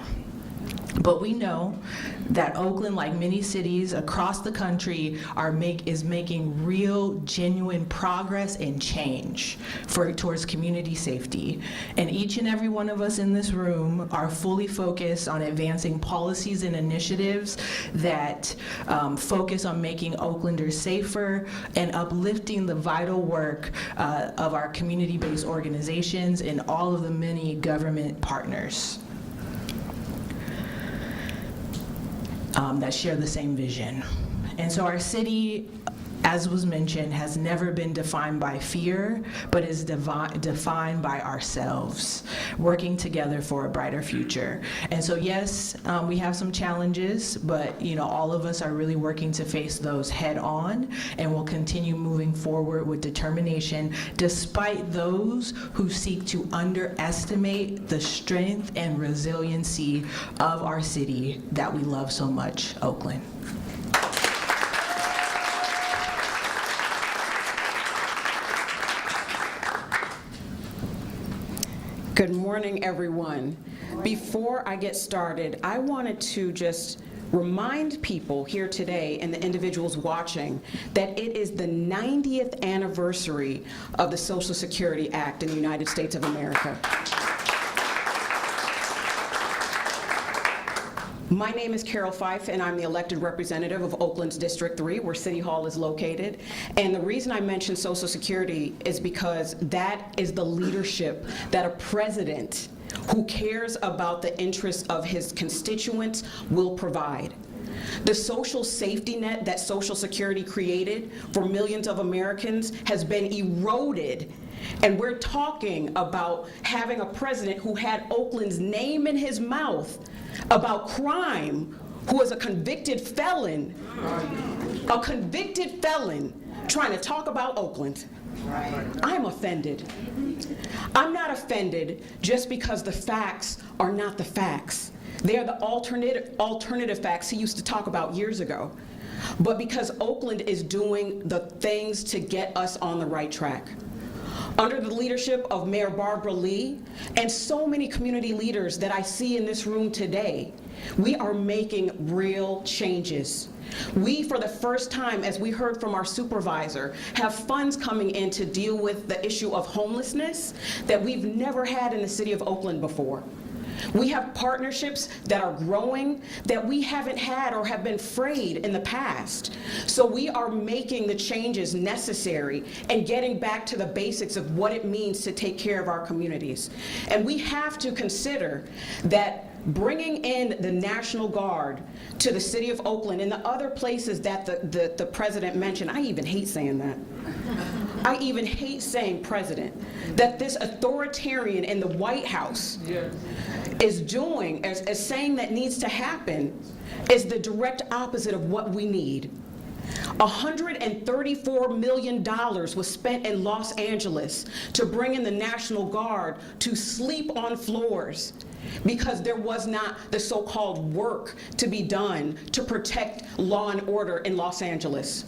Speaker 13: But we know that Oakland, like many cities across the country, is making real, genuine progress and change towards community safety. And each and every one of us in this room are fully focused on advancing policies and initiatives that focus on making Oaklanders safer and uplifting the vital work of our community-based organizations and all of the many government partners that share the same vision. And so our city, as was mentioned, has never been defined by fear, but is defined by ourselves, working together for a brighter future. And so yes, we have some challenges, but all of us are really working to face those head on, and we'll continue moving forward with determination, despite those who seek to underestimate the strength and resiliency of our city that we love so much, Oakland.
Speaker 4: Good morning, everyone. Before I get started, I wanted to just remind people here today and the individuals watching that it is the 90th anniversary of the Social Security Act in the United States of America. My name is Carol Fife, and I'm the elected representative of Oakland's District 3, where City Hall is located. And the reason I mention Social Security is because that is the leadership that a president who cares about the interests of his constituents will provide. The social safety net that Social Security created for millions of Americans has been eroded. And we're talking about having a president who had Oakland's name in his mouth about crime, who is a convicted felon trying to talk about Oakland. I'm offended. I'm not offended just because the facts are not the facts. They are the alternative facts he used to talk about years ago. But because Oakland is doing the things to get us on the right track. Under the leadership of Mayor Barbara Lee and so many community leaders that I see in this room today, we are making real changes. We, for the first time, as we heard from our supervisor, have funds coming in to deal with the issue of homelessness that we've never had in the city of Oakland before. We have partnerships that are growing that we haven't had or have been frayed in the past. So we are making the changes necessary and getting back to the basics of what it means to take care of our communities. And we have to consider that bringing in the National Guard to the city of Oakland and the other places that the president mentioned, I even hate saying that. I even hate saying president, that this authoritarian in the White House is doing, as saying that needs to happen, is the direct opposite of what we need. $134 million was spent in Los Angeles to bring in the National Guard to sleep on floors because there was not the so-called work to be done to protect law and order in Los Angeles.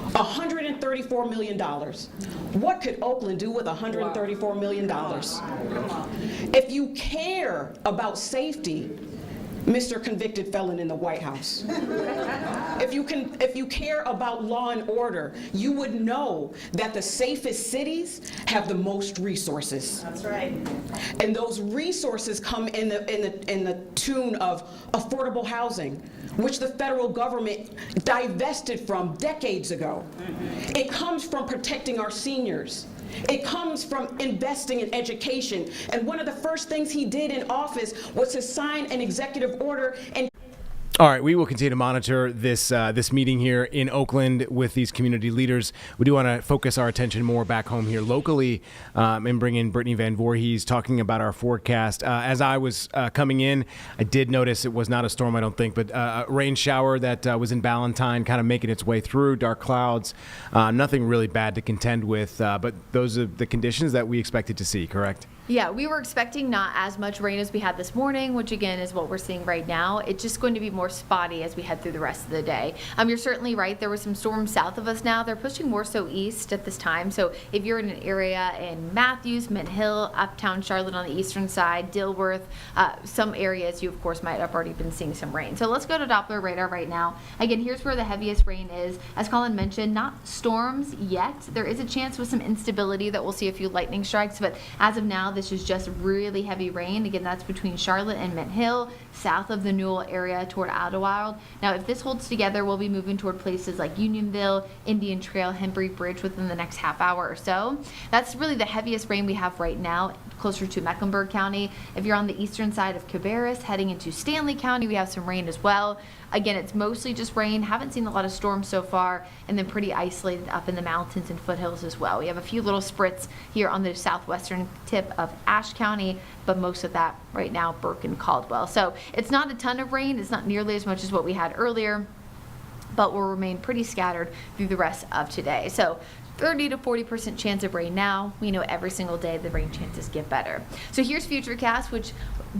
Speaker 4: $134 million. What could Oakland do with $134 million? If you care about safety, Mr. Convicted Felon in the White House. If you care about law and order, you would know that the safest cities have the most resources.
Speaker 10: That's right.
Speaker 4: And those resources come in the tune of affordable housing, which the federal government divested from decades ago. It comes from protecting our seniors. It comes from investing in education. And one of the first things he did in office was to sign an executive order and
Speaker 8: All right, we will continue to monitor this meeting here in Oakland with these community leaders. We do want to focus our attention more back home here locally and bring in Brittany Van Voorhees talking about our forecast. As I was coming in, I did notice it was not a storm, I don't think, but a rain shower that was in Ballantyne kind of making its way through, dark clouds. Nothing really bad to contend with, but those are the conditions that we expected to see, correct?
Speaker 7: Yeah, we were expecting not as much rain as we had this morning, which again is what we're seeing right now. It's just going to be more spotty as we head through the rest of the day. You're certainly right. There were some storms south of us now. They're pushing more so east at this time. So if you're in an area in Matthews, Mint Hill, Uptown Charlotte on the eastern side, Dilworth, some areas you of course might have already been seeing some rain. So let's go to Doppler radar right now. Again, here's where the heaviest rain is. As Colin mentioned, not storms yet. There is a chance with some instability that we'll see a few lightning strikes, but as of now, this is just really heavy rain. Again, that's between Charlotte and Mint Hill, south of the Newell area toward Idlewild. Now, if this holds together, we'll be moving toward places like Unionville, Indian Trail, Hembury Bridge within the next half hour or so. That's really the heaviest rain we have right now, closer to Mecklenburg County. If you're on the eastern side of Cabarrus, heading into Stanley County, we have some rain as well. Again, it's mostly just rain. Haven't seen a lot of storms so far, and then pretty isolated up in the mountains and foothills as well. We have a few little spritz here on the southwestern tip of Ashe County, but most of that right now, Burke and Caldwell. So it's not a ton of rain. It's not nearly as much as what we had earlier, but will remain pretty scattered through the rest of today. So 30 to 40% chance of rain now. We know every single day the rain chances get better. So here's Futurecast, which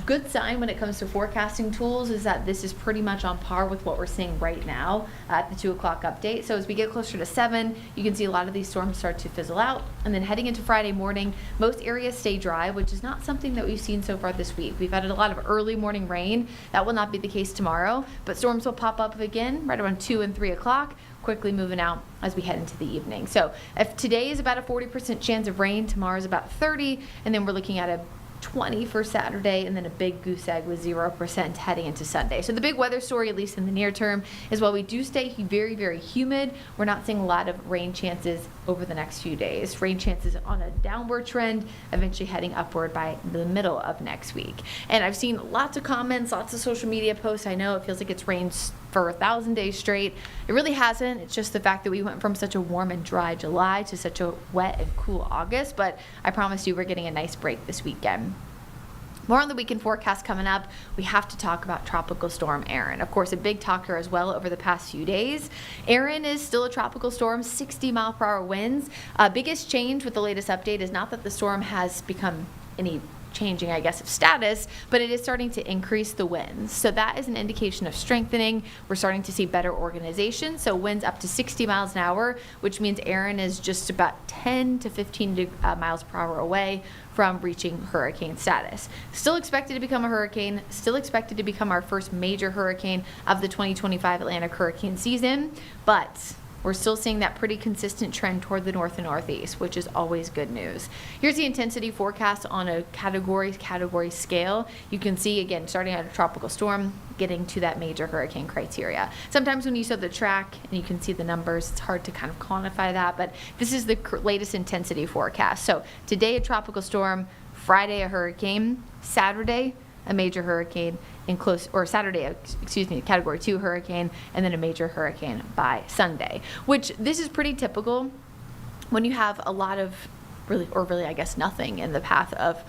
Speaker 7: good sign when it comes to forecasting tools is that this is pretty much on par with what we're seeing right now at the 2 o'clock update. So as we get closer to 7, you can see a lot of these storms start to fizzle out. And then heading into Friday morning, most areas stay dry, which is not something that we've seen so far this week. We've had a lot of early morning rain. That will not be the case tomorrow, but storms will pop up again right around 2 and 3 o'clock. Quickly moving out as we head into the evening. So if today is about a 40% chance of rain, tomorrow is about 30, and then we're looking at a 20 for Saturday, and then a big goose egg with 0% heading into Sunday. So the big weather story, at least in the near term, is while we do stay very, very humid, we're not seeing a lot of rain chances over the next few days. Rain chances on a downward trend, eventually heading upward by the middle of next week. And I've seen lots of comments, lots of social media posts. I know it feels like it's rained for 1,000 days straight. It really hasn't. It's just the fact that we went from such a warm and dry July to such a wet and cool August, but I promise you we're getting a nice break this weekend. More on the weekend forecast coming up. We have to talk about Tropical Storm Erin. Of course, a big talker as well over the past few days. Erin is still a tropical storm, 60-mile-per-hour winds. Biggest change with the latest update is not that the storm has become any changing, I guess, of status, but it is starting to increase the winds. So that is an indication of strengthening. We're starting to see better organization. So winds up to 60 miles an hour, which means Erin is just about 10 to 15 miles per hour away from reaching hurricane status. Still expected to become a hurricane, still expected to become our first major hurricane of the 2025 Atlantic hurricane season, but we're still seeing that pretty consistent trend toward the north and northeast, which is always good news. Here's the intensity forecast on a category scale. You can see, again, starting at a tropical storm, getting to that major hurricane criteria. Sometimes when you saw the track and you can see the numbers, it's hard to kind of quantify that, but this is the latest intensity forecast. So today a tropical storm, Friday a hurricane, Saturday a major hurricane, Category 2 hurricane, and then a major hurricane by Sunday, which this is pretty typical when you have a lot of really, I guess, nothing in the path of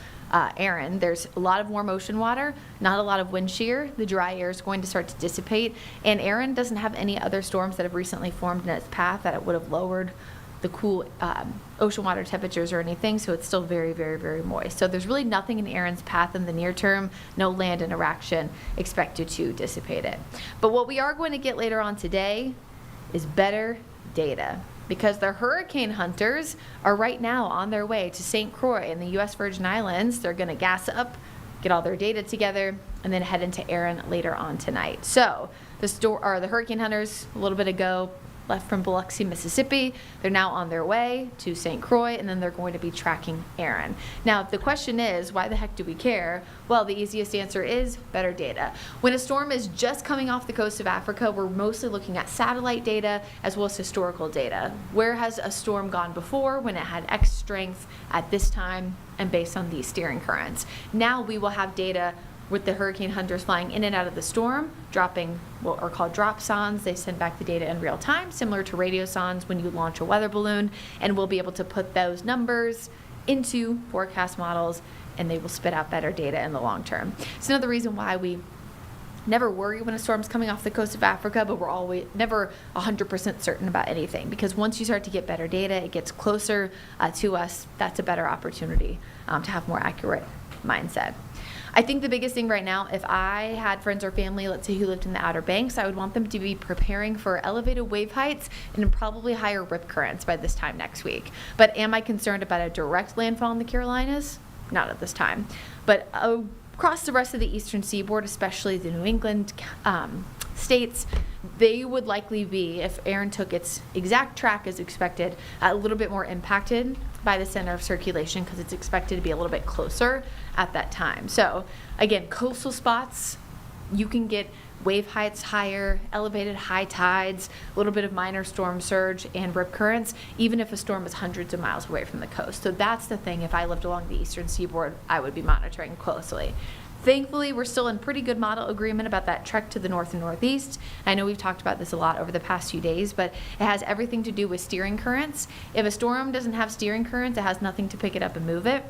Speaker 7: Erin. There's a lot of warm ocean water, not a lot of wind shear. The dry air is going to start to dissipate, and Erin doesn't have any other storms that have recently formed in its path that it would have lowered the cool ocean water temperatures or anything, so it's still very, very, very moist. So there's really nothing in Erin's path in the near term, no land interaction expected to dissipate it. But what we are going to get later on today is better data, because the hurricane hunters are right now on their way to St. Croix in the U.S. Virgin Islands. They're going to gas up get all their data together, and then head into Erin later on tonight. So the hurricane hunters, a little bit ago, left from Biloxi, Mississippi. They're now on their way to St. Croix, and then they're going to be tracking Erin. Now, the question is, why the heck do we care? Well, the easiest answer is better data. When a storm is just coming off the coast of Africa, we're mostly looking at satellite data as well as historical data. Where has a storm gone before when it had X strength at this time and based on these steering currents? Now we will have data with the hurricane hunters flying in and out of the storm, dropping what are called drop sondes. They send back the data in real time, similar to radio sondes when you launch a weather balloon, and we'll be able to put those numbers into forecast models, and they will spit out better data in the long term. It's another reason why we never worry when a storm's coming off the coast of Africa, but we're always never 100% certain about anything, because once you start to get better data, it gets closer to us. That's a better opportunity to have more accurate mindset. I think the biggest thing right now, if I had friends or family, let's say who lived in the Outer Banks, I would want them to be preparing for elevated wave heights and probably higher rip currents by this time next week. But am I concerned about a direct landfall in the Carolinas? Not at this time. But across the rest of the eastern seaboard, especially the New England states, they would likely be, if Erin took its exact track as expected, a little bit more impacted by the center of circulation because it's expected to be a little bit closer at that time. So again, coastal spots, you can get wave heights higher, elevated high tides, a little bit of minor storm surge and rip currents, even if a storm is hundreds of miles away from the coast. So that's the thing, if I lived along the eastern seaboard, I would be monitoring closely. Thankfully, we're still in pretty good model agreement about that trek to the north and northeast. I know we've talked about this a lot over the past few days, but it has everything to do with steering currents. If a storm doesn't have steering currents, it has nothing to pick it up and move it.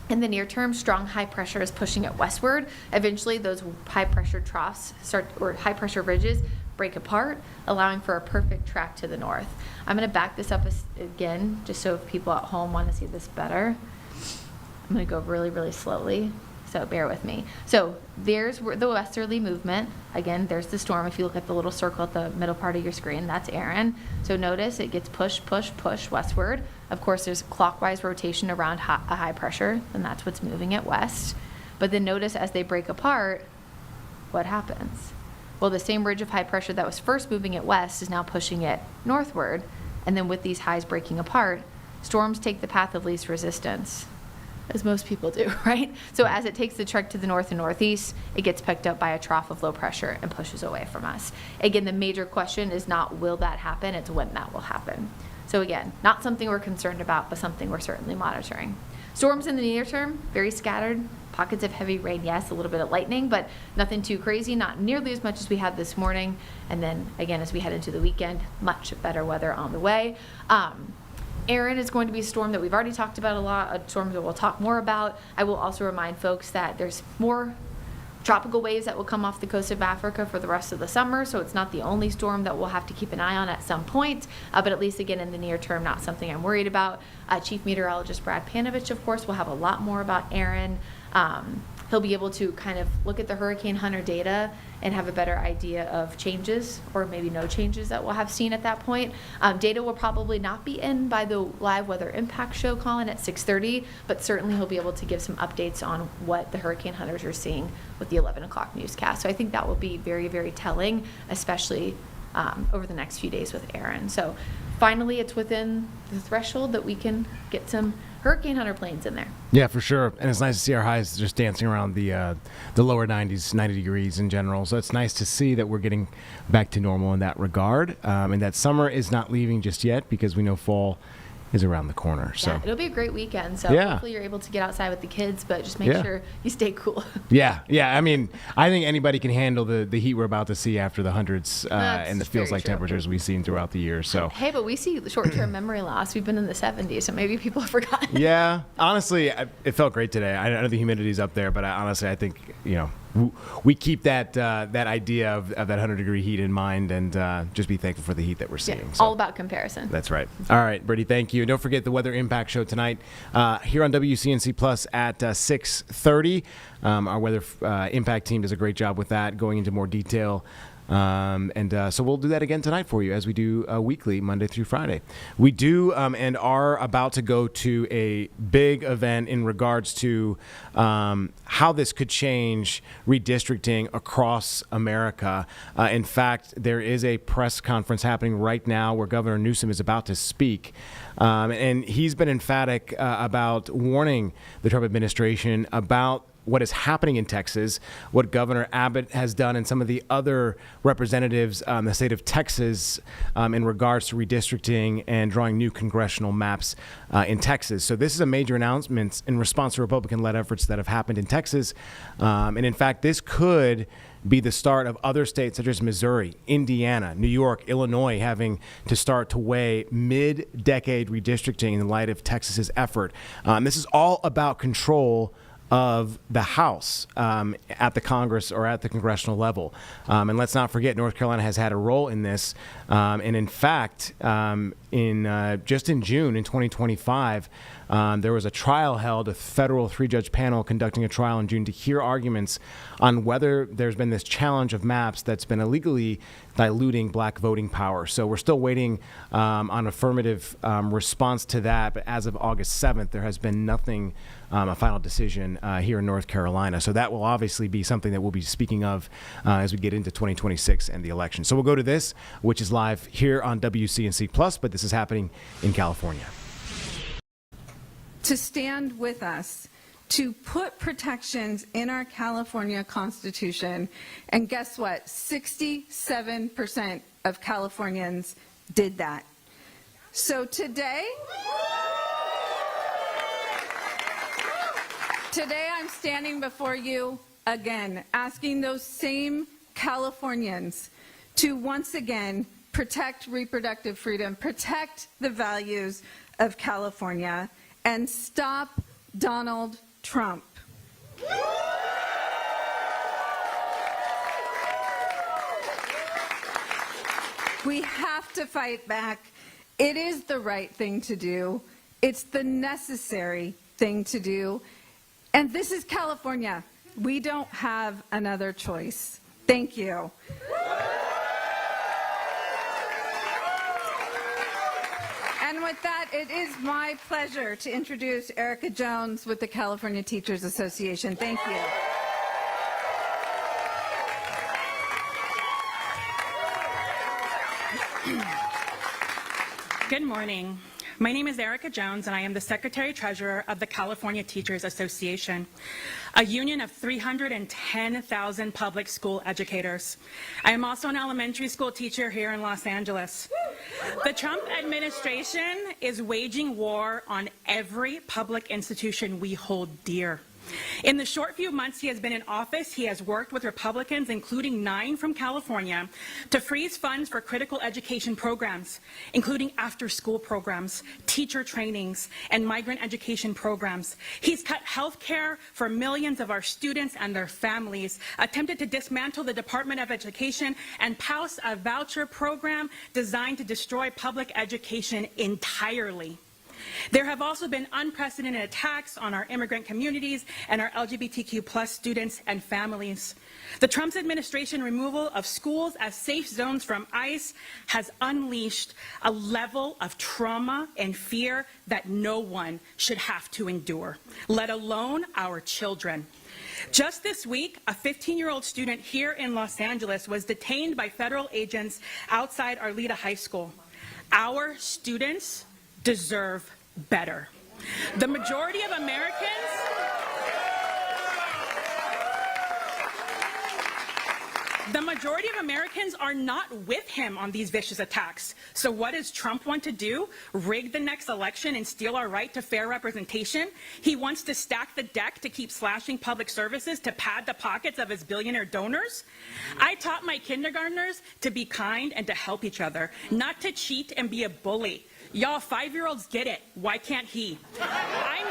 Speaker 7: In the near term, strong high pressure is pushing it westward. Eventually, those high pressure troughs or high pressure ridges break apart, allowing for a perfect track to the north. I'm going to back this up again, just so if people at home want to see this better. I'm going to go really, really slowly. So bear with me. So there's the westerly movement. Again, there's the storm. If you look at the little circle at the middle part of your screen, that's Erin. So notice it gets push, push, push westward. Of course, there's clockwise rotation around a high pressure, and that's what's moving it west. But then notice as they break apart, what happens? Well, the same ridge of high pressure that was first moving it west is now pushing it northward. And then with these highs breaking apart, storms take the path of least resistance, as most people do, right? So as it takes the trek to the north and northeast, it gets picked up by a trough of low pressure and pushes away from us. Again, the major question is not will that happen, it's when that will happen. So again, not something we're concerned about, but something we're certainly monitoring. Storms in the near term, very scattered. Pockets of heavy rain, yes, a little bit of lightning, but nothing too crazy, not nearly as much as we had this morning. And then again, as we head into the weekend, much better weather on the way. Erin is going to be a storm that we've already talked about a lot, a storm that we'll talk more about. I will also remind folks that there's more tropical waves that will come off the coast of Africa for the rest of the summer, so it's not the only storm that we'll have to keep an eye on at some point, but at least again in the near term, not something I'm worried about. Chief Meteorologist Brad Panovich, of course, will have a lot more about Erin. He'll be able to kind of look at the Hurricane Hunter data and have a better idea of changes or maybe no changes that we'll have seen at that point. Data will probably not be in by the live weather impact show, Colin, at 6:30, but certainly he'll be able to give some updates on what the Hurricane Hunters are seeing with the 11 o'clock newscast. So I think that will be very, very telling, especially over the next few days with Erin. So finally, it's within the threshold that we can get some Hurricane Hunter planes in there.
Speaker 8: Yeah, for sure. And it's nice to see our highs just dancing around the lower 90s, 90 degrees in general. So it's nice to see that we're getting back to normal in that regard. And that summer is not leaving just yet because we know fall is around the corner. So
Speaker 7: yeah, it'll be a great weekend. So
Speaker 8: yeah,
Speaker 7: hopefully you're able to get outside with the kids, but just make sure you stay cool.
Speaker 8: Yeah. I mean, I think anybody can handle the heat we're about to see after the hundreds and the feels like temperatures we've seen throughout the year. So
Speaker 7: hey, but we see short-term memory loss. We've been in the 70s, so maybe people have forgotten.
Speaker 8: Yeah, honestly, it felt great today. I know the humidity's up there, but I think we keep that idea of that 100-degree heat in mind and just be thankful for the heat that we're seeing.
Speaker 7: Yeah, all about comparison.
Speaker 8: That's right. All right, Brittany, thank you. And don't forget the Weather Impact Show tonight here on WCNC Plus at 6:30. Our Weather Impact team does a great job with that, going into more detail So we'll do that again tonight for you, as we do weekly, Monday through Friday. We do and are about to go to a big event in regards to how this could change redistricting across America. In fact, there is a press conference happening right now where Governor Newsom is about to speak. And he's been emphatic about warning the Trump administration about what is happening in Texas, what Governor Abbott has done, and some of the other representatives in the state of Texas in regards to redistricting and drawing new congressional maps in Texas. So this is a major announcement in response to Republican-led efforts that have happened in Texas. And in fact, this could be the start of other states such as Missouri, Indiana, New York, Illinois having to start to weigh mid-decade redistricting in light of Texas's effort. This is all about control of the House at the Congress or at the congressional level. And let's not forget, North Carolina has had a role in this. And in fact, just in June in 2025, there was a trial held, a federal 3-judge panel conducting a trial in June to hear arguments on whether there's been this challenge of maps that's been illegally diluting black voting power. So we're still waiting on affirmative response to that. But as of August 7th, there has been nothing, a final decision here in North Carolina. So that will obviously be something that we'll be speaking of as we get into 2026 and the election. So we'll go to this, which is live here on WCNC Plus, but this is happening in California.
Speaker 1: To stand with us, to put protections in our California Constitution, and guess what? 67% of Californians did that. So today I'm standing before you again, asking those same Californians to once again protect reproductive freedom, protect the values of California, and stop Donald Trump. We have to fight back. It is the right thing to do. It's the necessary thing to do. And this is California. We don't have another choice. Thank you. And with that, it is my pleasure to introduce Erica Jones with the California Teachers Association. Thank you.
Speaker 14: Good morning. My name is Erica Jones, and I am the Secretary-Treasurer of the California Teachers Association, a union of 310,000 public school educators. I am also an elementary school teacher here in Los Angeles. The Trump administration is waging war on every public institution we hold dear. In the short few months he has been in office, he has worked with Republicans, including 9 from California, to freeze funds for critical education programs, including after-school programs, teacher trainings, and migrant education programs. He's cut health care for millions of our students and their families, attempted to dismantle the Department of Education, and pass a voucher program designed to destroy public education entirely. There have also been unprecedented attacks on our immigrant communities and our LGBTQ+ students and families. The Trump administration removal of schools as safe zones from ICE has unleashed a level of trauma and fear that no one should have to endure, let alone our children. Just this week, a 15-year-old student here in Los Angeles was detained by federal agents outside Arleta High School. Our students deserve better. The majority of Americans are not with him on these vicious attacks. So what does Trump want to do? Rig the next election and steal our right to fair representation? He wants to stack the deck to keep slashing public services to pad the pockets of his billionaire donors? I taught my kindergartners to be kind and to help each other, not to cheat and be a bully. Y'all 5-year-olds get it. Why can't he? I'm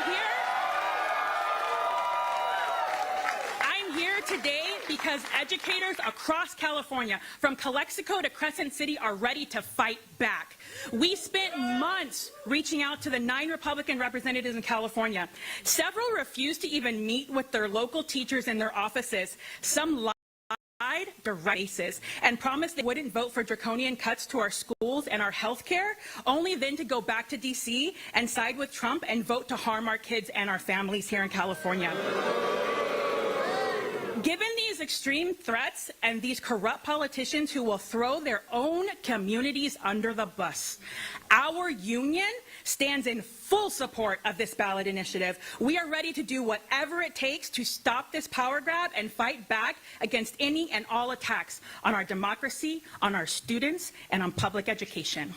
Speaker 14: here today because educators across California, from Calexico to Crescent City, are ready to fight back. We spent months reaching out to the 9 Republican representatives in California. Several refused to even meet with their local teachers in their offices. Some lied the races and promised they wouldn't vote for draconian cuts to our schools and our health care, only then to go back to D.C. and side with Trump and vote to harm our kids and our families here in California. Given these extreme threats and these corrupt politicians who will throw their own communities under the bus, our union stands in full support of this ballot initiative. We are ready to do whatever it takes to stop this power grab and fight back against any and all attacks on our democracy, on our students, and on public education.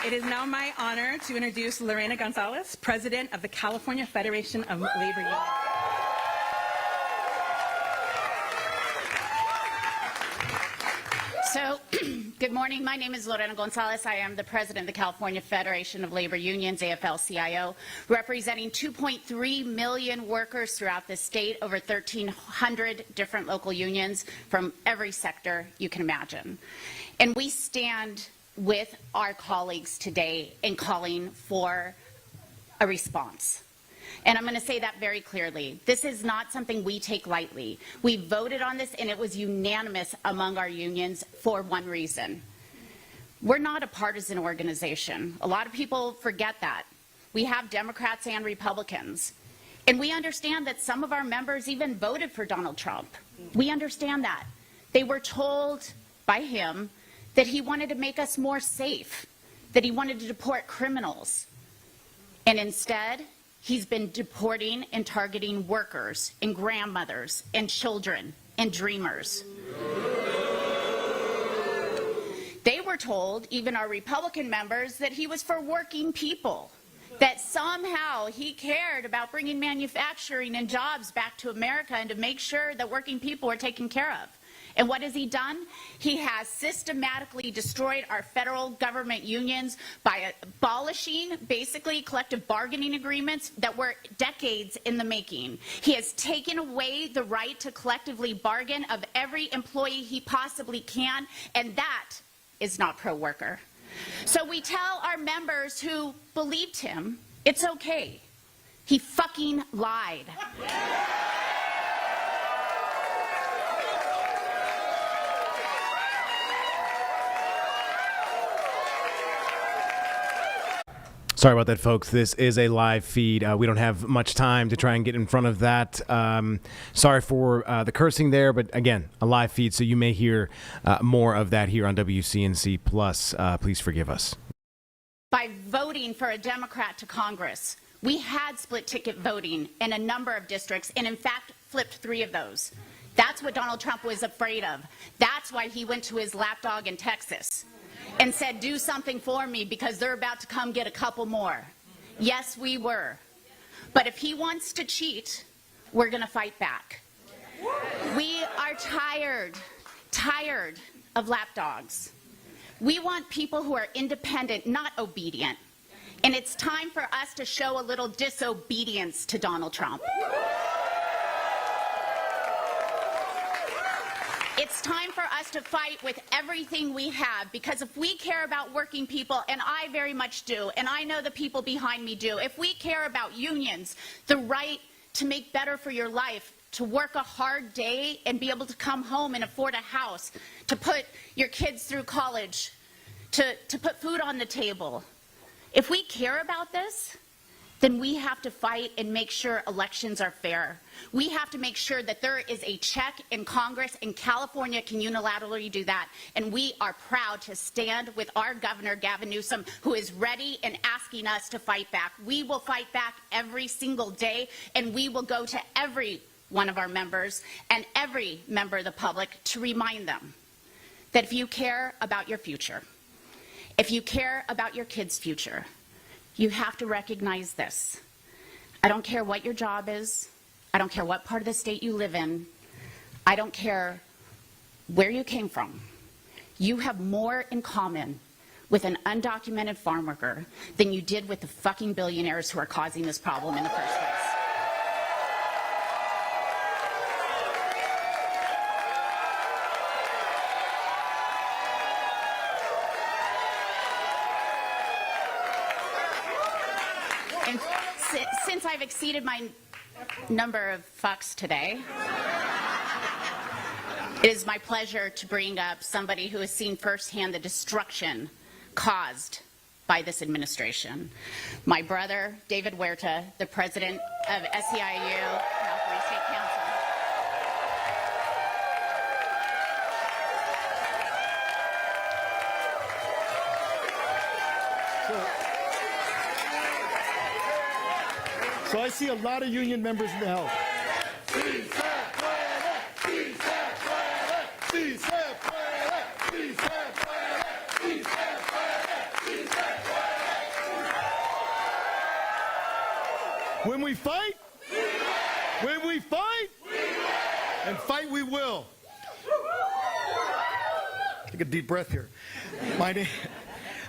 Speaker 14: It is now my honor to introduce Lorena Gonzalez, President of the California Federation of Labor Unions.
Speaker 15: So, good morning. My name is Lorena Gonzalez. I am the President of the California Federation of Labor Unions, AFL-CIO, representing 2.3 million workers throughout the state, over 1,300 different local unions from every sector you can imagine. And we stand with our colleagues today in calling for a response. And I'm going to say that very clearly. This is not something we take lightly. We voted on this, and it was unanimous among our unions for one reason. We're not a partisan organization. A lot of people forget that. We have Democrats and Republicans. And we understand that some of our members even voted for Donald Trump. We understand that. They were told by him that he wanted to make us more safe, that he wanted to deport criminals. And instead, he's been deporting and targeting workers and grandmothers and children and dreamers. They were told, even our Republican members, that he was for working people, that somehow he cared about bringing manufacturing and jobs back to America and to make sure that working people were taken care of. And what has he done? He has systematically destroyed our federal government unions by abolishing, basically, collective bargaining agreements that were decades in the making. He has taken away the right to collectively bargain of every employee he possibly can, and that is not pro-worker. So we tell our members who believed him, it's okay. He fucking lied.
Speaker 8: Sorry about that, folks. This is a live feed. We don't have much time to try and get in front of that. Sorry for the cursing there, but again, a live feed, so you may hear more of that here on WCNC Plus. Please forgive us.
Speaker 15: By voting for a Democrat to Congress, we had split ticket voting in a number of districts, and in fact, flipped 3 of those. That's what Donald Trump was afraid of. That's why he went to his lapdog in Texas and said, do something for me because they're about to come get a couple more. Yes, we were. But if he wants to cheat, we're going to fight back. We are tired of lapdogs. We want people who are independent, not obedient. And it's time for us to show a little disobedience to Donald Trump. It's time for us to fight with everything we have, because if we care about working people, and I very much do, and I know the people behind me do, if we care about unions, the right to make better for your life, to work a hard day and be able to come home and afford a house, to put your kids through college, to put food on the table, if we care about this, then we have to fight and make sure elections are fair. We have to make sure that there is a check in Congress, and California can unilaterally do that. And we are proud to stand with our governor, Gavin Newsom, who is ready and asking us to fight back. We will fight back every single day, and we will go to every one of our members and every member of the public to remind them that if you care about your future, if you care about your kids' future, you have to recognize this. I don't care what your job is. I don't care what part of the state you live in. I don't care where you came from. You have more in common with an undocumented farm worker than you did with the fucking billionaires who are causing this problem in the first place. since I've exceeded my number of fucks today, it is my pleasure to bring up somebody who has seen firsthand the destruction caused by this administration. My brother, David Huerta, the president of SEIU, California State Council.
Speaker 5: So I see a lot of union members in the house. When we fight, and fight we will. Take a deep breath here. My name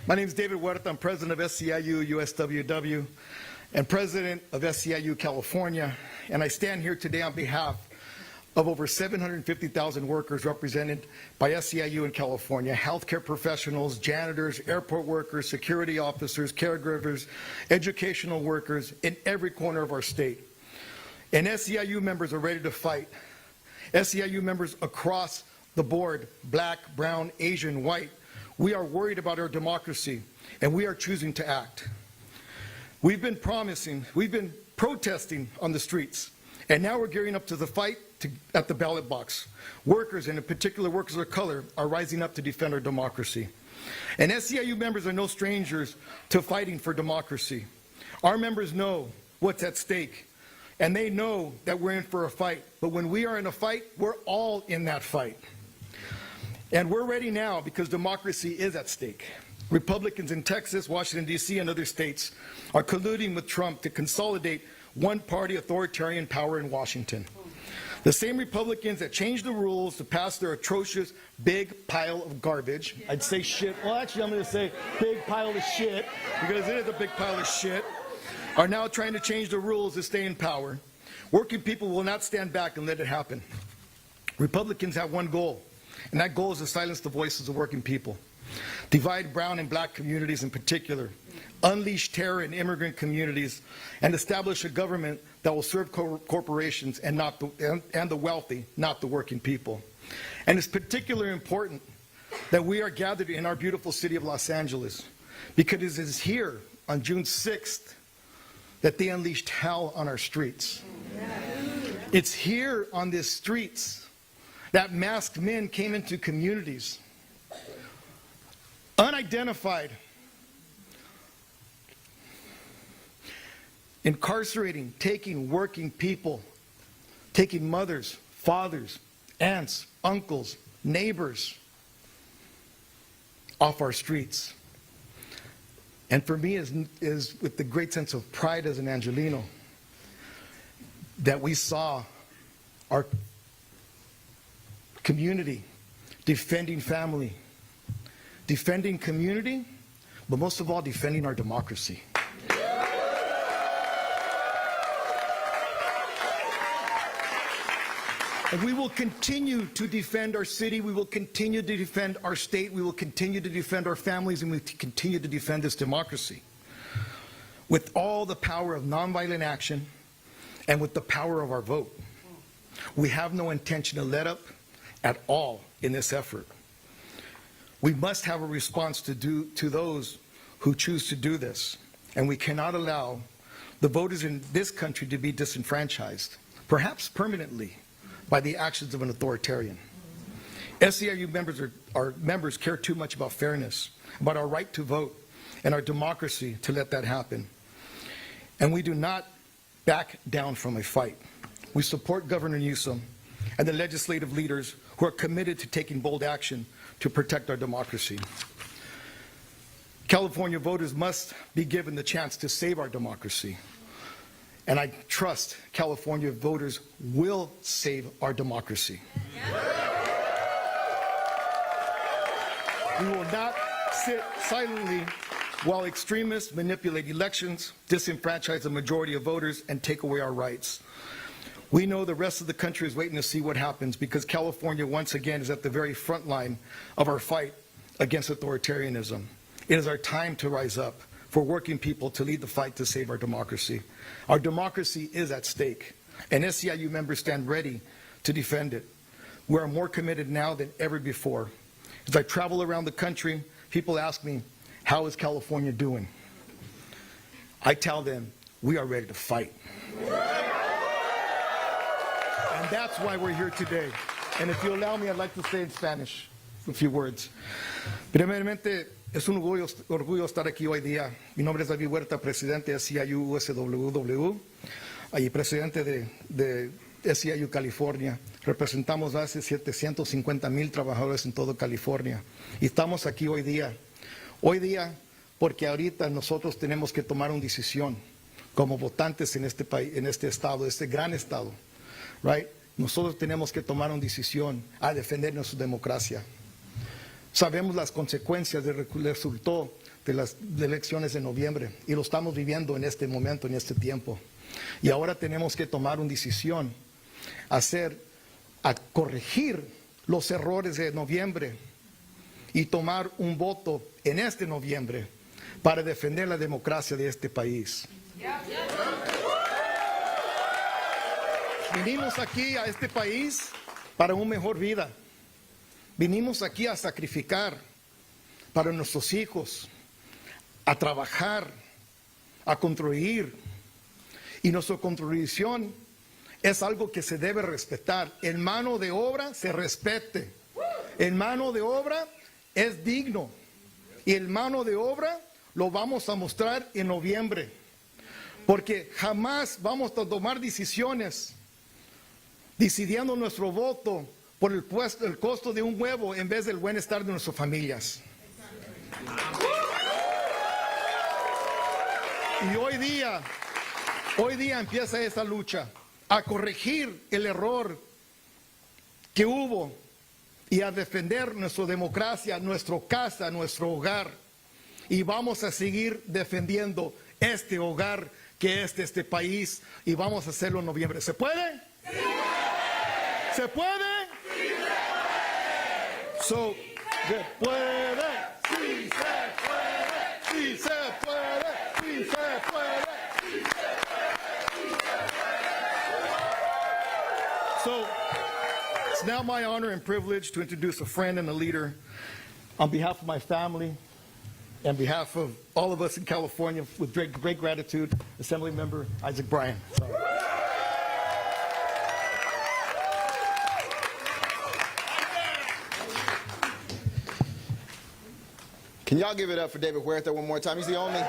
Speaker 5: is David Huerta. I'm president of SEIU USWW and president of SEIU California, and I stand here today on behalf of over 750,000 workers represented by SEIU in California, healthcare professionals, janitors, airport workers, security officers, caregivers, educational workers in every corner of our state. And SEIU members are ready to fight. SEIU members across the board, black, brown, Asian, white, we are worried about our democracy, and we are choosing to act. We've been protesting on the streets, and now we're gearing up to the fight at the ballot box. Workers, and in particular workers of color, are rising up to defend our democracy. And SEIU members are no strangers to fighting for democracy. Our members know what's at stake, and they know that we're in for a fight. But when we are in a fight, we're all in that fight. And we're ready now because democracy is at stake. Republicans in Texas, Washington, D.C., and other states are colluding with Trump to consolidate one-party authoritarian power in Washington. The same Republicans that changed the rules to pass their atrocious big pile of garbage, I'd say shit, well actually I'm going to say big pile of shit, because it is a big pile of shit, are now trying to change the rules to stay in power. Working people will not stand back and let it happen. Republicans have one goal, and that goal is to silence the voices of working people. Divide brown and black communities in particular, unleash terror in immigrant communities, and establish a government that will serve corporations and the wealthy, not the working people. And it's particularly important that we are gathered in our beautiful city of Los Angeles, because it is here on June 6th that they unleashed hell on our streets. It's here on these streets that masked men came into communities, unidentified, incarcerating, taking working people, taking mothers, fathers, aunts, uncles, neighbors off our streets. And for me is with the great sense of pride as an Angelino that we saw our community defending family, defending community, but most of all defending our democracy. And we will continue to defend our city, we will continue to defend our state, we will continue to defend our families, and we will continue to defend this democracy with all the power of nonviolent action and with the power of our vote. We have no intention to let up at all in this effort. We must have a response to those who choose to do this, and we cannot allow the voters in this country to be disenfranchised, perhaps permanently, by the actions of an authoritarian. SEIU members care too much about fairness, about our right to vote, and our democracy to let that happen. And we do not back down from a fight. We support Governor Newsom and the legislative leaders who are committed to taking bold action to protect our democracy. California voters must be given the chance to save our democracy. And I trust California voters will save our democracy. We will not sit silently while extremists manipulate elections, disenfranchise the majority of voters, and take away our rights. We know the rest of the country is waiting to see what happens, because California once again is at the very front line of our fight against authoritarianism. It is our time to rise up for working people to lead the fight to save our democracy. Our democracy is at stake, and SEIU members stand ready to defend it. We are more committed now than ever before. As I travel around the country, people ask me, how is California doing? I tell them, we are ready to fight. And that's why we're here today. And if you allow me, I'd like to say in Spanish a few words. Primeramente, es un orgullo estar aquí hoy día. Mi nombre es David Huerta, presidente de SEIU USWW y presidente de SEIU California. Representamos a 750,000 trabajadores en todo California. Y estamos aquí hoy día. Hoy día porque ahorita nosotros tenemos que tomar una decisión como votantes en este país, en este estado, este gran estado. Right? Nosotros tenemos que tomar una decisión a defender nuestra democracia. Sabemos las consecuencias del resultado de las elecciones de noviembre y lo estamos viviendo en este momento, en este tiempo. Y ahora tenemos que tomar una decisión, a corregir los errores de noviembre y tomar un voto en este noviembre para defender la democracia de este país. Vinimos aquí a este país para una mejor vida. Vinimos aquí a sacrificar para nuestros hijos, a trabajar, a construir. Y nuestra contribución es algo que se debe respetar. El mano de obra se respete. El mano de obra es digno. Y el mano de obra lo vamos a mostrar en noviembre. Porque jamás vamos a tomar decisiones decidiendo nuestro voto por el costo de un huevo en vez del bienestar de nuestras familias. Y hoy día empieza esa lucha a corregir el error que hubo y a defender nuestra democracia, nuestra casa, nuestro hogar. Y vamos a seguir defendiendo este hogar que es este país y vamos a hacerlo en noviembre. ¿Se puede? ¡Sí! ¿Se puede? ¡Sí se puede! ¿Se puede? ¡Sí se puede! ¡Sí se puede! ¡Sí se puede! So, it's now my honor and privilege to introduce a friend and a leader. On behalf of my family, on behalf of all of us in California, with great gratitude, Assemblymember Isaac Bryan.
Speaker 6: Can y'all give it up for David Huerta one more time? He's the only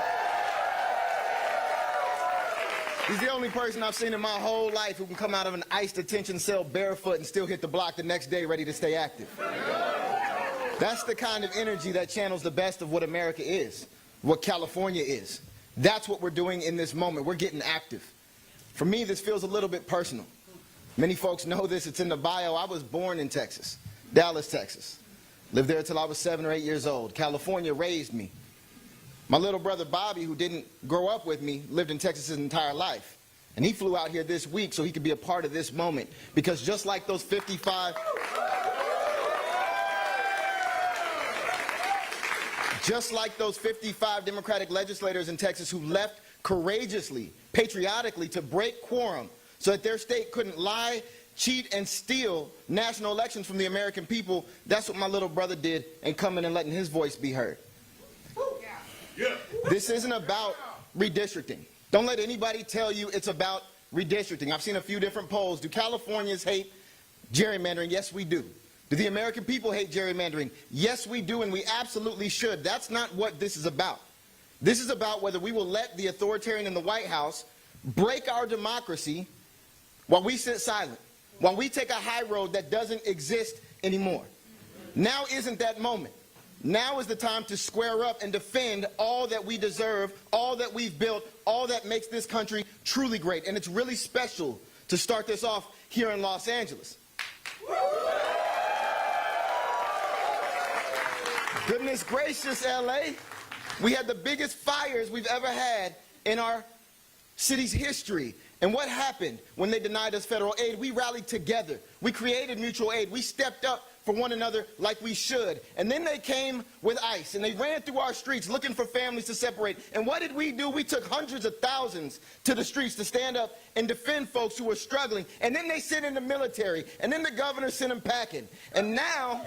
Speaker 6: person I've seen in my whole life who can come out of an ICE detention cell barefoot and still hit the block the next day ready to stay active. That's the kind of energy that channels the best of what America is, what California is. That's what we're doing in this moment. We're getting active. For me, this feels a little bit personal. Many folks know this. It's in the bio. I was born in Texas, Dallas, Texas. Lived there until I was 7 or 8 years old. California raised me. My little brother Bobby, who didn't grow up with me, lived in Texas his entire life. And he flew out here this week so he could be a part of this moment. Because just like those 55 Democratic legislators in Texas who left courageously, patriotically, to break quorum so that their state couldn't lie, cheat, and steal national elections from the American people, that's what my little brother did in coming and letting his voice be heard. This isn't about redistricting. Don't let anybody tell you it's about redistricting. I've seen a few different polls. Do Californians hate gerrymandering? Yes, we do. Do the American people hate gerrymandering? Yes, we do, and we absolutely should. That's not what this is about. This is about whether we will let the authoritarian in the White House break our democracy while we sit silent, while we take a high road that doesn't exist anymore. Now isn't that moment. Now is the time to square up and defend all that we deserve, all that we've built, all that makes this country truly great. And it's really special to start this off here in Los Angeles. Goodness gracious, LA. We had the biggest fires we've ever had in our city's history. And what happened when they denied us federal aid? We rallied together. We created mutual aid. We stepped up for one another like we should. And then they came with ICE, and they ran through our streets looking for families to separate. And what did we do? We took hundreds of thousands to the streets to stand up and defend folks who were struggling. And then they sent in the military, and then the governor sent them packing. And now...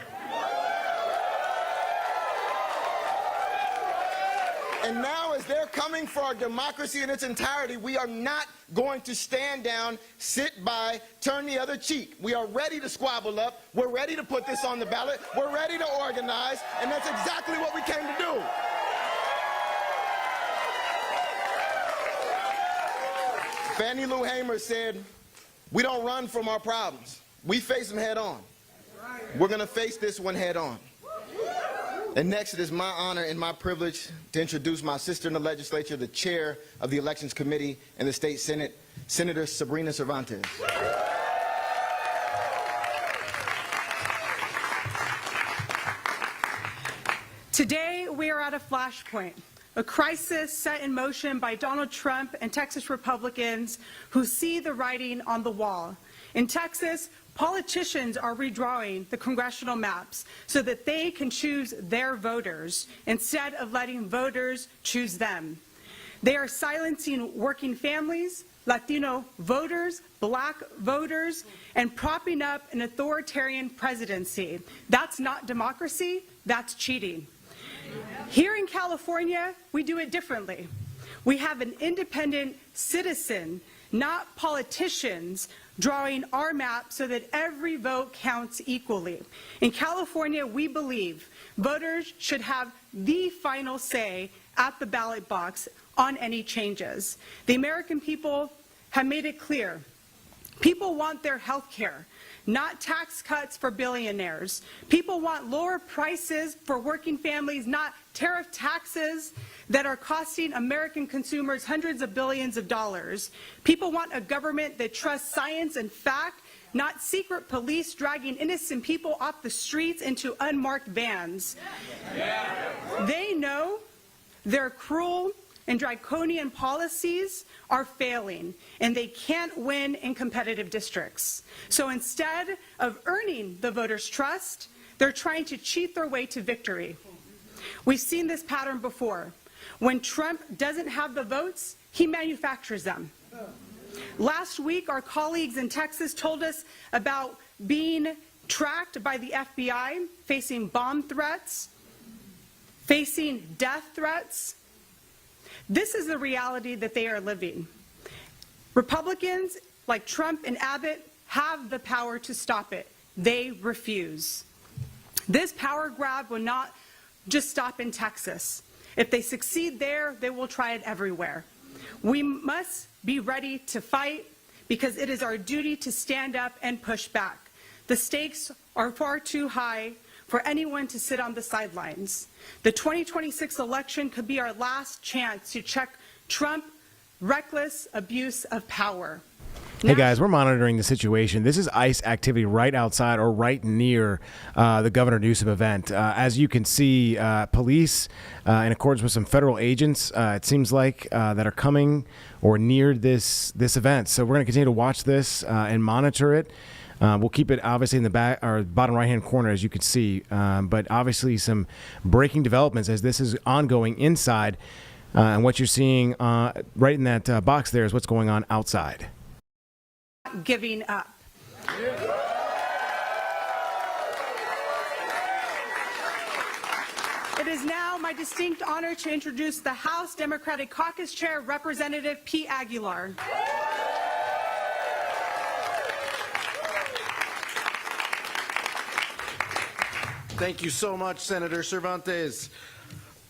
Speaker 6: And now, as they're coming for our democracy in its entirety, we are not going to stand down, sit by, turn the other cheek. We are ready to squabble up. We're ready to put this on the ballot. We're ready to organize, and that's exactly what we came to do. Fannie Lou Hamer said, we don't run from our problems. We face them head on. We're going to face this one head on. And next, it is my honor and my privilege to introduce my sister in the legislature, the chair of the Elections Committee in the State Senate, Senator Sabrina Cervantes.
Speaker 14: Today, we are at a flashpoint, a crisis set in motion by Donald Trump and Texas Republicans who see the writing on the wall. In Texas, politicians are redrawing the congressional maps so that they can choose their voters instead of letting voters choose them. They are silencing working families, Latino voters, black voters, and propping up an authoritarian presidency. That's not democracy, that's cheating. Here in California, we do it differently. We have an independent citizen, not politicians, drawing our map so that every vote counts equally. In California, we believe voters should have the final say at the ballot box on any changes. The American people have made it clear. People want their health care, not tax cuts for billionaires. People want lower prices for working families, not tariff taxes that are costing American consumers hundreds of billions of dollars. People want a government that trusts science and fact, not secret police dragging innocent people off the streets into unmarked vans. They know their cruel and draconian policies are failing, and they can't win in competitive districts. So instead of earning the voters' trust, they're trying to cheat their way to victory. We've seen this pattern before. When Trump doesn't have the votes, he manufactures them. Last week, our colleagues in Texas told us about being tracked by the FBI, facing bomb threats, facing death threats. This is the reality that they are living. Republicans like Trump and Abbott have the power to stop it. They refuse. This power grab will not just stop in Texas. If they succeed there, they will try it everywhere. We must be ready to fight because it is our duty to stand up and push back. The stakes are far too high for anyone to sit on the sidelines. The 2026 election could be our last chance to check Trump's reckless abuse of power.
Speaker 8: Hey guys, we're monitoring the situation. This is ICE activity right outside or right near the Governor Newsom event. As you can see, police, in accordance with some federal agents, it seems like, that are coming or near this event. So we're going to continue to watch this and monitor it. We'll keep it obviously in the back or bottom right-hand corner, as you can see. But obviously some breaking developments as this is ongoing inside. And what you're seeing right in that box there is what's going on outside.
Speaker 14: Giving up. It is now my distinct honor to introduce the House Democratic Caucus Chair, Representative Pete Aguilar.
Speaker 17: Thank you so much, Senator Cervantes.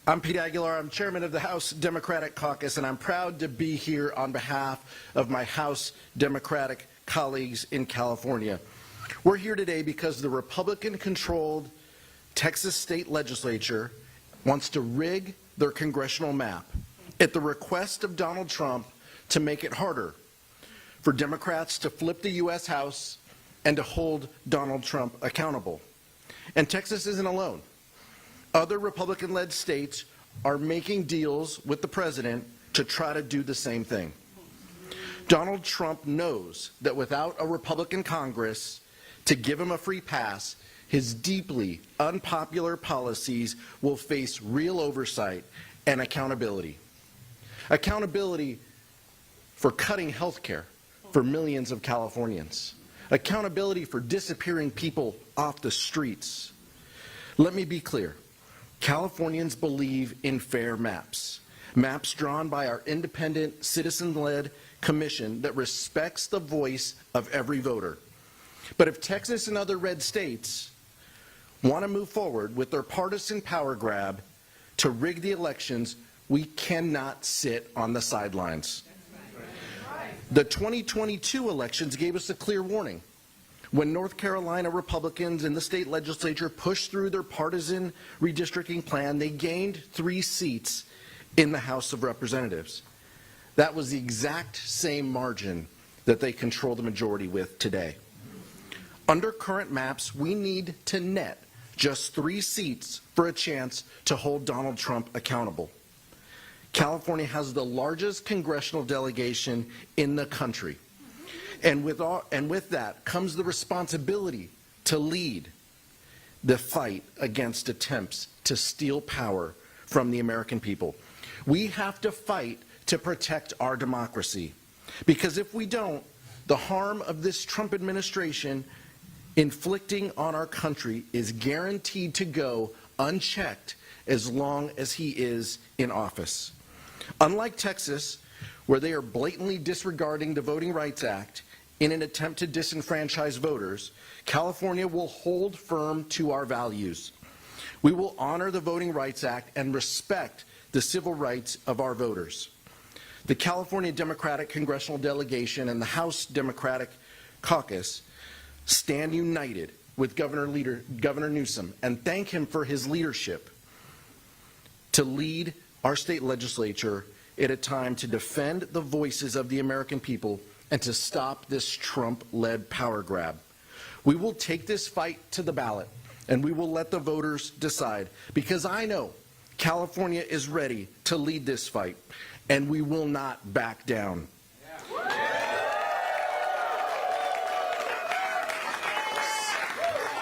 Speaker 17: I'm Pete Aguilar. I'm chairman of the House Democratic Caucus, and I'm proud to be here on behalf of my House Democratic colleagues in California. We're here today because the Republican-controlled Texas state legislature wants to rig their congressional map at the request of Donald Trump to make it harder for Democrats to flip the U.S. House and to hold Donald Trump accountable. And Texas isn't alone. Other Republican-led states are making deals with the president to try to do the same thing. Donald Trump knows that without a Republican Congress to give him a free pass, his deeply unpopular policies will face real oversight and accountability. Accountability for cutting health care for millions of Californians. Accountability for disappearing people off the streets. Let me be clear. Californians believe in fair maps. Maps drawn by our independent, citizen-led commission that respects the voice of every voter. But if Texas and other red states want to move forward with their partisan power grab to rig the elections, we cannot sit on the sidelines. The 2022 elections gave us a clear warning. When North Carolina Republicans in the state legislature pushed through their partisan redistricting plan, they gained 3 seats in the House of Representatives. That was the exact same margin that they control the majority with today. Under current maps, we need to net just 3 seats for a chance to hold Donald Trump accountable. California has the largest congressional delegation in the country. And with that comes the responsibility to lead the fight against attempts to steal power from the American people. We have to fight to protect our democracy. Because if we don't, the harm of this Trump administration inflicting on our country is guaranteed to go unchecked as long as he is in office. Unlike Texas, where they are blatantly disregarding the Voting Rights Act in an attempt to disenfranchise voters, California will hold firm to our values. We will honor the Voting Rights Act and respect the civil rights of our voters. The California Democratic Congressional Delegation and the House Democratic Caucus stand united with Governor Newsom and thank him for his leadership to lead our state legislature at a time to defend the voices of the American people and to stop this Trump-led power grab. We will take this fight to the ballot, and we will let the voters decide, because I know California is ready to lead this fight, and we will not back down.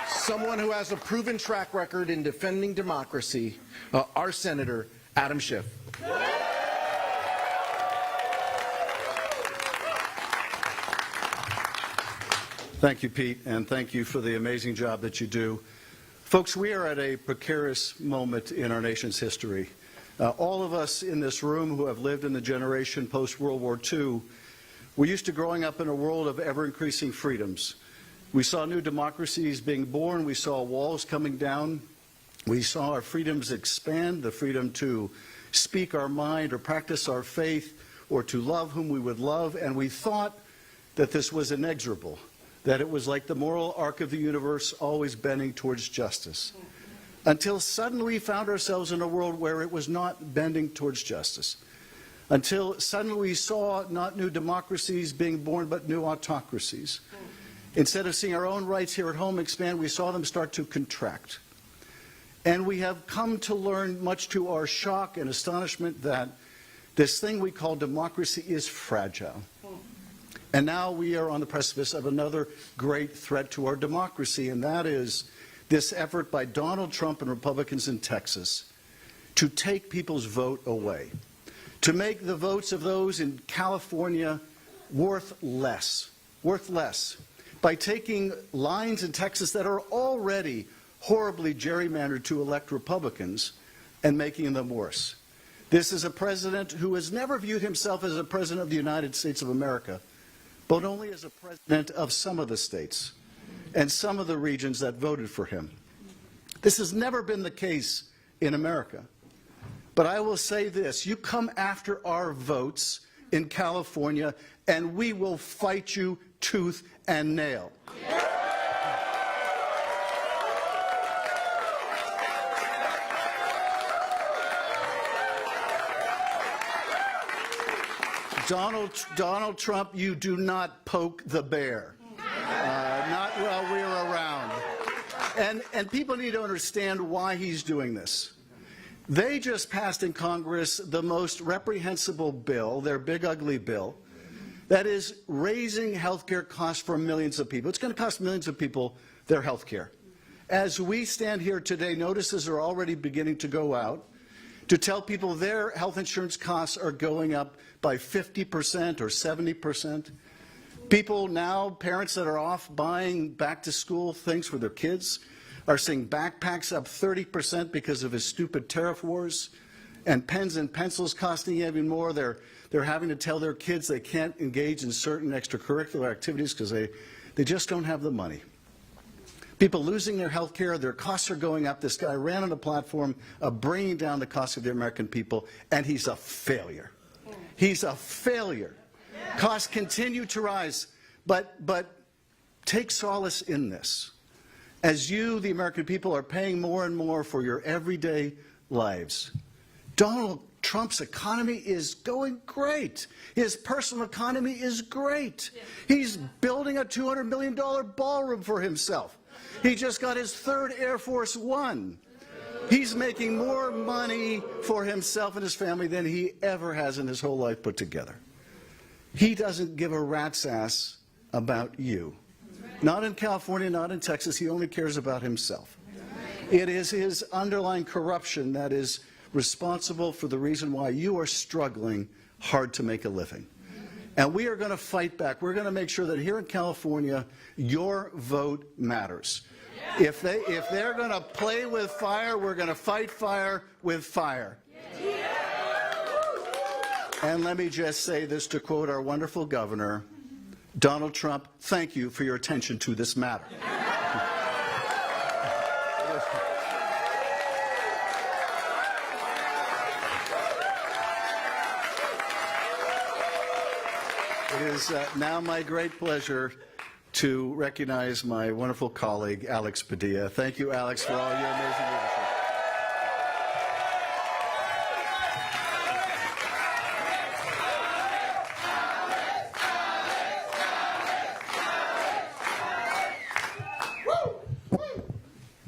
Speaker 17: Someone who has a proven track record in defending democracy, our Senator Adam Schiff.
Speaker 18: Thank you, Pete, and thank you for the amazing job that you do. Folks, we are at a precarious moment in our nation's history. All of us in this room who have lived in the generation post-World War II, we're used to growing up in a world of ever-increasing freedoms. We saw new democracies being born. We saw walls coming down. We saw our freedoms expand, the freedom to speak our mind or practice our faith or to love whom we would love, and we thought that this was inexorable, that it was like the moral arc of the universe always bending towards justice. Until suddenly we found ourselves in a world where it was not bending towards justice. Until suddenly we saw not new democracies being born, but new autocracies. Instead of seeing our own rights here at home expand, we saw them start to contract. And we have come to learn, much to our shock and astonishment, that this thing we call democracy is fragile. And now we are on the precipice of another great threat to our democracy, and that is this effort by Donald Trump and Republicans in Texas to take people's vote away, to make the votes of those in California worth less, by taking lines in Texas that are already horribly gerrymandered to elect Republicans and making them worse. This is a president who has never viewed himself as a president of the United States of America, but only as a president of some of the states and some of the regions that voted for him. This has never been the case in America. But I will say this, you come after our votes in California and we will fight you tooth and nail. Donald Trump, you do not poke the bear. Not while we're around. And people need to understand why he's doing this. They just passed in Congress the most reprehensible bill, their big ugly bill, that is raising health care costs for millions of people. It's going to cost millions of people their health care. As we stand here today, notices are already beginning to go out to tell people their health insurance costs are going up by 50% or 70%. People now, parents that are off buying back-to-school things for their kids, are seeing backpacks up 30% because of his stupid tariff wars, and pens and pencils costing even more. They're having to tell their kids they can't engage in certain extracurricular activities because they just don't have the money. People losing their health care, their costs are going up. This guy ran on a platform of bringing down the cost of the American people, and he's a failure. He's a failure. Costs continue to rise, but take solace in this. As you, the American people, are paying more and more for your everyday lives, Donald Trump's economy is going great. His personal economy is great. He's building a $200 million ballroom for himself. He just got his third Air Force One. He's making more money for himself and his family than he ever has in his whole life put together. He doesn't give a rat's ass about you. Not in California, not in Texas. He only cares about himself. It is his underlying corruption that is responsible for the reason why you are struggling hard to make a living. And we are going to fight back. We're going to make sure that here in California, your vote matters. If they're going to play with fire, we're going to fight fire with fire. And let me just say this to quote our wonderful governor, Donald Trump, thank you for your attention to this matter. It is now my great pleasure to recognize my wonderful colleague, Alex Padilla. Thank you, Alex, for all your amazing leadership.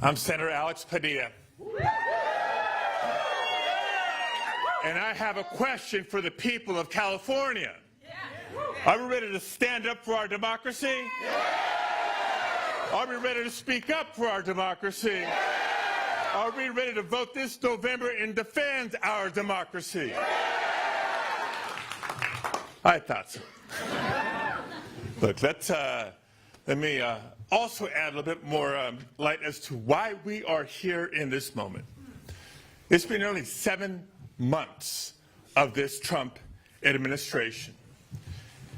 Speaker 2: I'm Senator Alex Padilla. And I have a question for the people of California. Are we ready to stand up for our democracy? Are we ready to speak up for our democracy? Are we ready to vote this November and defend our democracy? I thought so. Look, let me also add a little bit more light as to why we are here in this moment. It's been nearly 7 months of this Trump administration.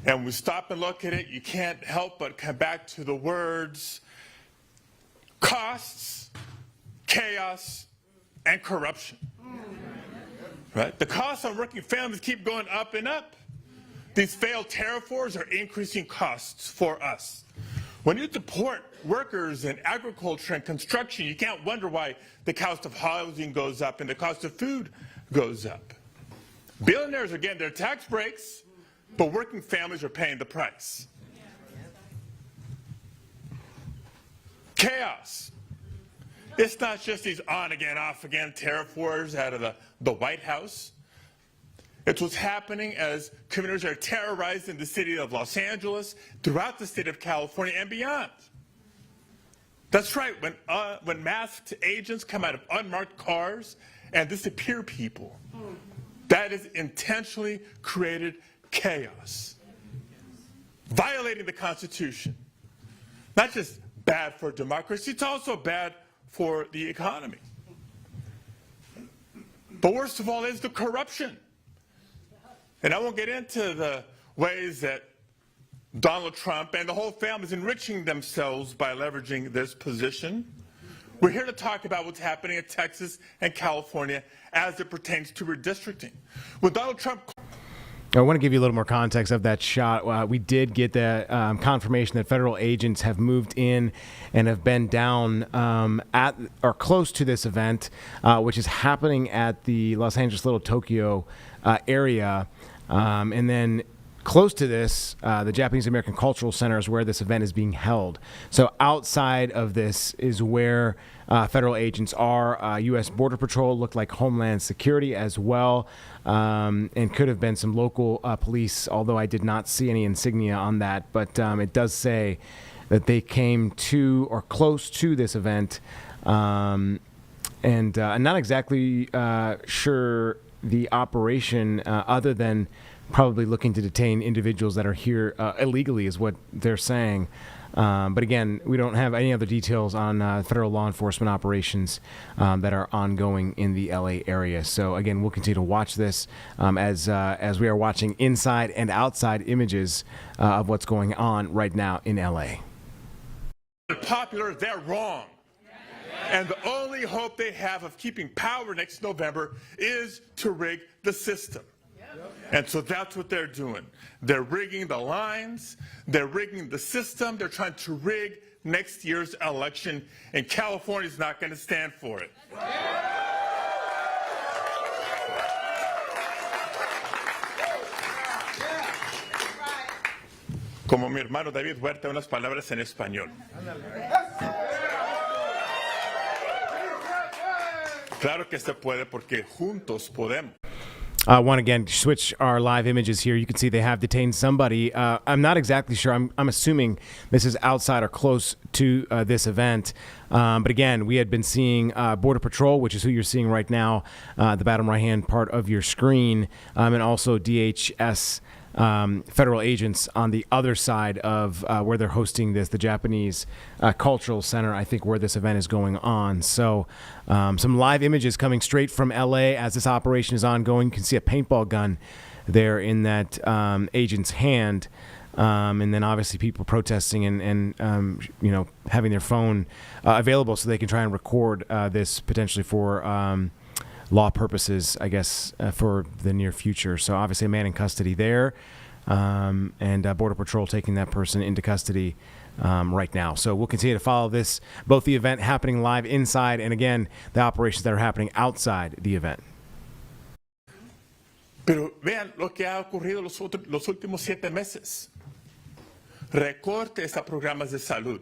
Speaker 2: And when we stop and look at it, you can't help but come back to the words costs, chaos, and corruption. Right? The costs on working families keep going up and up. These failed tariff wars are increasing costs for us. When you deport workers in agriculture and construction, you can't wonder why the cost of housing goes up and the cost of food goes up. Billionaires are getting their tax breaks, but working families are paying the price. Chaos. It's not just these on again, off again tariff wars out of the White House. It's what's happening as communities are terrorized in the city of Los Angeles, throughout the state of California, and beyond. That's right, when masked agents come out of unmarked cars and disappear people, that is intentionally created chaos, violating the Constitution. Not just bad for democracy, it's also bad for the economy. But worst of all is the corruption. And I won't get into the ways that Donald Trump and the whole family is enriching themselves by leveraging this position. We're here to talk about what's happening in Texas and California as it pertains to redistricting. When Donald Trump...
Speaker 8: I want to give you a little more context of that shot. We did get the confirmation that federal agents have moved in and have been down at or close to this event, which is happening at the Los Angeles Little Tokyo area. And then close to this, the Japanese American Cultural Center is where this event is being held. So outside of this is where federal agents are. U.S. Border Patrol looked like Homeland Security as well, and could have been some local police, although I did not see any insignia on that. But it does say that they came to or close to this event, and I'm not exactly sure the operation, other than probably looking to detain individuals that are here illegally, is what they're saying. But again, we don't have any other details on federal law enforcement operations that are ongoing in the LA area. So again, we'll continue to watch this as we are watching inside and outside images of what's going on right now in LA.
Speaker 2: Popular, they're wrong. And the only hope they have of keeping power next November is to rig the system. And so that's what they're doing. They're rigging the lines, they're rigging the system, they're trying to rig next year's election, and California's not going to stand for it. Como mi hermano David Huerta, unas palabras en español. Claro que se puede porque juntos podemos.
Speaker 8: Want again switch our live images here. You can see they have detained somebody. I'm not exactly sure. I'm assuming this is outside or close to this event. But again, we had been seeing Border Patrol, which is who you're seeing right now, the bottom right-hand part of your screen, and also DHS federal agents on the other side of where they're hosting this, the Japanese Cultural Center, I think, where this event is going on. So some live images coming straight from LA as this operation is ongoing. You can see a paintball gun there in that agent's hand. And then obviously people protesting and you know, having their phone available so they can try and record this potentially for law purposes, I guess, for the near future. So obviously a man in custody there, and Border Patrol taking that person into custody right now. So we'll continue to follow this, both the event happening live inside and, again, the operations that are happening outside the event.
Speaker 2: Pero vean lo que ha ocurrido los últimos 7 meses. Recortes a programas de salud.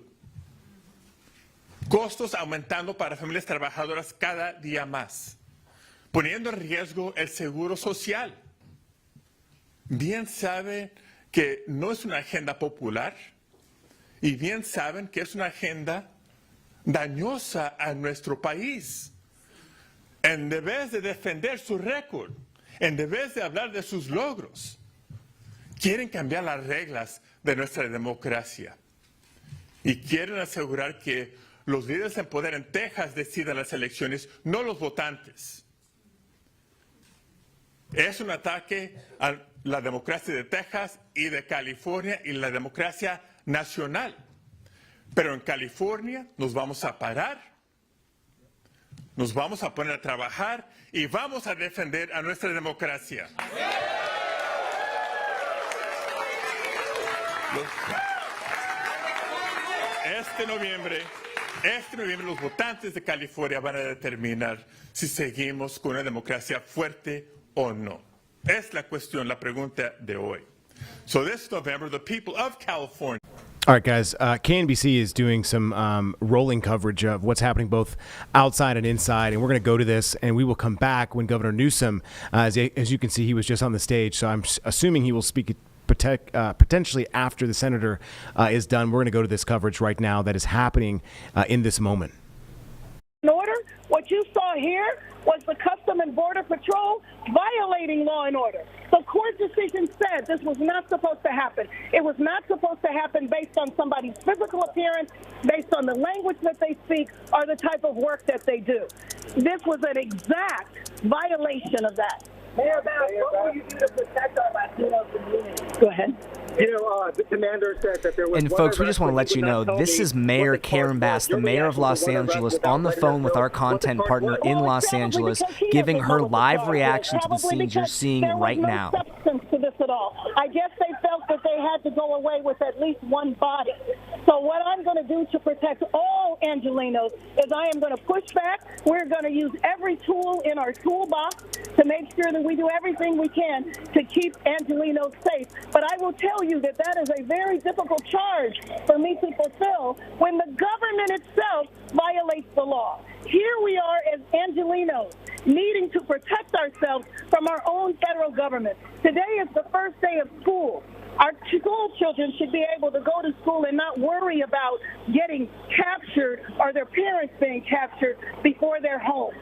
Speaker 2: Costos aumentando para familias trabajadoras cada día más, poniendo en riesgo el seguro social. Bien saben que no es una agenda popular y bien saben que es una agenda dañosa a nuestro país. En vez de defender su récord, en vez de hablar de sus logros, quieren cambiar las reglas de nuestra democracia y quieren asegurar que los líderes en poder en Texas decidan las elecciones, no los votantes. Es un ataque a la democracia de Texas y de California y la democracia nacional. Pero en California nos vamos a parar, nos vamos a poner a trabajar y vamos a defender a nuestra democracia. Este noviembre los votantes de California van a determinar si seguimos con una democracia fuerte o no. Es la cuestión, la pregunta de hoy. So this November, the people of California.
Speaker 8: All right, guys, KNBC is doing some rolling coverage of what's happening both outside and inside, and we're going to go to this, and we will come back when Governor Newsom, as you can see, he was just on the stage, so I'm assuming he will speak potentially after the senator is done. We're going to go to this coverage right now that is happening in this moment.
Speaker 19: In order, what you saw here was the Custom and Border Patrol violating law and order. The court decision said this was not supposed to happen. It was not supposed to happen based on somebody's physical appearance, based on the language that they speak, or the type of work that they do. This was an exact violation of that. Mayor Bass, what will you do to protect our Latinos community? Go ahead.
Speaker 22: You know, the commander said that there was.
Speaker 23: And folks, we just want to let you know, this is Mayor Karen Bass, the mayor of Los Angeles, on the phone with our content partner in Los Angeles, giving her live reaction to the scenes you're seeing right now.
Speaker 19: Substance to this at all. I guess they felt that they had to go away with at least one body. So what I'm going to do to protect all Angelenos is I am going to push back. We're going to use every tool in our toolbox to make sure that we do everything we can to keep Angelenos safe. But I will tell you that that is a very difficult charge for me to fulfill when the government itself violates the law. Here we are as Angelenos needing to protect ourselves from our own federal government. Today is the first day of school. Our school children should be able to go to school and not worry about getting captured or their parents being captured before they're home.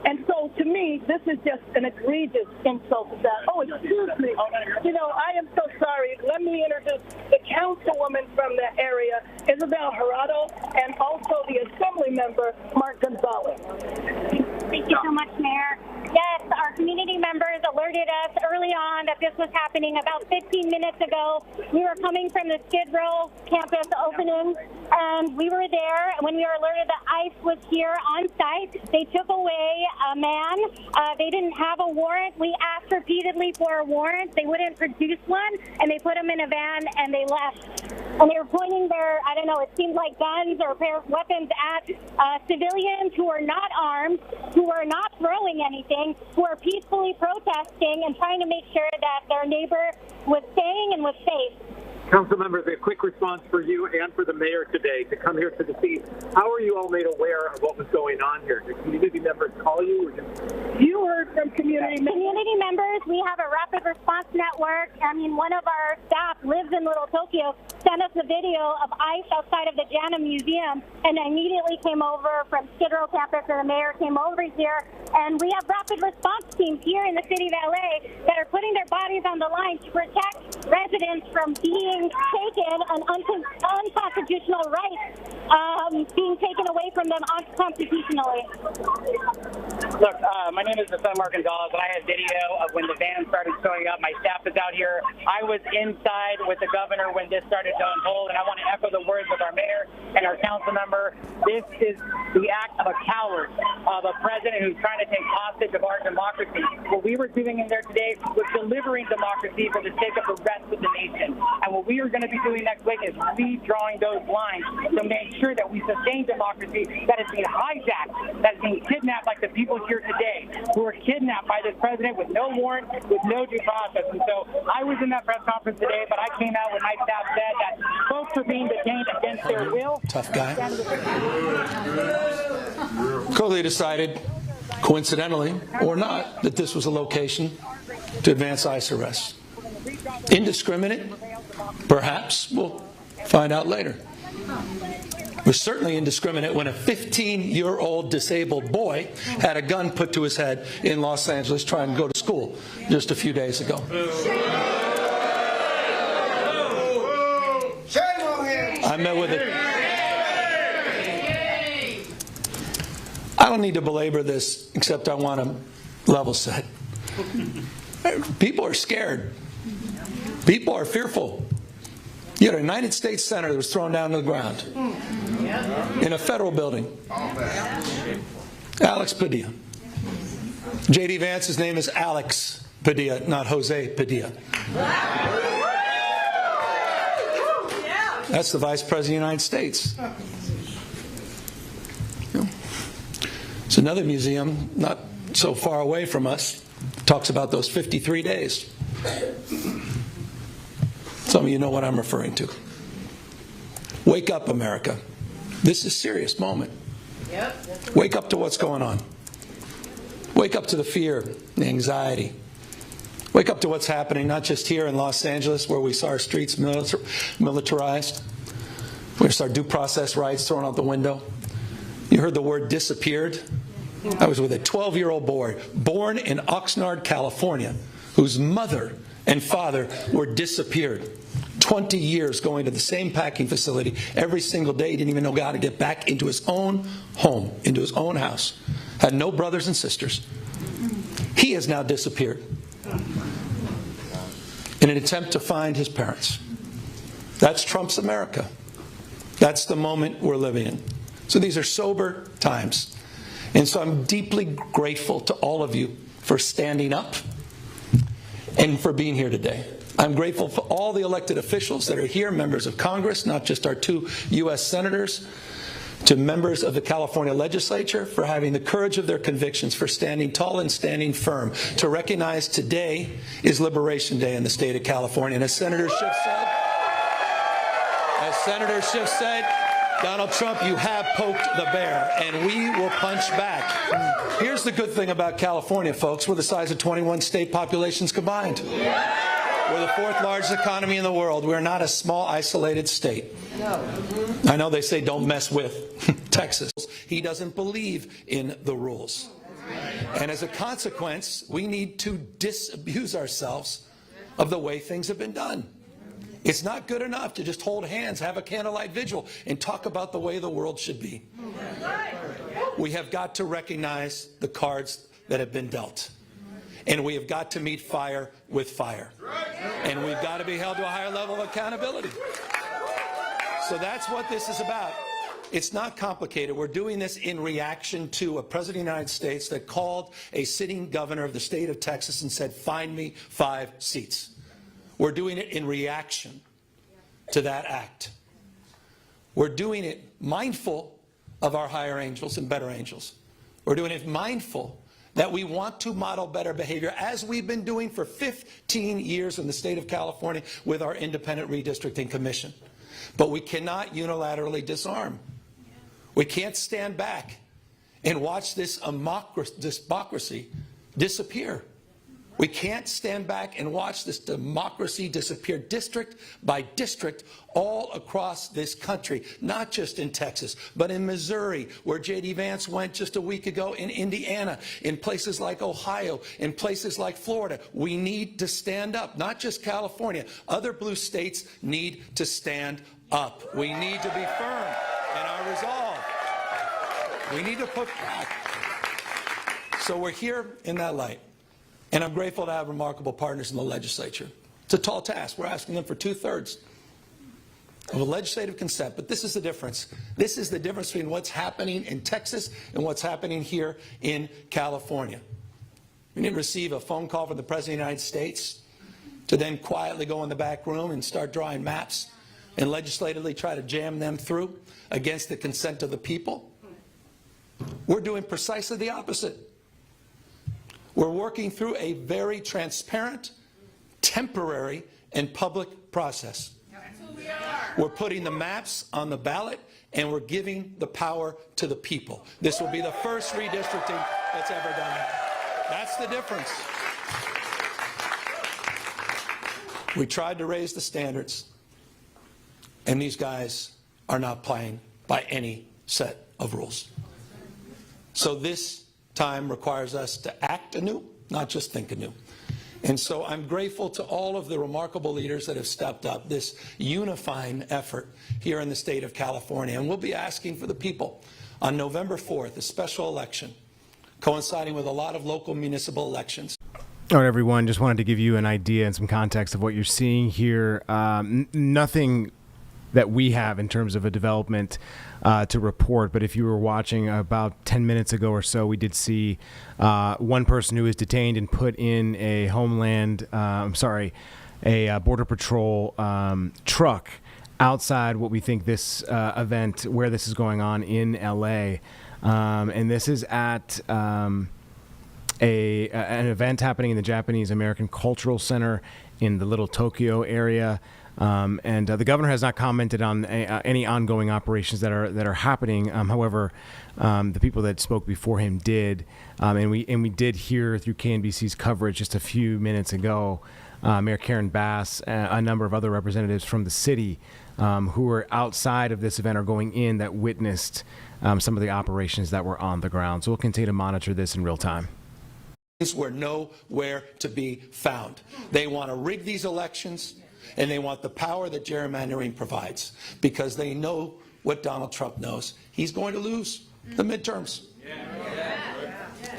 Speaker 19: And so, to me, this is just an egregious insult to that. Oh, excuse me. You know, I am so sorry. Let me introduce the councilwoman from the area, Isabel Gerardo, and also the assembly member, Mark Gonzalez.
Speaker 9: Thank you so much, Mayor. Yes, our community members alerted us early on that this was happening about 15 minutes ago. We were coming from the Skid Row campus opening, and we were there. When we were alerted that ICE was here on site, they took away a man. They didn't have a warrant. We asked repeatedly for a warrant. They wouldn't produce one, and they put him in a van, and they left. And they were pointing their, I don't know, it seemed like guns or weapons at civilians who are not armed, who are not throwing anything, who are peacefully protesting and trying to make sure that their neighbor was staying and was safe.
Speaker 22: Council members, a quick response for you and for the mayor today to come here to the scene. How are you all made aware of what was going on here? Did community members call you?
Speaker 19: You heard from community members.
Speaker 9: Community members, we have a rapid response network. I mean, one of our staff lives in Little Tokyo, sent us a video of ICE outside of the JANA Museum, and immediately came over from Skid Row campus, and the mayor came over here. And we have rapid response teams here in the city of LA that are putting their bodies on the line to protect residents from being taken an unconstitutional right being taken away from them unconstitutionally.
Speaker 11: Look, my name is Mark Gonzalez, and I have video of when the van started showing up. My staff is out here. I was inside with the governor when this started to unfold, and I want to echo the words of our mayor and our council member. This is the act of a coward, of a president who's trying to take hostage of our democracy. What we were doing in there today was delivering democracy for the sake of the rest of the nation. And what we are going to be doing next week is redrawing those lines to make sure that we sustain democracy that is being hijacked, that is being kidnapped like the people here today who were kidnapped by this president with no warrant, with no due process. And so I was in that press conference today, but I came out when my staff said that folks are being detained against their will.
Speaker 21: Tough guy. Clearly decided, coincidentally or not, that this was a location to advance ICE arrests. Indiscriminate? Perhaps. We'll find out later. It was certainly indiscriminate when a 15-year-old disabled boy had a gun put to his head in Los Angeles trying to go to school just a few days ago. I met with it. I don't need to belabor this, except I want to level set. People are scared. People are fearful. You had a United States senator that was thrown down to the ground in a federal building. Alex Padilla. J.D. Vance's name is Alex Padilla, not Jose Padilla. That's the Vice President of the United States. It's another museum not so far away from us. Talks about those 53 days. Some of you know what I'm referring to. Wake up, America. This is a serious moment. Wake up to what's going on. Wake up to the fear, the anxiety. Wake up to what's happening, not just here in Los Angeles, where we saw our streets militarized. We saw our due process rights thrown out the window. You heard the word disappeared. I was with a 12-year-old boy born in Oxnard, California, whose mother and father were disappeared. 20 years going to the same packing facility every single day. He didn't even know how to get back into his own home, into his own house. Had no brothers and sisters. He has now disappeared in an attempt to find his parents. That's Trump's America. That's the moment we're living in. So these are sober times. And so I'm deeply grateful to all of you for standing up and for being here today. I'm grateful for all the elected officials that are here, members of Congress, not just our 2 U.S. senators, to members of the California legislature for having the courage of their convictions, for standing tall and standing firm, to recognize today is Liberation Day in the state of California. And as Senator Schiff said, Donald Trump, you have poked the bear, and we will punch back. Here's the good thing about California, folks. We're the size of 21 state populations combined. We're the fourth largest economy in the world. We're not a small, isolated state. I know they say don't mess with Texas. He doesn't believe in the rules. And as a consequence, we need to disabuse ourselves of the way things have been done. It's not good enough to just hold hands, have a candlelight vigil, and talk about the way the world should be. We have got to recognize the cards that have been dealt. And we have got to meet fire with fire. And we've got to be held to a higher level of accountability. So that's what this is about. It's not complicated. We're doing this in reaction to a president of the United States that called a sitting governor of the state of Texas and said, find me 5 seats. We're doing it in reaction to that act. We're doing it mindful of our higher angels and better angels. We're doing it mindful that we want to model better behavior, as we've been doing for 15 years in the state of California with our independent redistricting commission. But we cannot unilaterally disarm. We can't stand back and watch this democracy disappear. We can't stand back and watch this democracy disappear district by district all across this country, not just in Texas, but in Missouri, where J.D. Vance went just a week ago, in Indiana, in places like Ohio, in places like Florida. We need to stand up, not just California. Other blue states need to stand up. We need to be firm in our resolve. We need to put back. So we're here in that light. And I'm grateful to have remarkable partners in the legislature. It's a tall task. We're asking them for 2/3 of a legislative consent. But this is the difference. This is the difference between what's happening in Texas and what's happening here in California. We didn't receive a phone call from the President of the United States to then quietly go in the back room and start drawing maps and legislatively try to jam them through against the consent of the people. We're doing precisely the opposite. We're working through a very transparent, temporary, and public process. That's who we are. We're putting the maps on the ballot, and we're giving the power to the people. This will be the first redistricting that's ever done that. That's the difference. We tried to raise the standards, and these guys are not playing by any set of rules. So this time requires us to act anew, not just think anew. And so I'm grateful to all of the remarkable leaders that have stepped up this unifying effort here in the state of California. And we'll be asking for the people on November 4th, a special election coinciding with a lot of local municipal elections.
Speaker 8: All right, everyone, just wanted to give you an idea and some context of what you're seeing here. Nothing that we have in terms of a development to report, but if you were watching about 10 minutes ago or so, we did see one person who was detained and put in a Border Patrol truck outside what we think this event, where this is going on in LA. And this is at an event happening in the Japanese American Cultural Center in the Little Tokyo area. And the governor has not commented on any ongoing operations that are happening. However, the people that spoke before him did, and we did hear through KNBC's coverage just a few minutes ago, Mayor Karen Bass, a number of other representatives from the city who were outside of this event or going in that witnessed some of the operations that were on the ground. So we'll continue to monitor this in real time.
Speaker 21: Were nowhere to be found. They want to rig these elections. And they want the power that gerrymandering provides, because they know what Donald Trump knows. He's going to lose the midterms.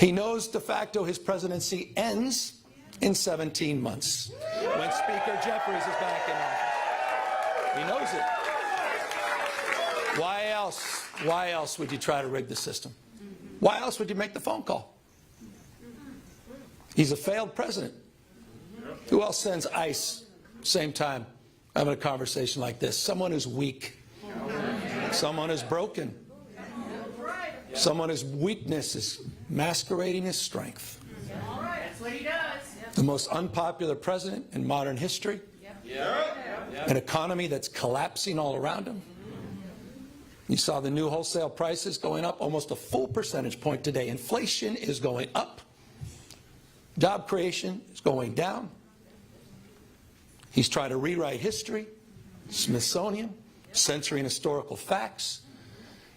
Speaker 21: He knows de facto his presidency ends in 17 months when Speaker Jeffries is back in office. He knows it. Why else would you try to rig the system? Why else would you make the phone call? He's a failed president. Who else sends ICE? Same time having a conversation like this? Someone who's weak, someone who's broken, someone whose weakness is masquerading as strength.
Speaker 10: That's what he does.
Speaker 21: The most unpopular president in modern history, an economy that's collapsing all around him. You saw the new wholesale prices going up almost a full percentage point today. Inflation is going up. Job creation is going down. He's trying to rewrite history, Smithsonian, censoring historical facts,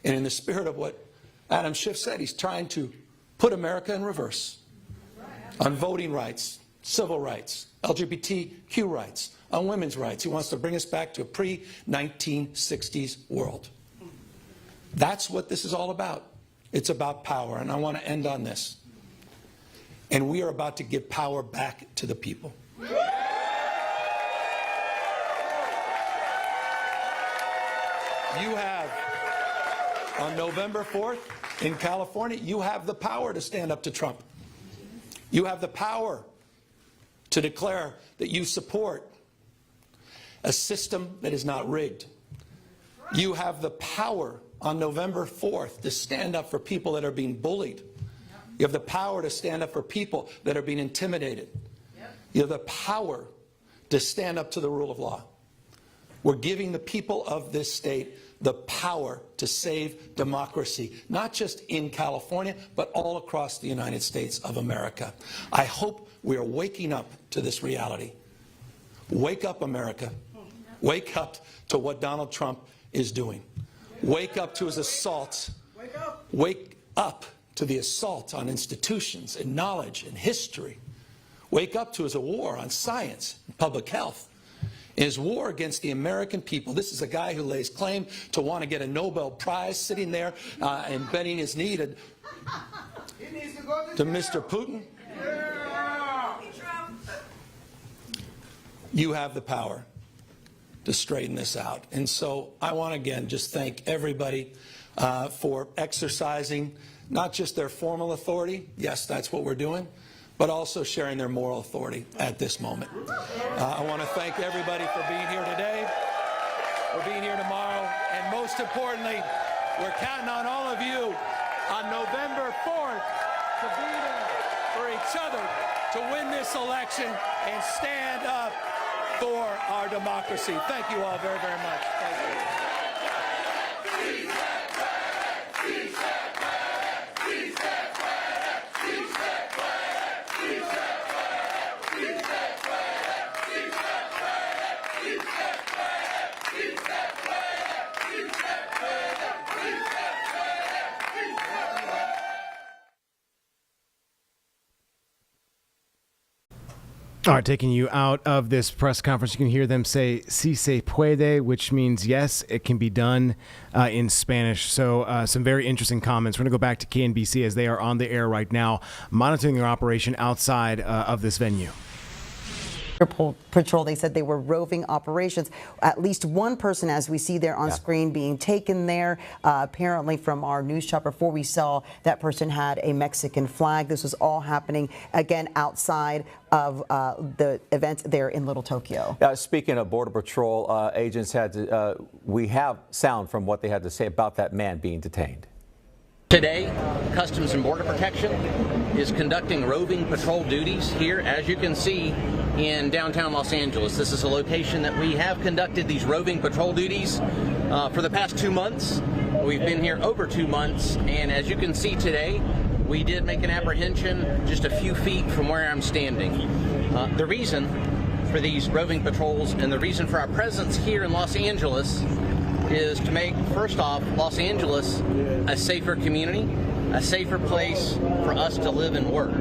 Speaker 21: and in the spirit of what Adam Schiff said, he's trying to put America in reverse on voting rights, civil rights, LGBTQ rights, on women's rights. He wants to bring us back to a pre-1960s world. That's what this is all about. It's about power, and I want to end on this. And we are about to give power back to the people. You have, on November 4th in California, you have the power to stand up to Trump. You have the power to declare that you support a system that is not rigged. You have the power on November 4th to stand up for people that are being bullied. You have the power to stand up for people that are being intimidated. You have the power to stand up to the rule of law. We're giving the people of this state the power to save democracy, not just in California, but all across the United States of America. I hope we are waking up to this reality. Wake up, America. Wake up to what Donald Trump is doing. Wake up to his assaults. Wake up to the assault on institutions and knowledge and history. Wake up to his war on science and public health. His war against the American people. This is a guy who lays claim to want to get a Nobel Prize, sitting there and bending his knee to Mr. Putin. You have the power to straighten this out. And so I want to again just thank everybody for exercising not just their formal authority, yes, that's what we're doing, but also sharing their moral authority at this moment. I want to thank everybody for being here today, for being here tomorrow, and most importantly, we're counting on all of you on November 4th to be there for each other to win this election and stand up for our democracy. Thank you all very, very much. Thank you.
Speaker 8: All right, taking you out of this press conference, you can hear them say "si se puede," which means yes, it can be done in Spanish. So some very interesting comments. We're going to go back to KNBC as they are on the air right now, monitoring their operation outside of this venue.
Speaker 3: Patrol, they said they were roving operations. At least one person, as we see there on screen, being taken there. Apparently from our news shot before, we saw that person had a Mexican flag. This was all happening, again, outside of the event there in Little Tokyo.
Speaker 16: Speaking of Border Patrol, agents had to, we have sound from what they had to say about that man being detained.
Speaker 20: Today, Customs and Border Protection is conducting roving patrol duties here, as you can see, in downtown Los Angeles. This is a location that we have conducted these roving patrol duties for the past 2 months. We've been here over 2 months, and as you can see today, we did make an apprehension just a few feet from where I'm standing. The reason for these roving patrols and the reason for our presence here in Los Angeles is to make, first off, Los Angeles a safer community, a safer place for us to live and work.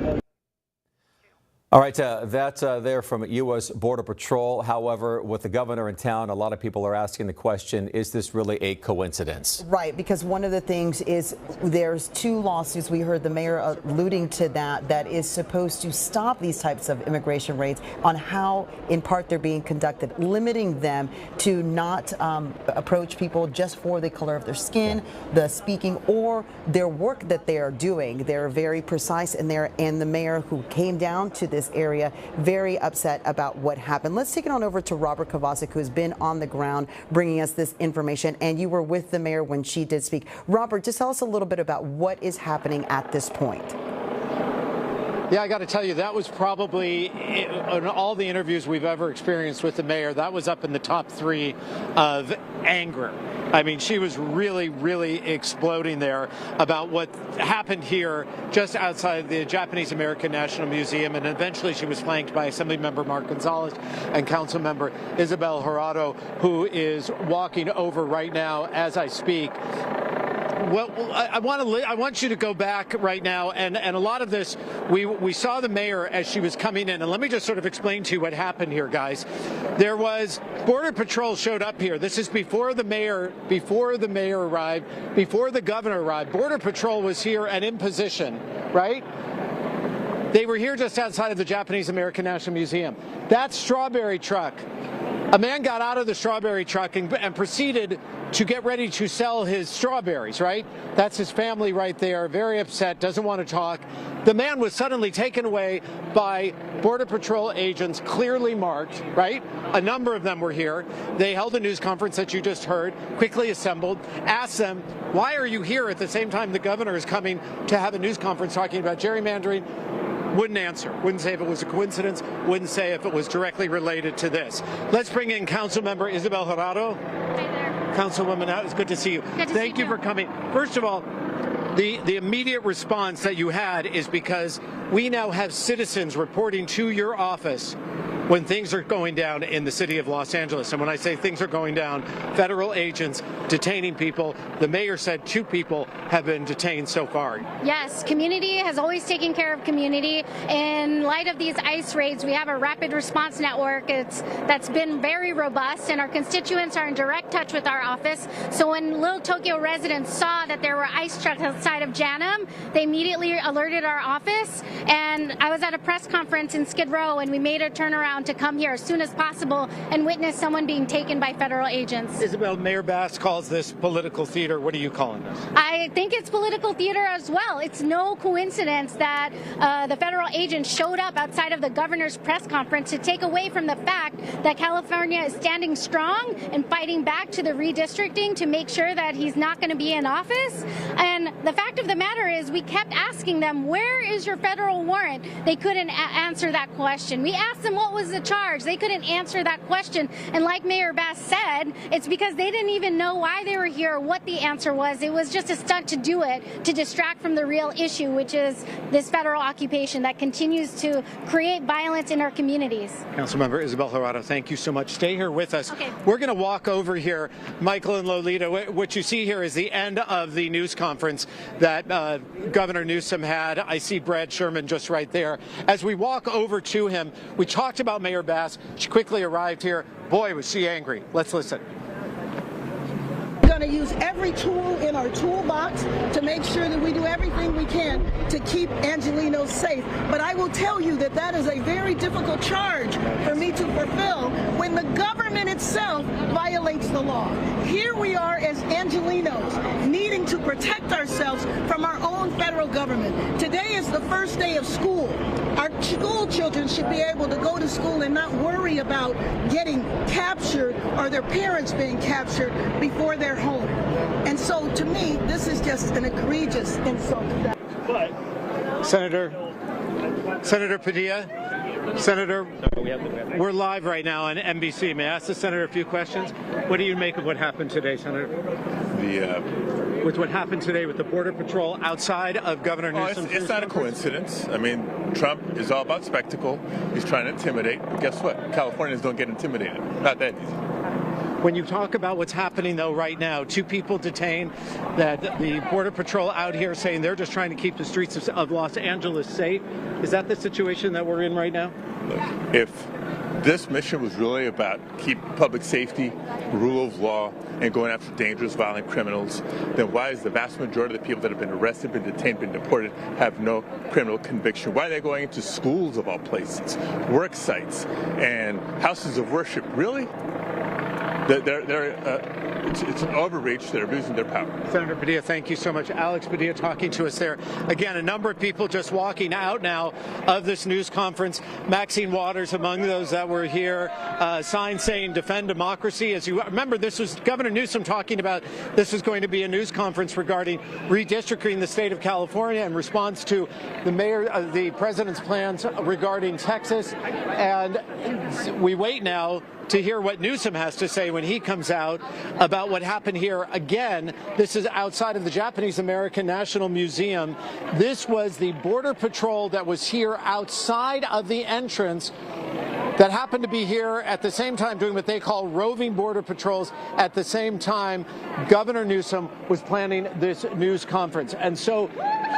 Speaker 16: All right, that's there from U.S. Border Patrol. However, with the governor in town, a lot of people are asking the question, is this really a coincidence?
Speaker 3: Right, because one of the things is there's 2 lawsuits. We heard the mayor alluding to that is supposed to stop these types of immigration raids on how, in part, they're being conducted, limiting them to not approach people just for the color of their skin, the speaking, or their work that they are doing. They're very precise in there, and the mayor who came down to this area very upset about what happened. Let's take it on over to Robert Kovacic, who's been on the ground bringing us this information, and you were with the mayor when she did speak. Robert, just tell us a little bit about what is happening at this point.
Speaker 24: Yeah, I got to tell you, that was probably, in all the interviews we've ever experienced with the mayor, that was up in the top 3 of anger. I mean, she was really, really exploding there about what happened here just outside the Japanese American National Museum, and eventually she was flanked by Assemblymember Mark Gonzalez and Councilmember Isabel Jurado, who is walking over right now as I speak. Well, I want you to go back right now, and a lot of this, we saw the mayor as she was coming in, and let me just sort of explain to you what happened here, guys. There was Border Patrol showed up here. This is before the mayor arrived, before the governor arrived. Border Patrol was here and in position, right? They were here just outside of the Japanese American National Museum. That strawberry truck, a man got out of the strawberry truck and proceeded to get ready to sell his strawberries, right? That's his family right there, very upset, doesn't want to talk. The man was suddenly taken away by Border Patrol agents, clearly marked, right? A number of them were here. They held a news conference that you just heard, quickly assembled, asked them, why are you here at the same time the governor is coming to have a news conference talking about gerrymandering? Wouldn't answer, wouldn't say if it was a coincidence, wouldn't say if it was directly related to this. Let's bring in Councilmember Isabel Jurado. Hi there. Councilwoman, it's good to see you. Thank you for coming. First of all, the immediate response that you had is because we now have citizens reporting to your office when things are going down in the city of Los Angeles. And when I say things are going down, federal agents detaining people. The mayor said 2 people have been detained so far.
Speaker 4: Yes, community has always taken care of community. In light of these ICE raids, we have a rapid response network that's been very robust, and our constituents are in direct touch with our office. So when Little Tokyo residents saw that there were ICE trucks outside of JANM, they immediately alerted our office. And I was at a press conference in Skid Row, and we made a turnaround to come here as soon as possible and witness someone being taken by federal agents.
Speaker 24: Isabel, Mayor Bass calls this political theater. What are you calling this?
Speaker 4: I think it's political theater as well. It's no coincidence that the federal agents showed up outside of the governor's press conference to take away from the fact that California is standing strong and fighting back to the redistricting to make sure that he's not going to be in office. And the fact of the matter is we kept asking them, where is your federal warrant? They couldn't answer that question. We asked them what was the charge. They couldn't answer that question. And like Mayor Bass said, it's because they didn't even know why they were here or what the answer was. It was just a stunt to do it, to distract from the real issue, which is this federal occupation that continues to create violence in our communities.
Speaker 24: Councilmember Isabel Jurado, thank you so much. Stay here with us.
Speaker 4: Okay.
Speaker 24: We're going to walk over here. Michael and Lolita, what you see here is the end of the news conference that Governor Newsom had. I see Brad Sherman just right there. As we walk over to him, we talked about Mayor Bass. She quickly arrived here. Boy, was she angry. Let's listen.
Speaker 19: We're going to use every tool in our toolbox to make sure that we do everything we can to keep Angelenos safe. But I will tell you that that is a very difficult charge for me to fulfill when the government itself violates the law. Here we are as Angelenos needing to protect ourselves from our own federal government. Today is the first day of school. Our school children should be able to go to school and not worry about getting captured or their parents being captured before they're home. And so to me, this is just an egregious insult.
Speaker 24: Senator Padilla, Senator, we're live right now on NBC. May I ask the Senator a few questions? What do you make of what happened today, Senator? With what happened today with the Border Patrol outside of Governor Newsom's
Speaker 2: it's not a coincidence. I mean, Trump is all about spectacle. He's trying to intimidate. But guess what? Californians don't get intimidated. Not that easy.
Speaker 24: When you talk about what's happening, though, right now, 2 people detained, that the Border Patrol out here saying they're just trying to keep the streets of Los Angeles safe. Is that the situation that we're in right now?
Speaker 2: Look, if this mission was really about keep public safety, rule of law, and going after dangerous, violent criminals, then why is the vast majority of the people that have been arrested, been detained, been deported, have no criminal conviction? Why are they going into schools of all places, work sites, and houses of worship? Really? It's an overreach. They're abusing their power.
Speaker 24: Senator Padilla, thank you so much. Alex Padilla talking to us there. Again, a number of people just walking out now of this news conference. Maxine Waters among those that were here. Signs saying defend democracy. As you remember, this was Governor Newsom talking about this was going to be a news conference regarding redistricting the state of California in response to the president's plans regarding Texas. And we wait now to hear what Newsom has to say when he comes out about what happened here. Again, this is outside of the Japanese American National Museum. This was the Border Patrol that was here outside of the entrance that happened to be here at the same time doing what they call roving border patrols. At the same time, Governor Newsom was planning this news conference. And so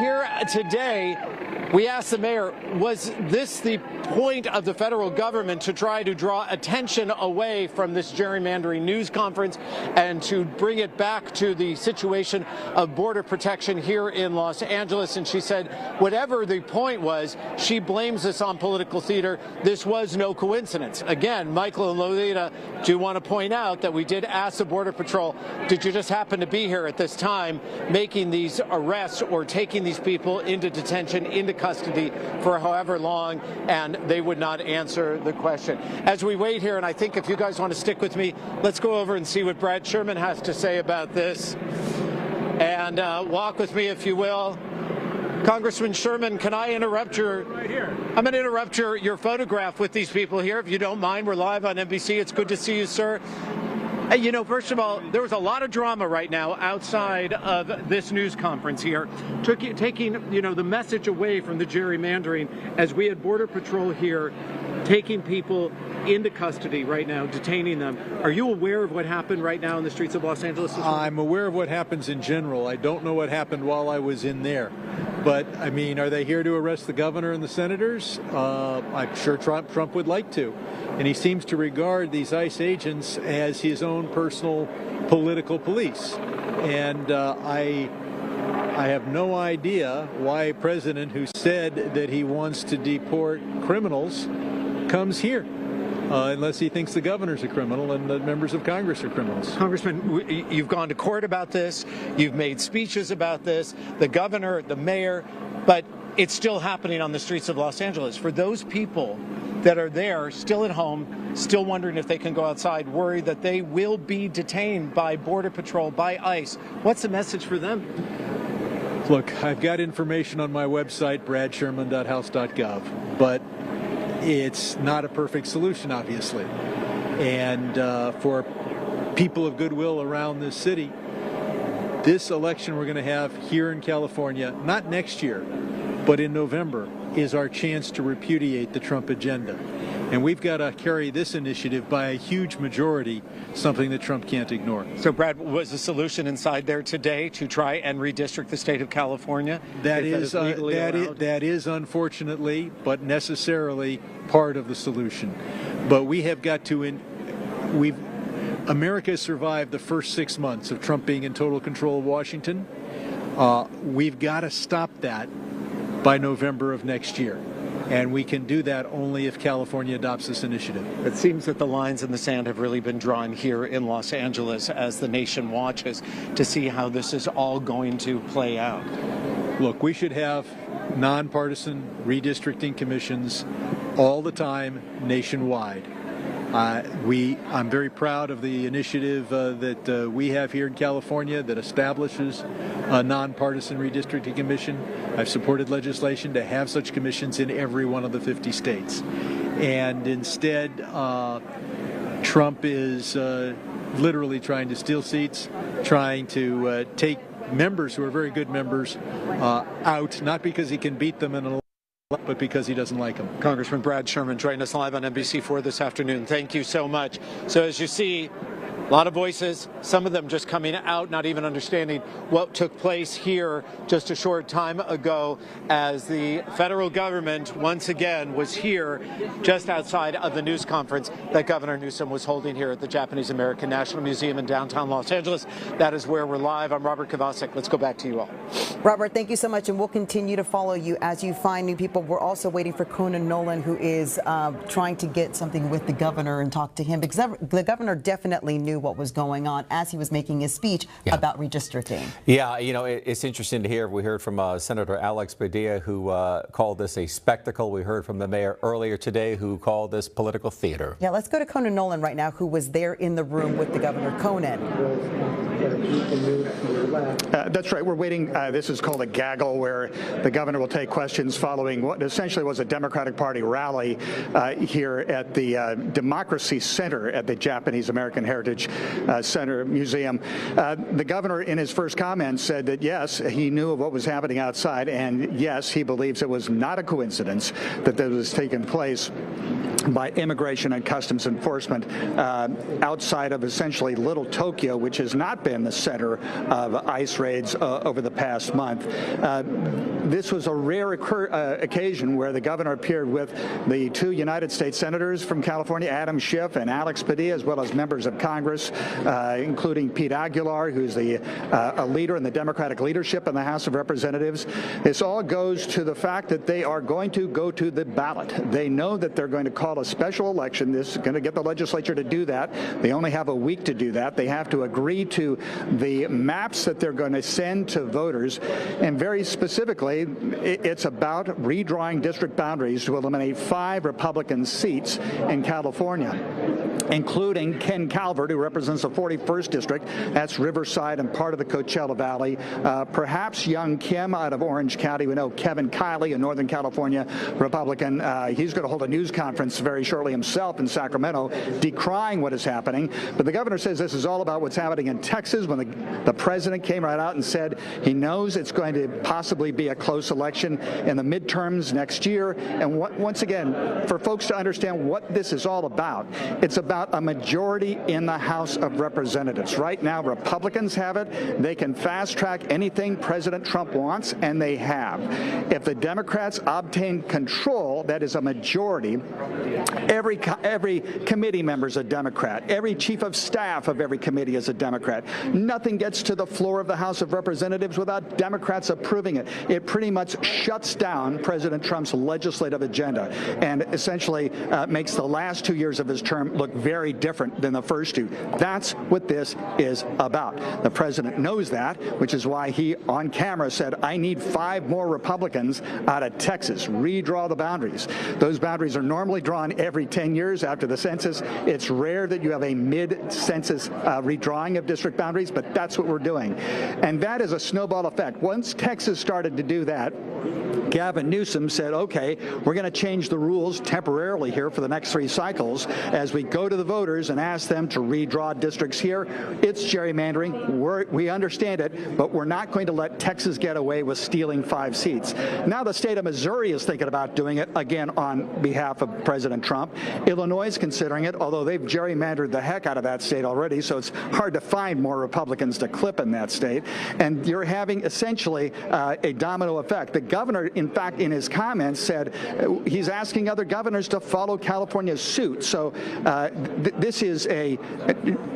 Speaker 24: here today, we asked the mayor, was this the point of the federal government to try to draw attention away from this gerrymandering news conference and to bring it back to the situation of border protection here in Los Angeles? And she said, whatever the point was, she blames this on political theater. This was no coincidence. Again, Michael and Lolita do want to point out that we did ask the Border Patrol, did you just happen to be here at this time making these arrests or taking these people into detention, into custody for however long? And they would not answer the question. As we wait here, and I think if you guys want to stick with me, let's go over and see what Brad Sherman has to say about this. And walk with me, if you will. Congressman Sherman, can I interrupt your... Right here. I'm going to interrupt your photograph with these people here, if you don't mind. We're live on NBC. It's good to see you, sir. Hey, you know, first of all, there was a lot of drama right now outside of this news conference here, taking, you know, the message away from the gerrymandering as we had Border Patrol here taking people into custody right now, detaining them. Are you aware of what happened right now in the streets of Los Angeles?
Speaker 1: I'm aware of what happens in general. I don't know what happened while I was in there. But, I mean, are they here to arrest the governor and the senators? I'm sure Trump would like to. And he seems to regard these ICE agents as his own personal political police. And I have no idea why a president who said that he wants to deport criminals comes here. Unless he thinks the governor's a criminal and the members of Congress are criminals.
Speaker 24: Congressman, you've gone to court about this. You've made speeches about this. The governor, the mayor, but it's still happening on the streets of Los Angeles. For those people that are there, still at home, still wondering if they can go outside, worried that they will be detained by Border Patrol, by ICE, what's the message for them?
Speaker 1: Look, I've got information on my website, bradsherman.house.gov, but it's not a perfect solution, obviously. And for people of goodwill around this city, this election we're going to have here in California, not next year, but in November, is our chance to repudiate the Trump agenda. And we've got to carry this initiative by a huge majority, something that Trump can't ignore.
Speaker 24: So, Brad, was the solution inside there today to try and redistrict the state of California?
Speaker 1: That is unfortunately, but necessarily part of the solution. But we have got to, America has survived the first 6 months of Trump being in total control of Washington. We've got to stop that by November of next year. And we can do that only if California adopts this initiative.
Speaker 24: It seems that the lines in the sand have really been drawn here in Los Angeles as the nation watches to see how this is all going to play out.
Speaker 1: Look, we should have nonpartisan redistricting commissions all the time nationwide. I'm very proud of the initiative that we have here in California that establishes a nonpartisan redistricting commission. I've supported legislation to have such commissions in every one of the 50 states. And instead, Trump is literally trying to steal seats, trying to take members who are very good members out, not because he can beat them in an election, but because he doesn't like them.
Speaker 24: Congressman Brad Sherman joining us live on NBC4 this afternoon. Thank you so much. So as you see, a lot of voices, some of them just coming out, not even understanding what took place here just a short time ago as the federal government once again was here just outside of the news conference that Governor Newsom was holding here at the Japanese American National Museum in downtown Los Angeles. That is where we're live. I'm Robert Kovacic. Let's go back to you all.
Speaker 3: Robert, thank you so much, and we'll continue to follow you as you find new people. We're also waiting for Conan Nolan, who is trying to get something with the governor and talk to him, because the governor definitely knew what was going on as he was making his speech about redistricting.
Speaker 16: Yeah, you know, it's interesting to hear. We heard from Senator Alex Padilla, who called this a spectacle. We heard from the mayor earlier today, who called this political theater.
Speaker 3: Yeah, let's go to Conan Nolan right now, who was there in the room with the governor. Conan.
Speaker 7: That's right. We're waiting. This is called a gaggle, where the governor will take questions following what essentially was a Democratic Party rally here at the Democracy Center at the Japanese American Heritage Center Museum. The governor, in his first comments, said that, yes, he knew of what was happening outside, and yes, he believes it was not a coincidence that this was taking place by Immigration and Customs Enforcement outside of essentially Little Tokyo, which has not been the center of ICE raids over the past month. This was a rare occasion where the governor appeared with the two United States senators from California, Adam Schiff and Alex Padilla, as well as members of Congress, including Pete Aguilar, who's a leader in the Democratic leadership in the House of Representatives. This all goes to the fact that they are going to go to the ballot. They know that they're going to call a special election. This is going to get the legislature to do that. They only have a week to do that. They have to agree to the maps that they're going to send to voters. And very specifically, it's about redrawing district boundaries to eliminate 5 Republican seats in California, including Ken Calvert, who represents the 41st district. That's Riverside and part of the Coachella Valley. Perhaps Young Kim out of Orange County. We know Kevin Kiley, a Northern California Republican. He's going to hold a news conference very shortly himself in Sacramento, decrying what is happening. But the governor says this is all about what's happening in Texas, when the president came right out and said he knows it's going to possibly be a close election in the midterms next year. And once again, for folks to understand what this is all about, it's about a majority in the House of Representatives. Right now, Republicans have it. They can fast-track anything President Trump wants, and they have. If the Democrats obtain control, that is a majority, every committee member is a Democrat. Every chief of staff of every committee is a Democrat. Nothing gets to the floor of the House of Representatives without Democrats approving it. It pretty much shuts down President Trump's legislative agenda and essentially makes the last 2 years of his term look very different than the first 2. That's what this is about. The president knows that, which is why he, on camera, said, I need 5 more Republicans out of Texas. Redraw the boundaries. Those boundaries are normally drawn every 10 years after the census. It's rare that you have a mid-census redrawing of district boundaries, but that's what we're doing. And that is a snowball effect. Once Texas started to do that, Gavin Newsom said, okay, we're going to change the rules temporarily here for the next 3 cycles as we go to the voters and ask them to redraw districts here. It's gerrymandering. We understand it, but we're not going to let Texas get away with stealing 5 seats. Now the state of Missouri is thinking about doing it again on behalf of President Trump. Illinois is considering it, although they've gerrymandered the heck out of that state already, so it's hard to find more Republicans to clip in that state. And you're having essentially a domino effect. The governor, in fact, in his comments said he's asking other governors to follow California's suit. So this is a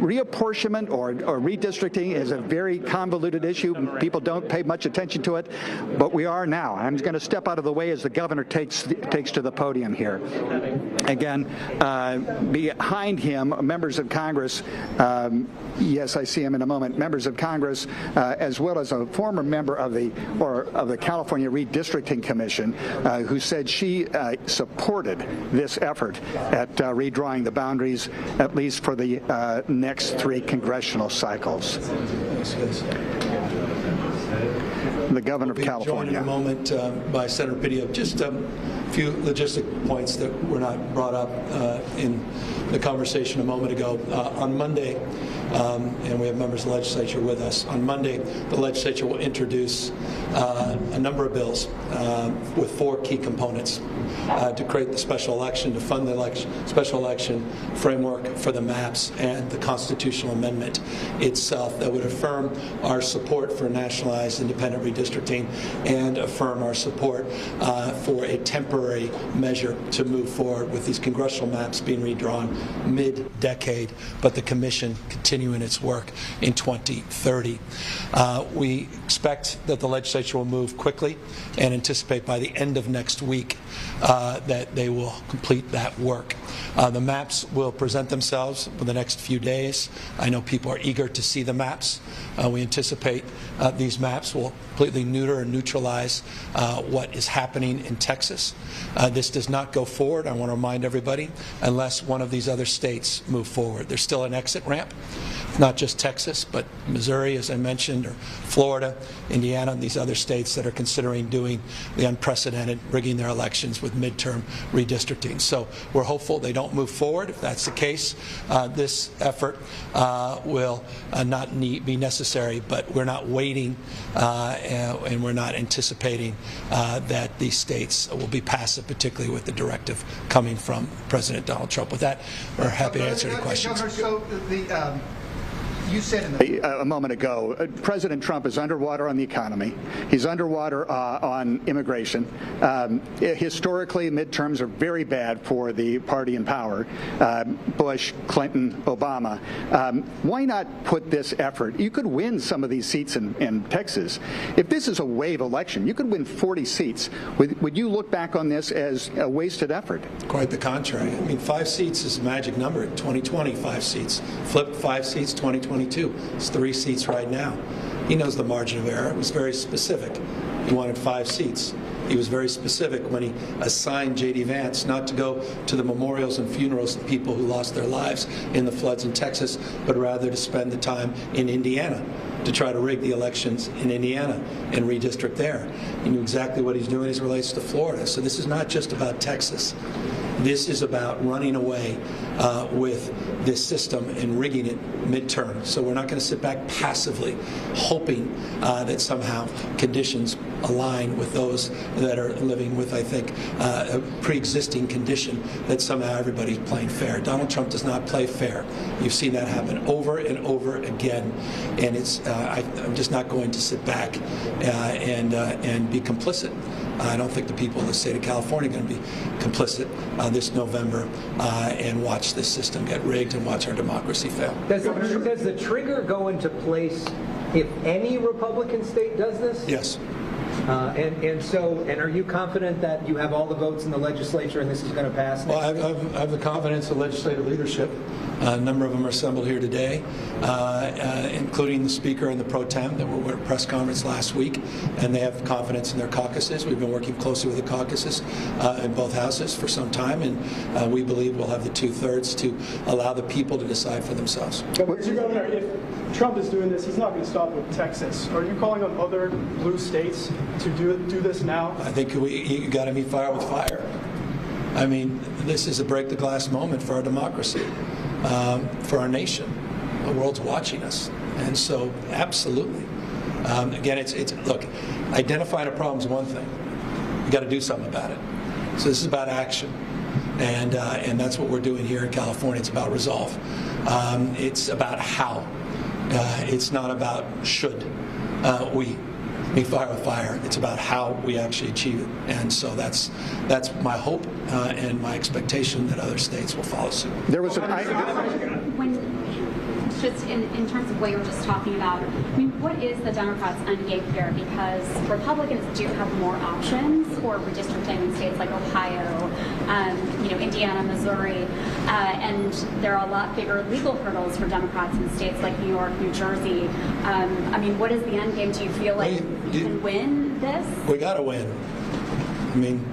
Speaker 7: reapportionment or redistricting is a very convoluted issue. People don't pay much attention to it, but we are now. I'm going to step out of the way as the governor takes to the podium here. Again, behind him, members of Congress, yes, I see him in a moment, members of Congress, as well as a former member of the California Redistricting Commission, who said she supported this effort at redrawing the boundaries, at least for the next 3 congressional cycles. The governor of California.
Speaker 21: Joined in a moment by Senator Padilla. Just a few logistic points that were not brought up in the conversation a moment ago. On Monday, and we have members of the legislature with us, on Monday the legislature will introduce a number of bills with 4 key components to create the special election, to fund the special election framework for the maps, and the constitutional amendment itself that would affirm our support for nationalized independent redistricting and affirm our support for a temporary measure to move forward with these congressional maps being redrawn mid-decade, but the commission continuing its work in 2030. We expect that the legislature will move quickly and anticipate by the end of next week that they will complete that work. The maps will present themselves for the next few days. I know people are eager to see the maps. We anticipate these maps will completely neuter and neutralize what is happening in Texas. This does not go forward, I want to remind everybody, unless one of these other states move forward. There's still an exit ramp, not just Texas, but Missouri, as I mentioned, or Florida, Indiana, and these other states that are considering doing the unprecedented, rigging their elections with midterm redistricting. So we're hopeful they don't move forward. If that's the case, this effort will not be necessary, but we're not waiting and we're not anticipating that these states will be passive, particularly with the directive coming from President Donald Trump. With that, we're happy to answer any questions.
Speaker 7: So you said a moment ago, President Trump is underwater on the economy. He's underwater on immigration. Historically, midterms are very bad for the party in power, Bush, Clinton, Obama. Why not put this effort? You could win some of these seats in Texas. If this is a wave election, you could win 40 seats. Would you look back on this as a wasted effort?
Speaker 21: Quite the contrary. I mean, 5 seats is a magic number. 2020, 5 seats. Flip 5 seats, 2022. It's 3 seats right now. He knows the margin of error. It was very specific. He wanted 5 seats. He was very specific when he assigned J.D. Vance not to go to the memorials and funerals of people who lost their lives in the floods in Texas, but rather to spend the time in Indiana to try to rig the elections in Indiana and redistrict there. He knew exactly what he's doing as it relates to Florida. So this is not just about Texas. This is about running away with this system and rigging it midterm. So we're not going to sit back passively hoping that somehow conditions align with those that are living with, I think, a pre-existing condition that somehow everybody's playing fair. Donald Trump does not play fair. You've seen that happen over and over again, and I'm just not going to sit back and be complicit. I don't think the people of the state of California are going to be complicit this November and watch this system get rigged and watch our democracy fail.
Speaker 5: Does the trigger go into place if any Republican state does this?
Speaker 21: Yes.
Speaker 5: And are you confident that you have all the votes in the legislature and this is going to pass?
Speaker 21: Well, I have the confidence of legislative leadership. A number of them are assembled here today, including the Speaker and the Pro Tem that were at a press conference last week, and they have confidence in their caucuses. We've been working closely with the caucuses in both houses for some time, and we believe we'll have the 2/3 to allow the people to decide for themselves.
Speaker 12: Mr. Governor, if Trump is doing this, he's not going to stop with Texas. Are you calling on other blue states to do this now?
Speaker 21: I think you got to meet fire with fire. I mean, this is a break the glass moment for our democracy, for our nation. The world's watching us, and so absolutely. Again, it's look, identifying a problem is one thing. You got to do something about it. So this is about action, and that's what we're doing here in California. It's about resolve. It's about how. It's not about should we meet fire with fire. It's about how we actually achieve it, and so that's my hope and my expectation that other states will follow suit.
Speaker 7: There was
Speaker 13: just in terms of what you were just talking about, I mean, what is the Democrats' endgame here? Because Republicans do have more options for redistricting in states like Ohio, Indiana, Missouri, and there are a lot bigger legal hurdles for Democrats in states like New York, New Jersey. I mean, what is the endgame? Do you feel like you can win this?
Speaker 21: We got to win. I mean,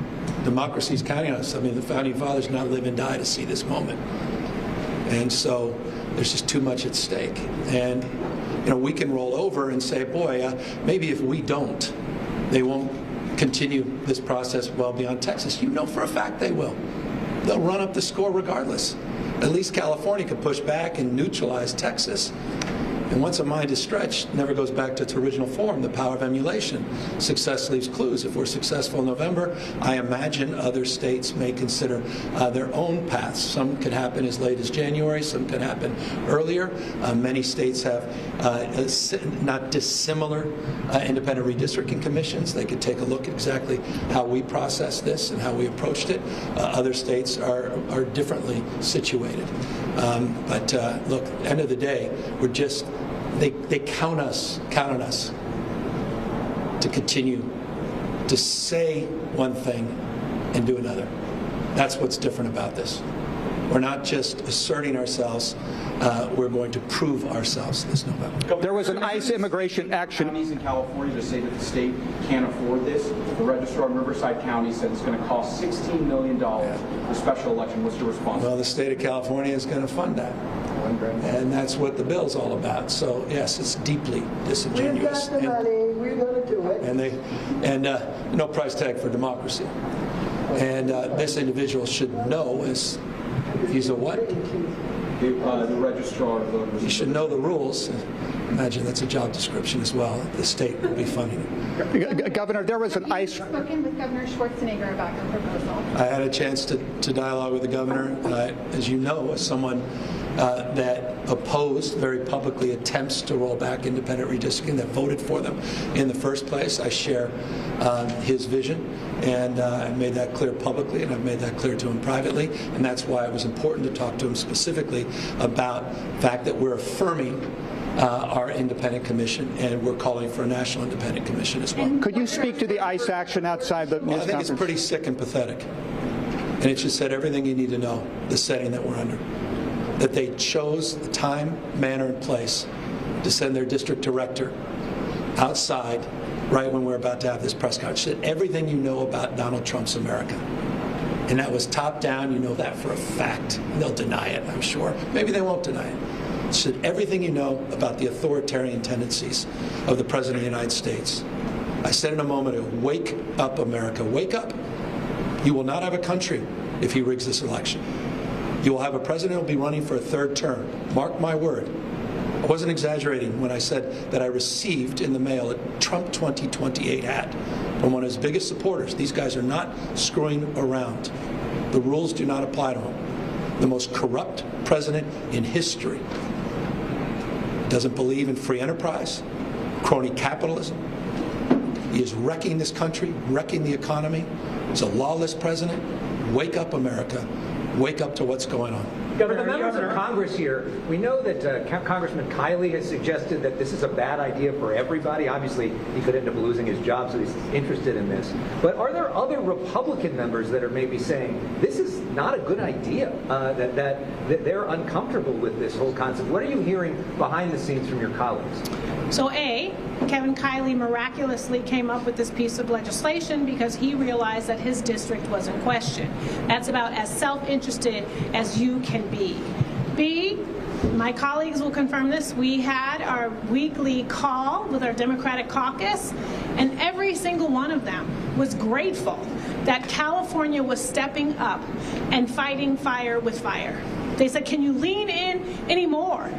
Speaker 21: democracy's counting on us. I mean, the Founding Fathers did not live and die to see this moment. And so there's just too much at stake. And, we can roll over and say, boy, maybe if we don't, they won't continue this process well beyond Texas. You know for a fact they will. They'll run up the score regardless. At least California could push back and neutralize Texas. And once a mind is stretched, it never goes back to its original form, the power of emulation. Success leaves clues. If we're successful in November, I imagine other states may consider their own paths. Some could happen as late as January, some could happen earlier. Many states have not dissimilar independent redistricting commissions. They could take a look at exactly how we process this and how we approached it. Other states are differently situated. But look, at the end of the day, we're just they count on us to continue to say one thing and do another. That's what's different about this. We're not just asserting ourselves. We're going to prove ourselves this November.
Speaker 7: There was an ICE immigration action.
Speaker 6: Counties in California just say that the state can't afford this. The registrar in Riverside County said it's going to cost $16 million for special election. What's your response?
Speaker 21: Well, the state of California is going to fund that. And that's what the bill's all about. So, yes, it's deeply disingenuous.
Speaker 14: We've got the money. We're going to do it.
Speaker 21: And no price tag for democracy. And this individual should know he's a what?
Speaker 6: The registrar of voters.
Speaker 21: He should know the rules. Imagine that's a job description as well. The state will be funding it.
Speaker 7: Governor, there was an ICE.
Speaker 13: Have you spoken with Governor Schwarzenegger about your proposal?
Speaker 21: I had a chance to dialogue with the governor. As you know, as someone that opposed very publicly attempts to roll back independent redistricting, that voted for them in the first place, I share his vision, and I made that clear publicly, and I've made that clear to him privately, and that's why it was important to talk to him specifically about the fact that we're affirming our independent commission, and we're calling for a national independent commission as well.
Speaker 7: Could you speak to the ICE action outside the news
Speaker 21: I think it's pretty sick and pathetic, and it just said everything you need to know, the setting that we're under. That they chose the time, manner, and place to send their district director outside right when we're about to have this press conference. Said everything you know about Donald Trump's America. And that was top down. You know that for a fact. They'll deny it, I'm sure. Maybe they won't deny it. Said everything you know about the authoritarian tendencies of the President of the United States. I said in a moment ago, wake up, America. Wake up. You will not have a country if he rigs this election. You will have a president who will be running for a third term. Mark my word. I wasn't exaggerating when I said that I received in the mail a Trump 2028 hat from one of his biggest supporters. These guys are not screwing around. The rules do not apply to him. The most corrupt president in history. Doesn't believe in free enterprise, crony capitalism. He is wrecking this country, wrecking the economy. He's a lawless president. Wake up, America. Wake up to what's going on.
Speaker 5: Governor, the members of Congress here, we know that Congressman Kiley has suggested that this is a bad idea for everybody. Obviously, he could end up losing his job, so he's interested in this. But are there other Republican members that are maybe saying this is not a good idea, that they're uncomfortable with this whole concept? What are you hearing behind the scenes from your colleagues?
Speaker 15: So Kevin Kiley miraculously came up with this piece of legislation because he realized that his district was in question. That's about as self-interested as you can be. B, my colleagues will confirm this, we had our weekly call with our Democratic caucus, and every single one of them was grateful that California was stepping up and fighting fire with fire. They said, can you lean in anymore?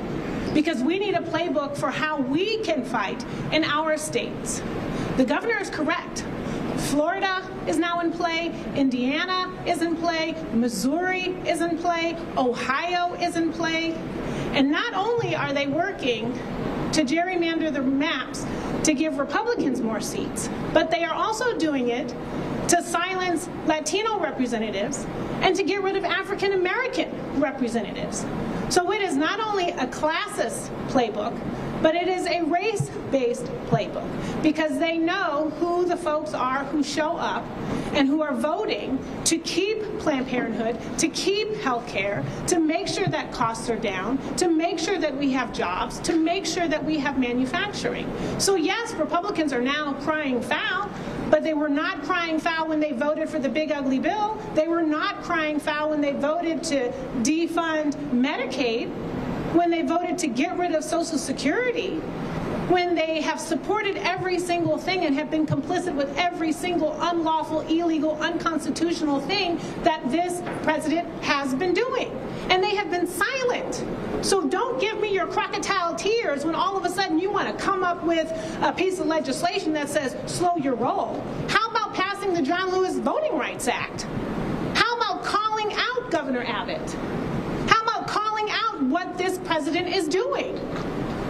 Speaker 15: Because we need a playbook for how we can fight in our states. The governor is correct. Florida is now in play, Indiana is in play, Missouri is in play, Ohio is in play. And not only are they working to gerrymander the maps to give Republicans more seats, but they are also doing it to silence Latino representatives and to get rid of African American representatives. So it is not only a classist playbook, but it is a race-based playbook because they know who the folks are who show up and who are voting to keep Planned Parenthood, to keep health care, to make sure that costs are down, to make sure that we have jobs, to make sure that we have manufacturing. So yes, Republicans are now crying foul, but they were not crying foul when they voted for the big ugly bill. They were not crying foul when they voted to defund Medicaid, when they voted to get rid of Social Security, when they have supported every single thing and have been complicit with every single unlawful, illegal, unconstitutional thing that this president has been doing. And they have been silent. So don't give me your crocodile tears when all of a sudden you want to come up with a piece of legislation that says slow your roll. How about passing the John Lewis Voting Rights Act? How about calling out Governor Abbott? How about calling out what this president is doing?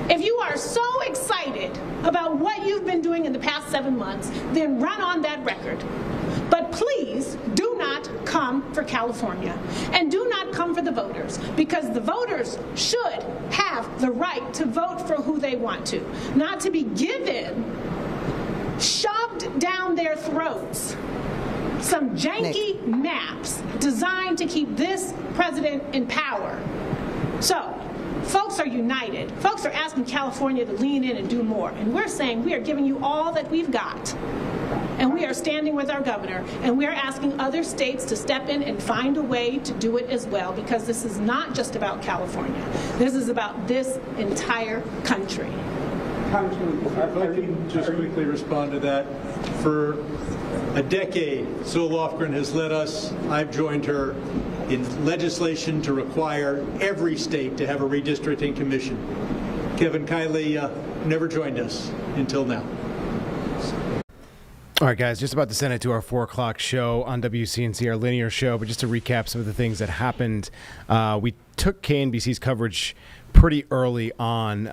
Speaker 15: If you are so excited about what you've been doing in the past 7 months, then run on that record. But please do not come for California, and do not come for the voters, because the voters should have the right to vote for who they want to, not to be given, shoved down their throats, some janky maps designed to keep this president in power. So, folks are united. Folks are asking California to lean in and do more. And we're saying we are giving you all that we've got. And we are standing with our governor, and we are asking other states to step in and find a way to do it as well, because this is not just about California. This is about this entire country.
Speaker 1: If I can just quickly respond to that. For a decade, Sue Lofgren has led us, I've joined her, in legislation to require every state to have a redistricting commission. Kevin Kiley never joined us until now.
Speaker 8: All right, guys, just about to send it to our 4 o'clock show on WCNC, our linear show. But just to recap some of the things that happened, we took KNBC's coverage pretty early on.